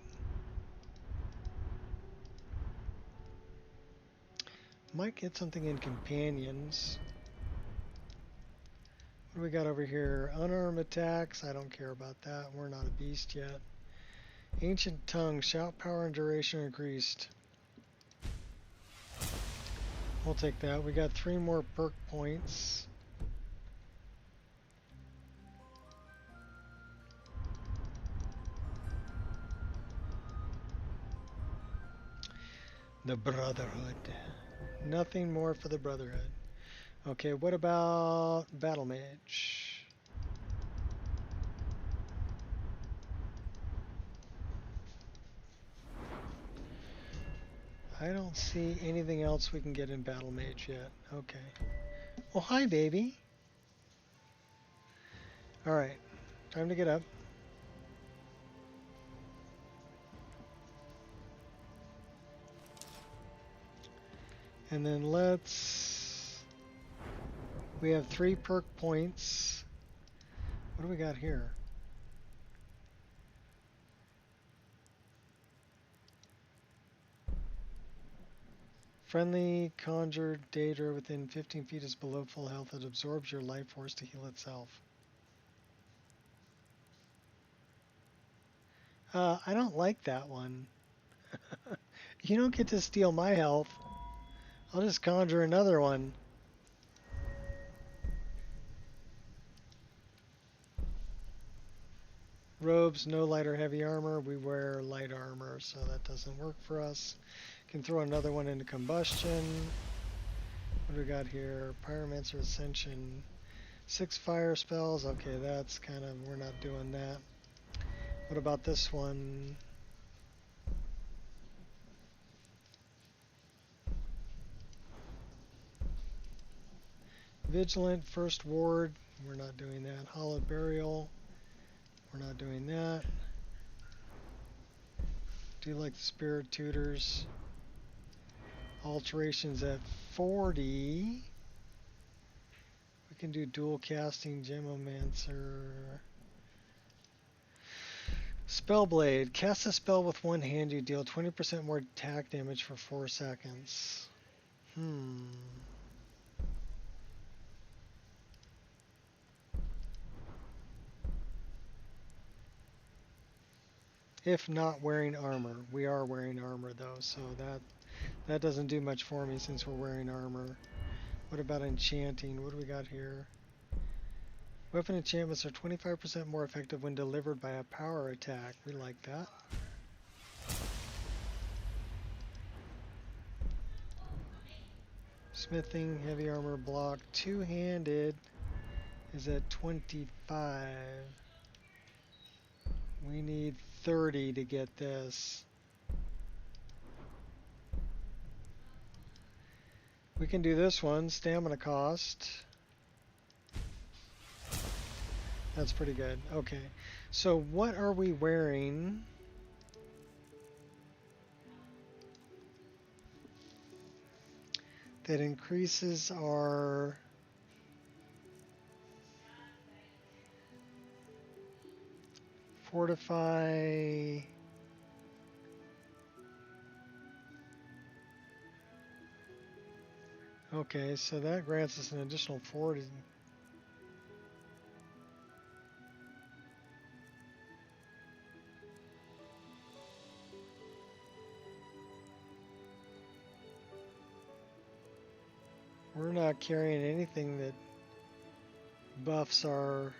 Might get something in companions. What do we got over here? Unarmed attacks. I don't care about that. We're not a beast yet. Ancient tongue. Shout power and duration increased. We'll take that. We got 3 more perk points. The Brotherhood. Nothing more for the Brotherhood. Okay, what about Battle Mage? I don't see anything else we can get in Battle Mage yet. Okay. Oh, hi, baby. Alright, time to get up. And then we have 3 perk points. What do we got here? Friendly conjured data within 15 feet is below full health. It absorbs your life force to heal itself. I don't like that one. You don't get to steal my health. I'll just conjure another one. Robes, no light or heavy armor. We wear light armor, so that doesn't work for us. Can throw another one into combustion. What do we got here? Pyromancer Ascension. 6 fire spells. Okay, that's kind of, we're not doing that. What about this one? Vigilant, First Ward, we're not doing that. Hallowed Burial, we're not doing that. Do like the Spirit Tutors. Alterations at 40. We can do dual casting, Gemomancer. Spellblade. Cast a spell with one hand, you deal 20% more attack damage for 4 seconds. If not wearing armor. We are wearing armor though, so that doesn't do much for me since we're wearing armor. What about enchanting? What do we got here? Weapon enchantments are 25% more effective when delivered by a power attack. We like that. Smithing, heavy armor block, two-handed is at 25. We need 30 to get this. We can do this one, stamina cost. That's pretty good. Okay. So what are we wearing? That increases our fortify. Okay, so that grants us an additional 40. We're not carrying anything that buffs our...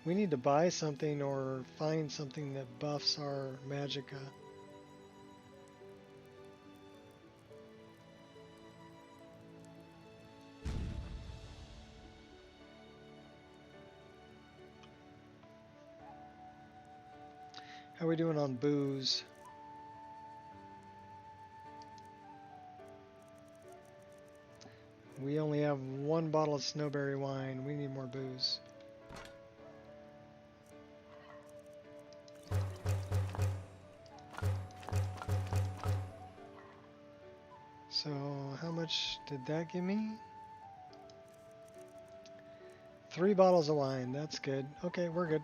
We need to buy something or find something that buffs our magicka. How are we doing on booze? We only have one bottle of snowberry wine. We need more booze. So, how much did that give me? 3 bottles of wine. That's good. Okay, we're good.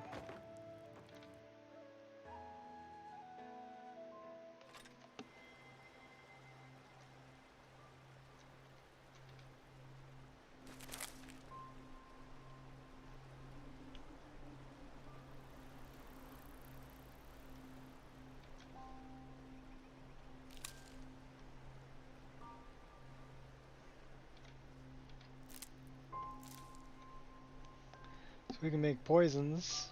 We can make poisons.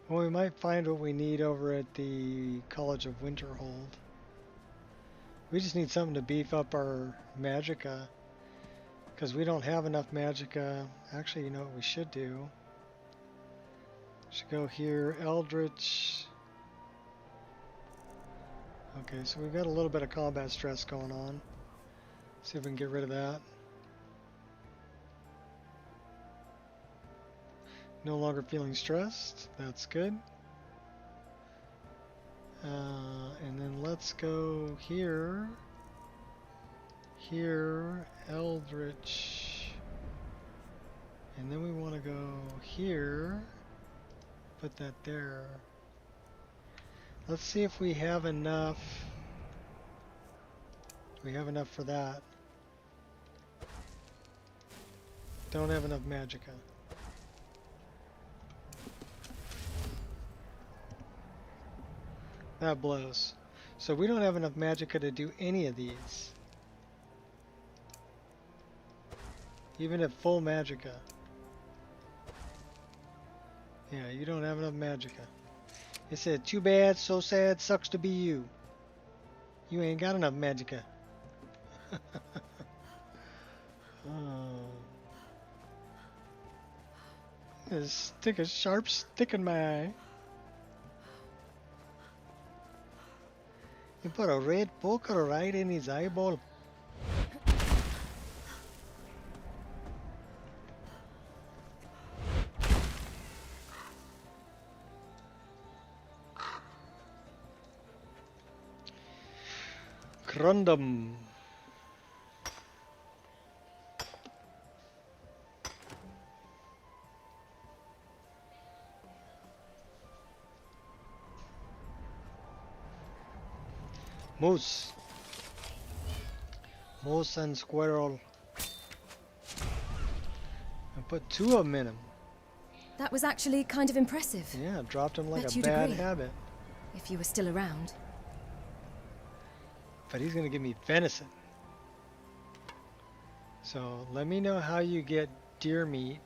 Well, we might find what we need over at the College of Winterhold. We just need something to beef up our magicka, because we don't have enough magicka. Actually, you know what we should do? Should go here, Eldritch. Okay, so we've got a little bit of combat stress going on. See if we can get rid of that. No longer feeling stressed. That's good. And then let's go here. Here, Eldritch. And then we want to go here. Put that there. Let's see if we have enough. We have enough for that. Don't have enough magicka. That blows. So we don't have enough magicka to do any of these. Even at full magicka. Yeah, you don't have enough magicka. It said, too bad, so sad, sucks to be you. You ain't got enough magicka. Oh. Stick a sharp stick in my eye. You put a red poker right in his eyeball. Crundum. Moose. Moose and squirrel. I put 2 of them in him. That was actually kind of impressive. Yeah, dropped him like Bet a you'd bad agree. habit. If you were still around. But he's gonna give me venison. So let me know how you get deer meat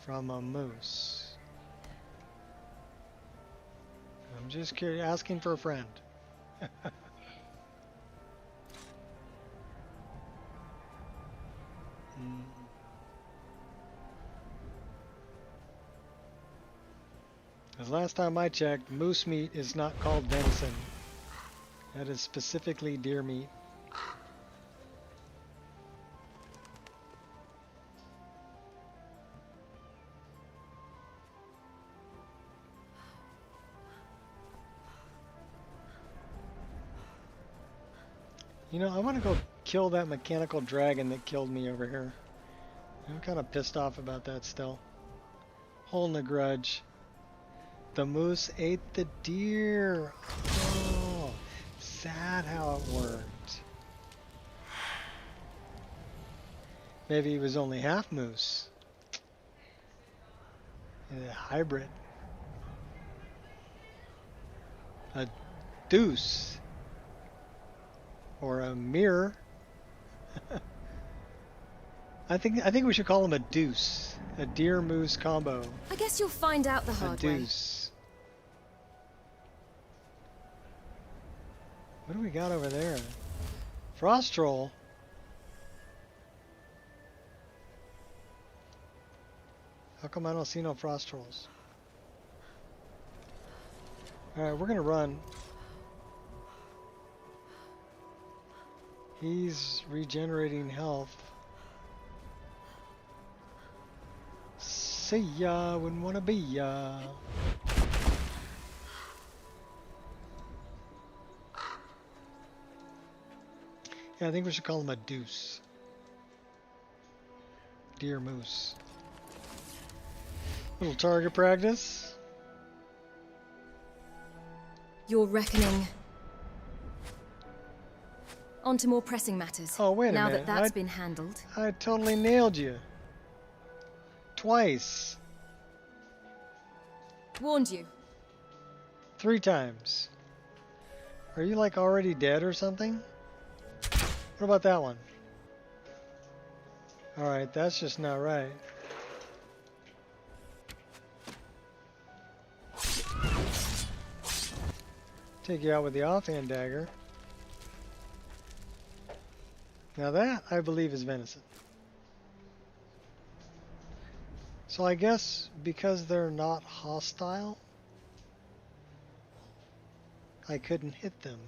from a moose. I'm just curious, asking for a friend. Because last time I checked, moose meat is not called venison. That is specifically deer meat. You know, I want to go kill that mechanical dragon that killed me over here. I'm kind of pissed off about that still. Holding a grudge. The moose ate the deer. Oh, sad how it worked. Maybe he was only half moose. A hybrid. A deuce. Or a mirror. I think we should call him a deuce. A deer moose combo. I guess you'll find out the hard way. A deuce. What do we got over there? Frost troll. How come I don't see no frost trolls? Alright, we're gonna run. He's regenerating health. See ya, wouldn't wanna be ya. Yeah, I think we should call him a deuce. Deer moose. Little target practice. Your reckoning. On to more pressing matters. Oh, wait a now minute. that that's been handled. I totally nailed you. Twice. Warned you. 3 times. Are you like already dead or something? What about that one? Alright, that's just not right. Take you out with the offhand dagger. Now that, I believe, is venison. So I guess because they're not hostile, I couldn't hit them.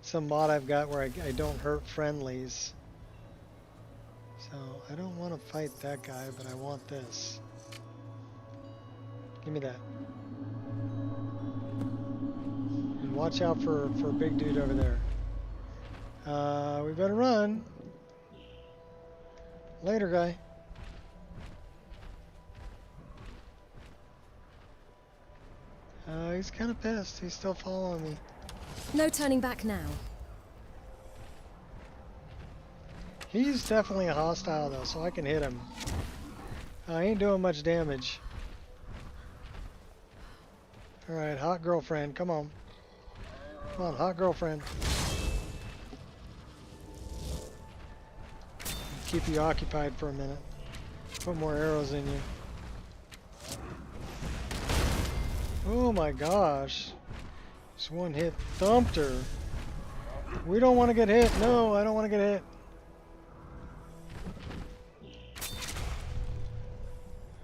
Some mod I've got where I don't hurt friendlies. So I don't want to fight that guy, but I want this. Give me that. And watch out for big dude over there. We better run. Later, guy. He's kind of pissed. He's still following me. No turning back now. He's definitely a hostile though, so I can hit him. I ain't doing much damage. Alright, hot girlfriend, come on. Come on, hot girlfriend. Keep you occupied for a minute. Put more arrows in you. Oh my gosh. This one hit thumped her. We don't want to get hit. No, I don't want to get hit.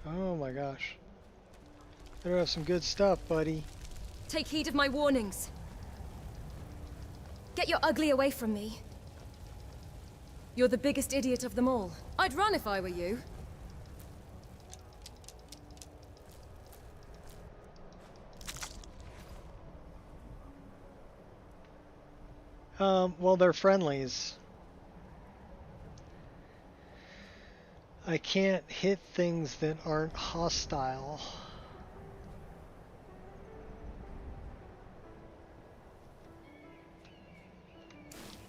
Oh my gosh. Better have some good stuff, buddy. Take heed of my warnings. Get your ugly away from me. You're the biggest idiot of them all. I'd run if I were you. Well, they're friendlies. I can't hit things that aren't hostile.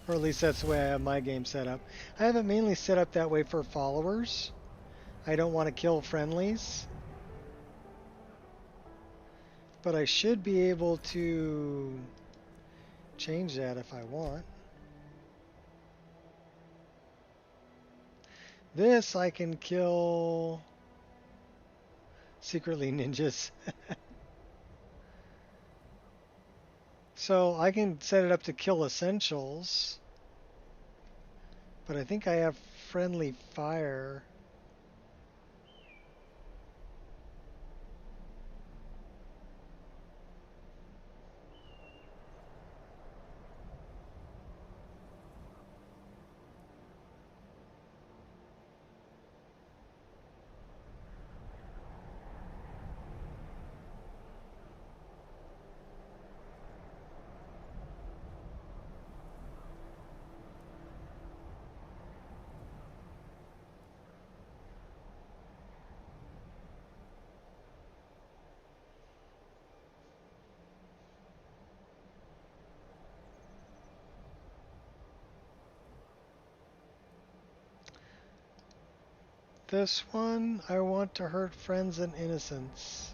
Or at least that's the way I have my game set up. I have it mainly set up that way for followers. I don't want to kill friendlies. But I should be able to change that if I want. This I can kill secretly ninjas. So I can set it up to kill essentials, but I think I have friendly fire. This one, I want to hurt friends and innocents.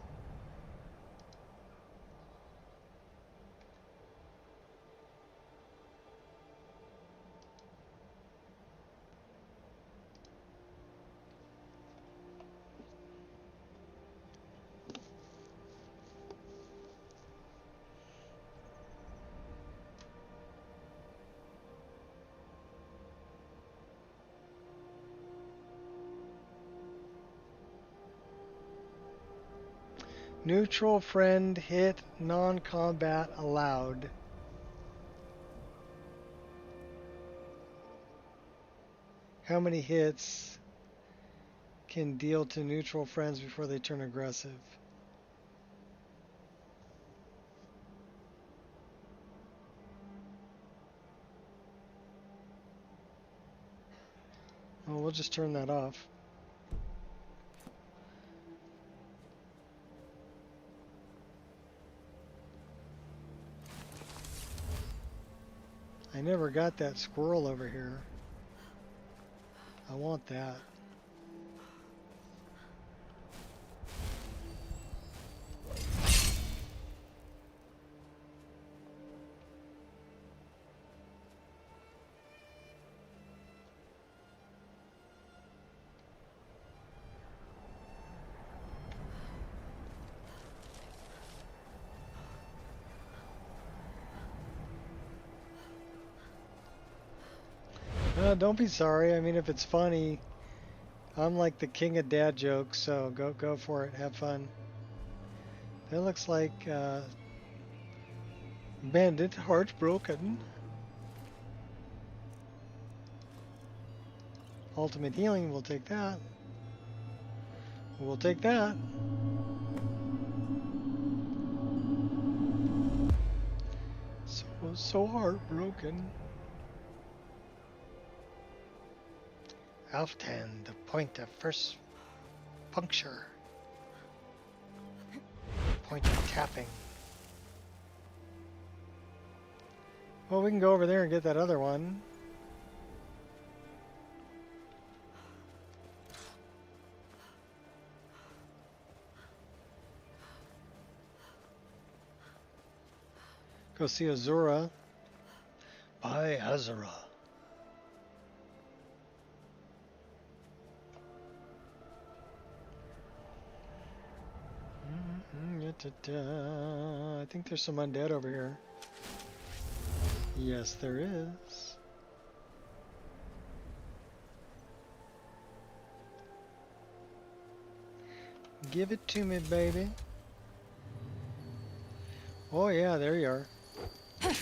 Neutral friend hit, non-combat allowed. How many hits can deal to neutral friends before they turn aggressive? Well, we'll just turn that off. I never got that squirrel over here. I want that. Don't be sorry. I mean, if it's funny, I'm like the king of dad jokes, so go for it. Have fun. That looks like bandit heartbroken. Ultimate healing, we'll take that. We'll take that. So heartbroken. Alf-10, the point of first puncture. Point of tapping. Well, we can go over there and get that other one. Go see Azura. Bye, Azura. I think there's some undead over here. Yes, there is. Give it to me, baby. Oh yeah, there you are. I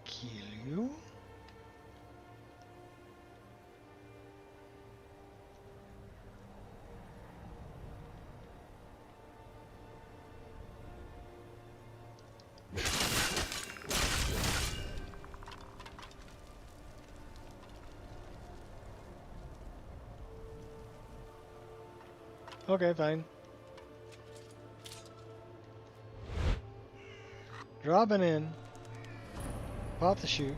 kill you. Okay, fine. Dropping in. About to shoot.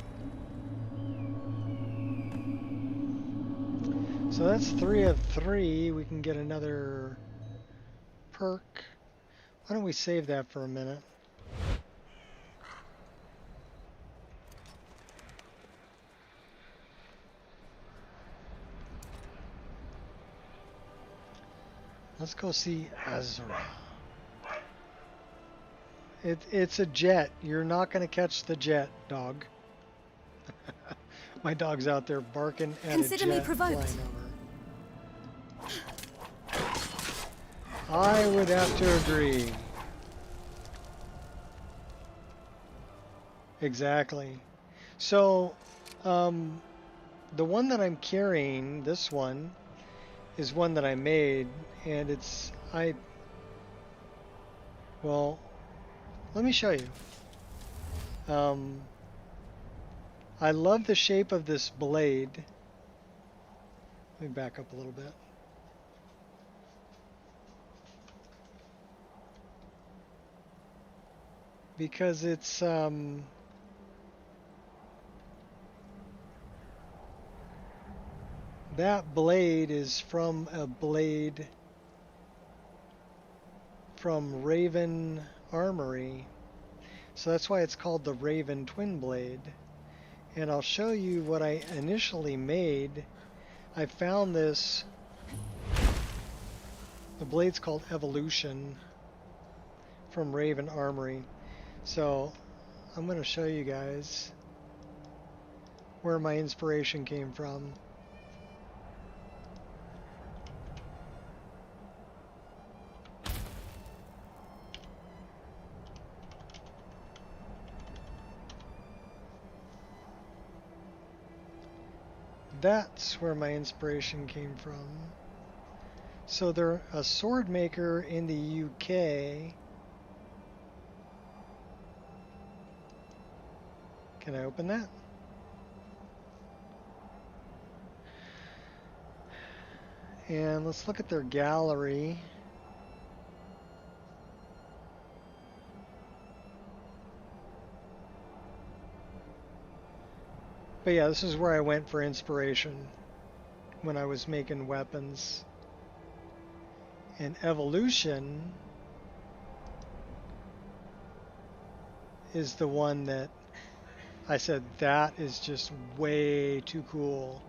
So that's 3 of 3. We can get another perk. Why don't we save that for a minute? Let's go see Azura. It's a jet. You're not going to catch the jet, dog. My dog's out there barking at Consider a me jet provoked. flying over. I would have to agree. Exactly. So, the one that I'm carrying, this one, is one that I made, and it's, well, let me show you. I love the shape of this blade. Let me back up a little bit. Because it's, that blade is from a blade from Raven Armory. So that's why it's called the Raven Twin Blade. And I'll show you what I initially made. I found this, the blade's called Evolution from Raven Armory. So I'm going to show you guys where my inspiration came from. That's where my inspiration came from. So they're a sword maker in the UK. Can I open that? And let's look at their gallery. But yeah, this is where I went for inspiration when I was making weapons. And Evolution is the one that I said, that is just way too cool.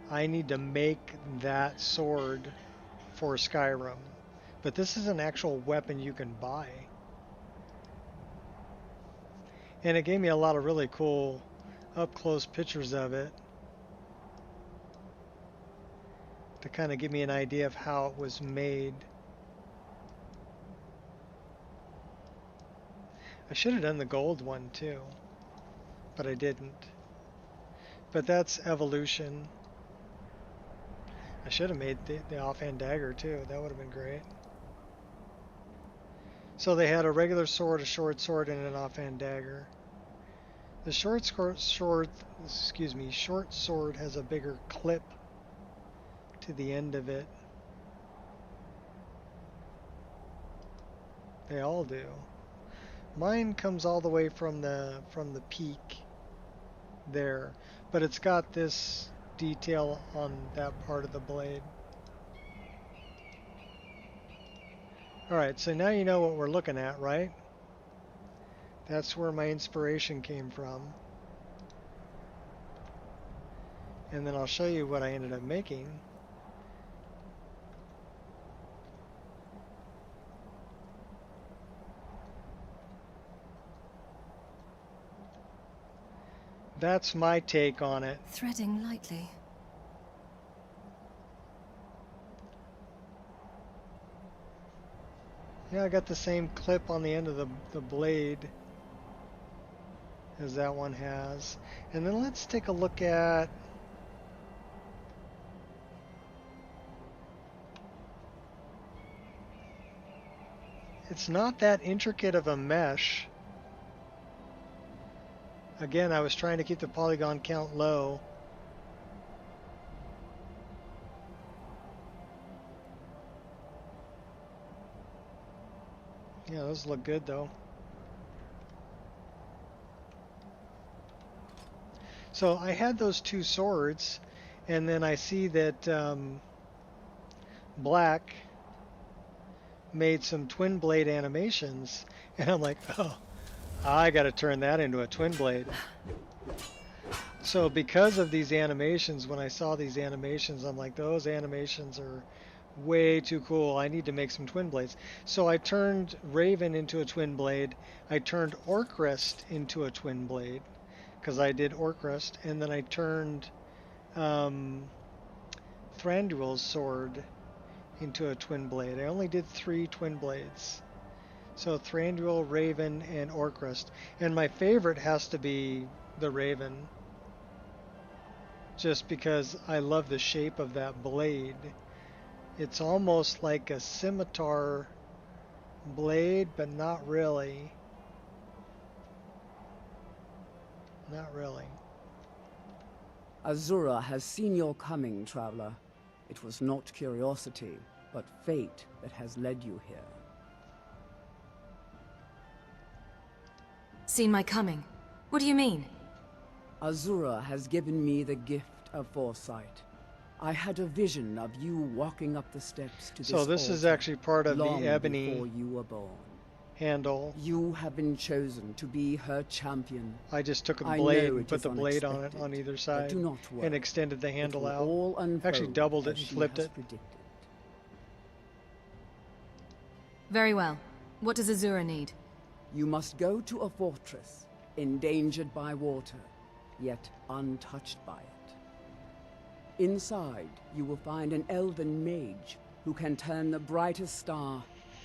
I need to make that sword for Skyrim. But this is an actual weapon you can buy. And it gave me a lot of really cool up-close pictures of it to kind of give me an idea of how it was made. I should have done the gold one too, but I didn't. But that's Evolution. I should have made the offhand dagger too. That would have been great. So they had a regular sword, a short sword, and an offhand dagger. The short sword has a bigger clip to the end of it. They all do. Mine comes all the way from the peak there, but it's got this detail on that part of the blade. Alright, so now you know what we're looking at, right? That's where my inspiration came from. And then I'll show you what I ended up making. That's my take on it. Threading lightly. Yeah, I got the same clip on the end of the blade as that one has. And then let's take a look at it's not that intricate of a mesh. Again, I was trying to keep the polygon count low. Yeah, those look good though. So I had those two swords, and then I see that Black made some twin blade animations, and I'm like, oh, I got to turn that into a twin blade. So because of these animations, when I saw these animations, I'm like, those animations are way too cool. I need to make some twin blades. So I turned Raven into a twin blade. I turned Orcrist into a twin blade because I did Orcrist, and then I turned Thranduil's sword into a twin blade. I only did 3 twin blades. So Thranduil, Raven, and Orcrist. And my favorite has to be the Raven, just because I love the shape of that blade. It's almost like a scimitar blade, but not really. Not really. Azura has seen your coming, traveler. It was not curiosity, but fate that has led you here. Seen my coming? What do you mean? Azura has given me the gift of foresight. I had a vision of you walking up the steps to this So this is altar actually part of the long ebony before you were born. handle. You have been chosen to be her champion. I just took a I blade know and it put is the blade on it unexpected, on either but side do not worry. and extended the handle It will out. all unfold Actually doubled it as and she flipped has it. predicted. Very well. What does Azura need? You must go to a fortress, endangered by water, yet untouched by it. Inside, you will find an elven mage who can turn the brightest star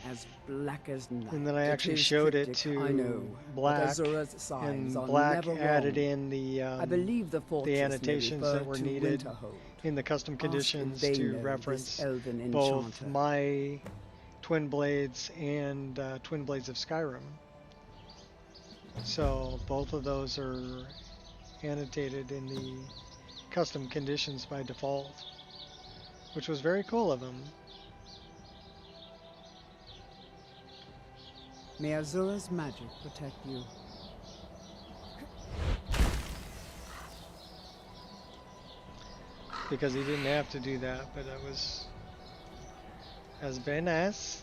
as black as night. And then I It actually is showed it cryptic, to I know, Black, but Azura's signs and are Black never added wrong. in the I believe the fortress annotations may refer that were to needed Winterhold. in the custom Ask if conditions they to know this reference elven both enchanter. my twin blades and twin blades of Skyrim. So both of those are annotated in the custom conditions by default, which was very cool of them. May Azura's magic protect you. Because he didn't have to do that, but that was very nice.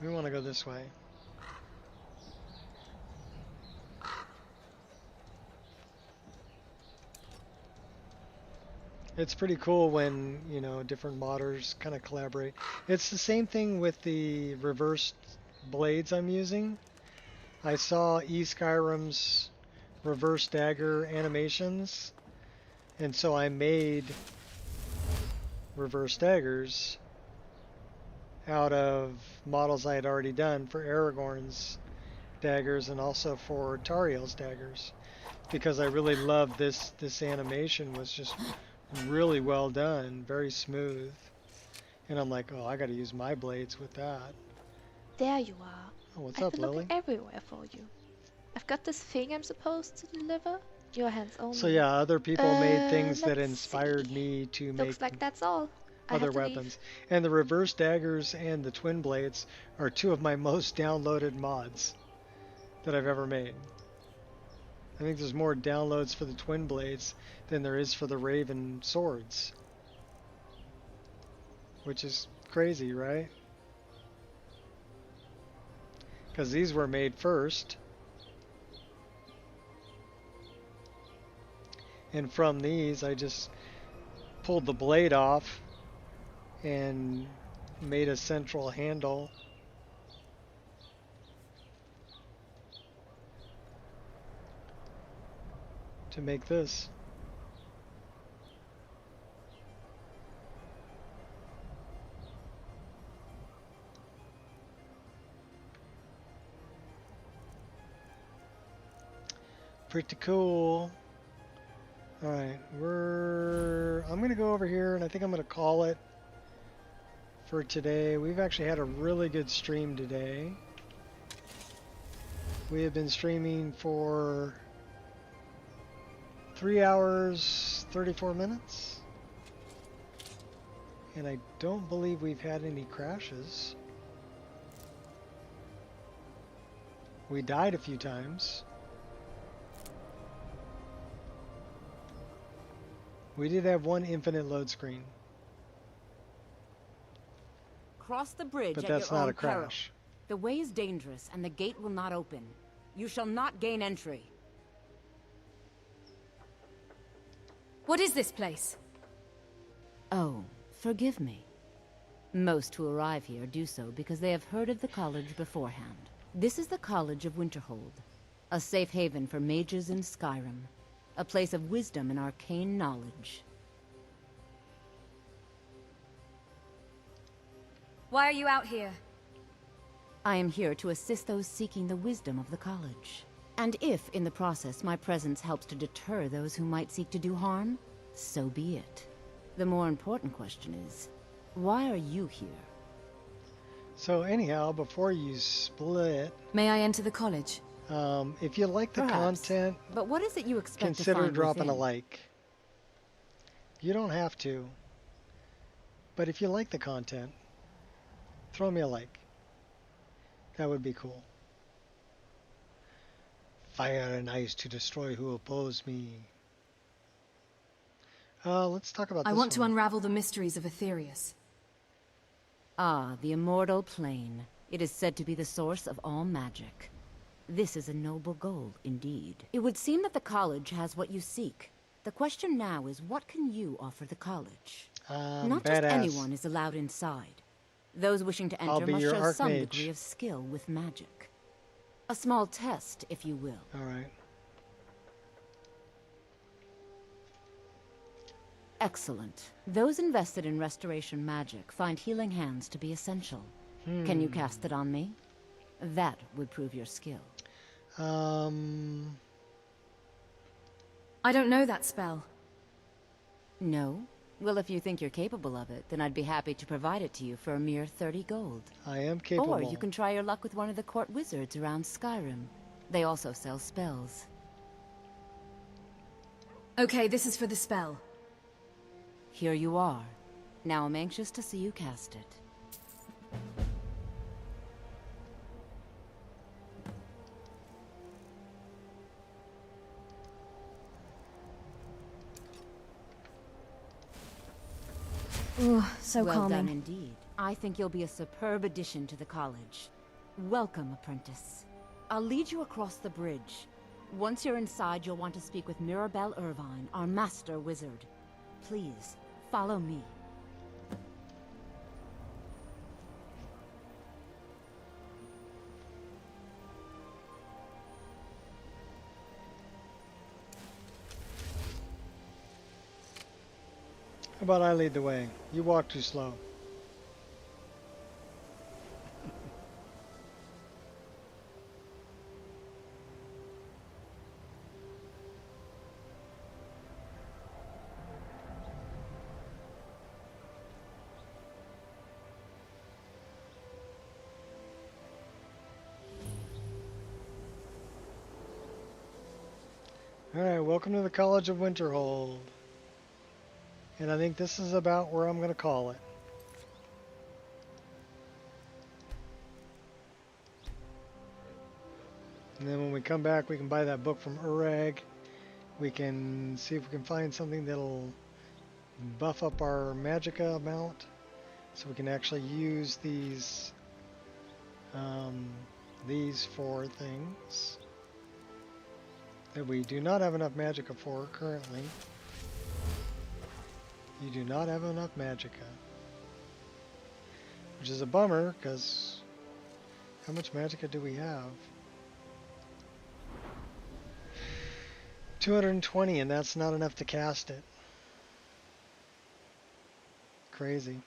We want to go this way. It's pretty cool when, you know, different modders kind of collaborate. It's the same thing with the reversed blades I'm using. I saw SKYRIM's reverse dagger animations, and so I made reverse daggers out of models I had already done for Aragorn's daggers and also for Tariel's daggers, because I really loved this animation. Was just really well done, very smooth, and I'm like, oh, I got to use my blades with that. There you are. Oh, what's I've up, been Lily? looking everywhere for you. I've got this thing I'm supposed to deliver. Your hands only. So yeah, other people made things that let's inspired see. me to Looks make like that's all. I other have to leave. weapons. And the reverse daggers and the twin blades are 2 of my most downloaded mods that I've ever made. I think there's more downloads for the twin blades than there is for the Raven swords, which is crazy, right? Because these were made first, and from these I just pulled the blade off and made a central handle to make this. Pretty cool. Alright, I'm gonna go over here and I think I'm gonna call it for today. We've actually had a really good stream today. We have been streaming for 3 hours, 34 minutes. And I don't believe we've had any crashes. We died a few times. We did have one infinite load screen. Cross the bridge But at that's your not own a peril. crash. The way is dangerous, and the gate will not open. You shall not gain entry. What is this place? Oh, forgive me. Most who arrive here do so because they have heard of the college beforehand. This is the College of Winterhold, a safe haven for mages in Skyrim, a place of wisdom and arcane knowledge. Why are you out here? I am here to assist those seeking the wisdom of the college. And if, in the process, my presence helps to deter those who might seek to do harm, so be it. The more important question is, why are you here? So anyhow, before you split, May I enter the college? if you like the Perhaps. content, But what is it you expect to consider find dropping a within? like. You don't have to, but if you like the content, throw me a like. That would be cool. Fire and ice to destroy who oppose me. Let's talk about I this want to one. unravel the mysteries of Aetherius. Ah, the immortal plane. It is said to be the source of all magic. This is a noble goal, indeed. It would seem that the college has what you seek. The question now is, what can you offer the college? Not Badass. just anyone is allowed inside. Those wishing to I'll enter be must your show some archmage. degree of skill with magic. A small test, if you will. All right. Excellent. Those invested in restoration magic find healing hands to be essential. Can you cast it on me? That would prove your skill. I don't know that spell. No? Well, if you think you're capable of it, then I'd be happy to provide it to you for a mere 30 gold. I am capable. Or you can try your luck with one of the court wizards around Skyrim. They also sell spells. Okay, this is for the spell. Here you are. Now I'm anxious to see you cast it. Ooh, so Well calming. done indeed. I think you'll be a superb addition to the college. Welcome, apprentice. I'll lead you across the bridge. Once you're inside, you'll want to speak with Mirabelle Irvine, our master wizard. Please, follow me. How about I lead the way? You walk too slow. Alright, welcome to the College of Winterhold. And I think this is about where I'm going to call it. And then when we come back, we can buy that book from Urag. We can see if we can find something that'll buff up our magicka amount, so we can actually use these for things that we do not have enough magicka for currently. You do not have enough magicka, which is a bummer, because how much magicka do we have? 220, and that's not enough to cast it. Crazy.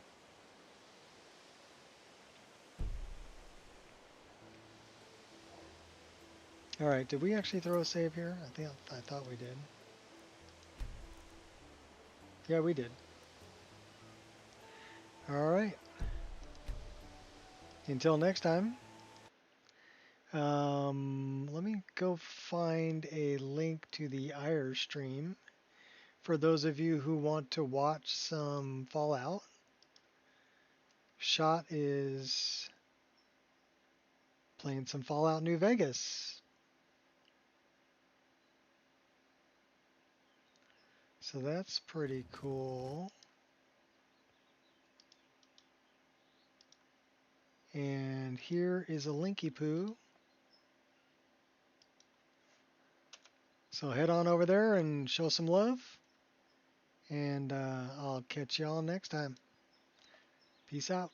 Alright, did we actually throw a save here? I thought we did. Yeah, we did. Alright. Until next time. Let me go find a link to the IR stream for those of you who want to watch some Fallout. Shot is playing some Fallout New Vegas. So that's pretty cool. And here is a Linky Poo. So head on over there and show some love. And I'll catch y'all next time. Peace out.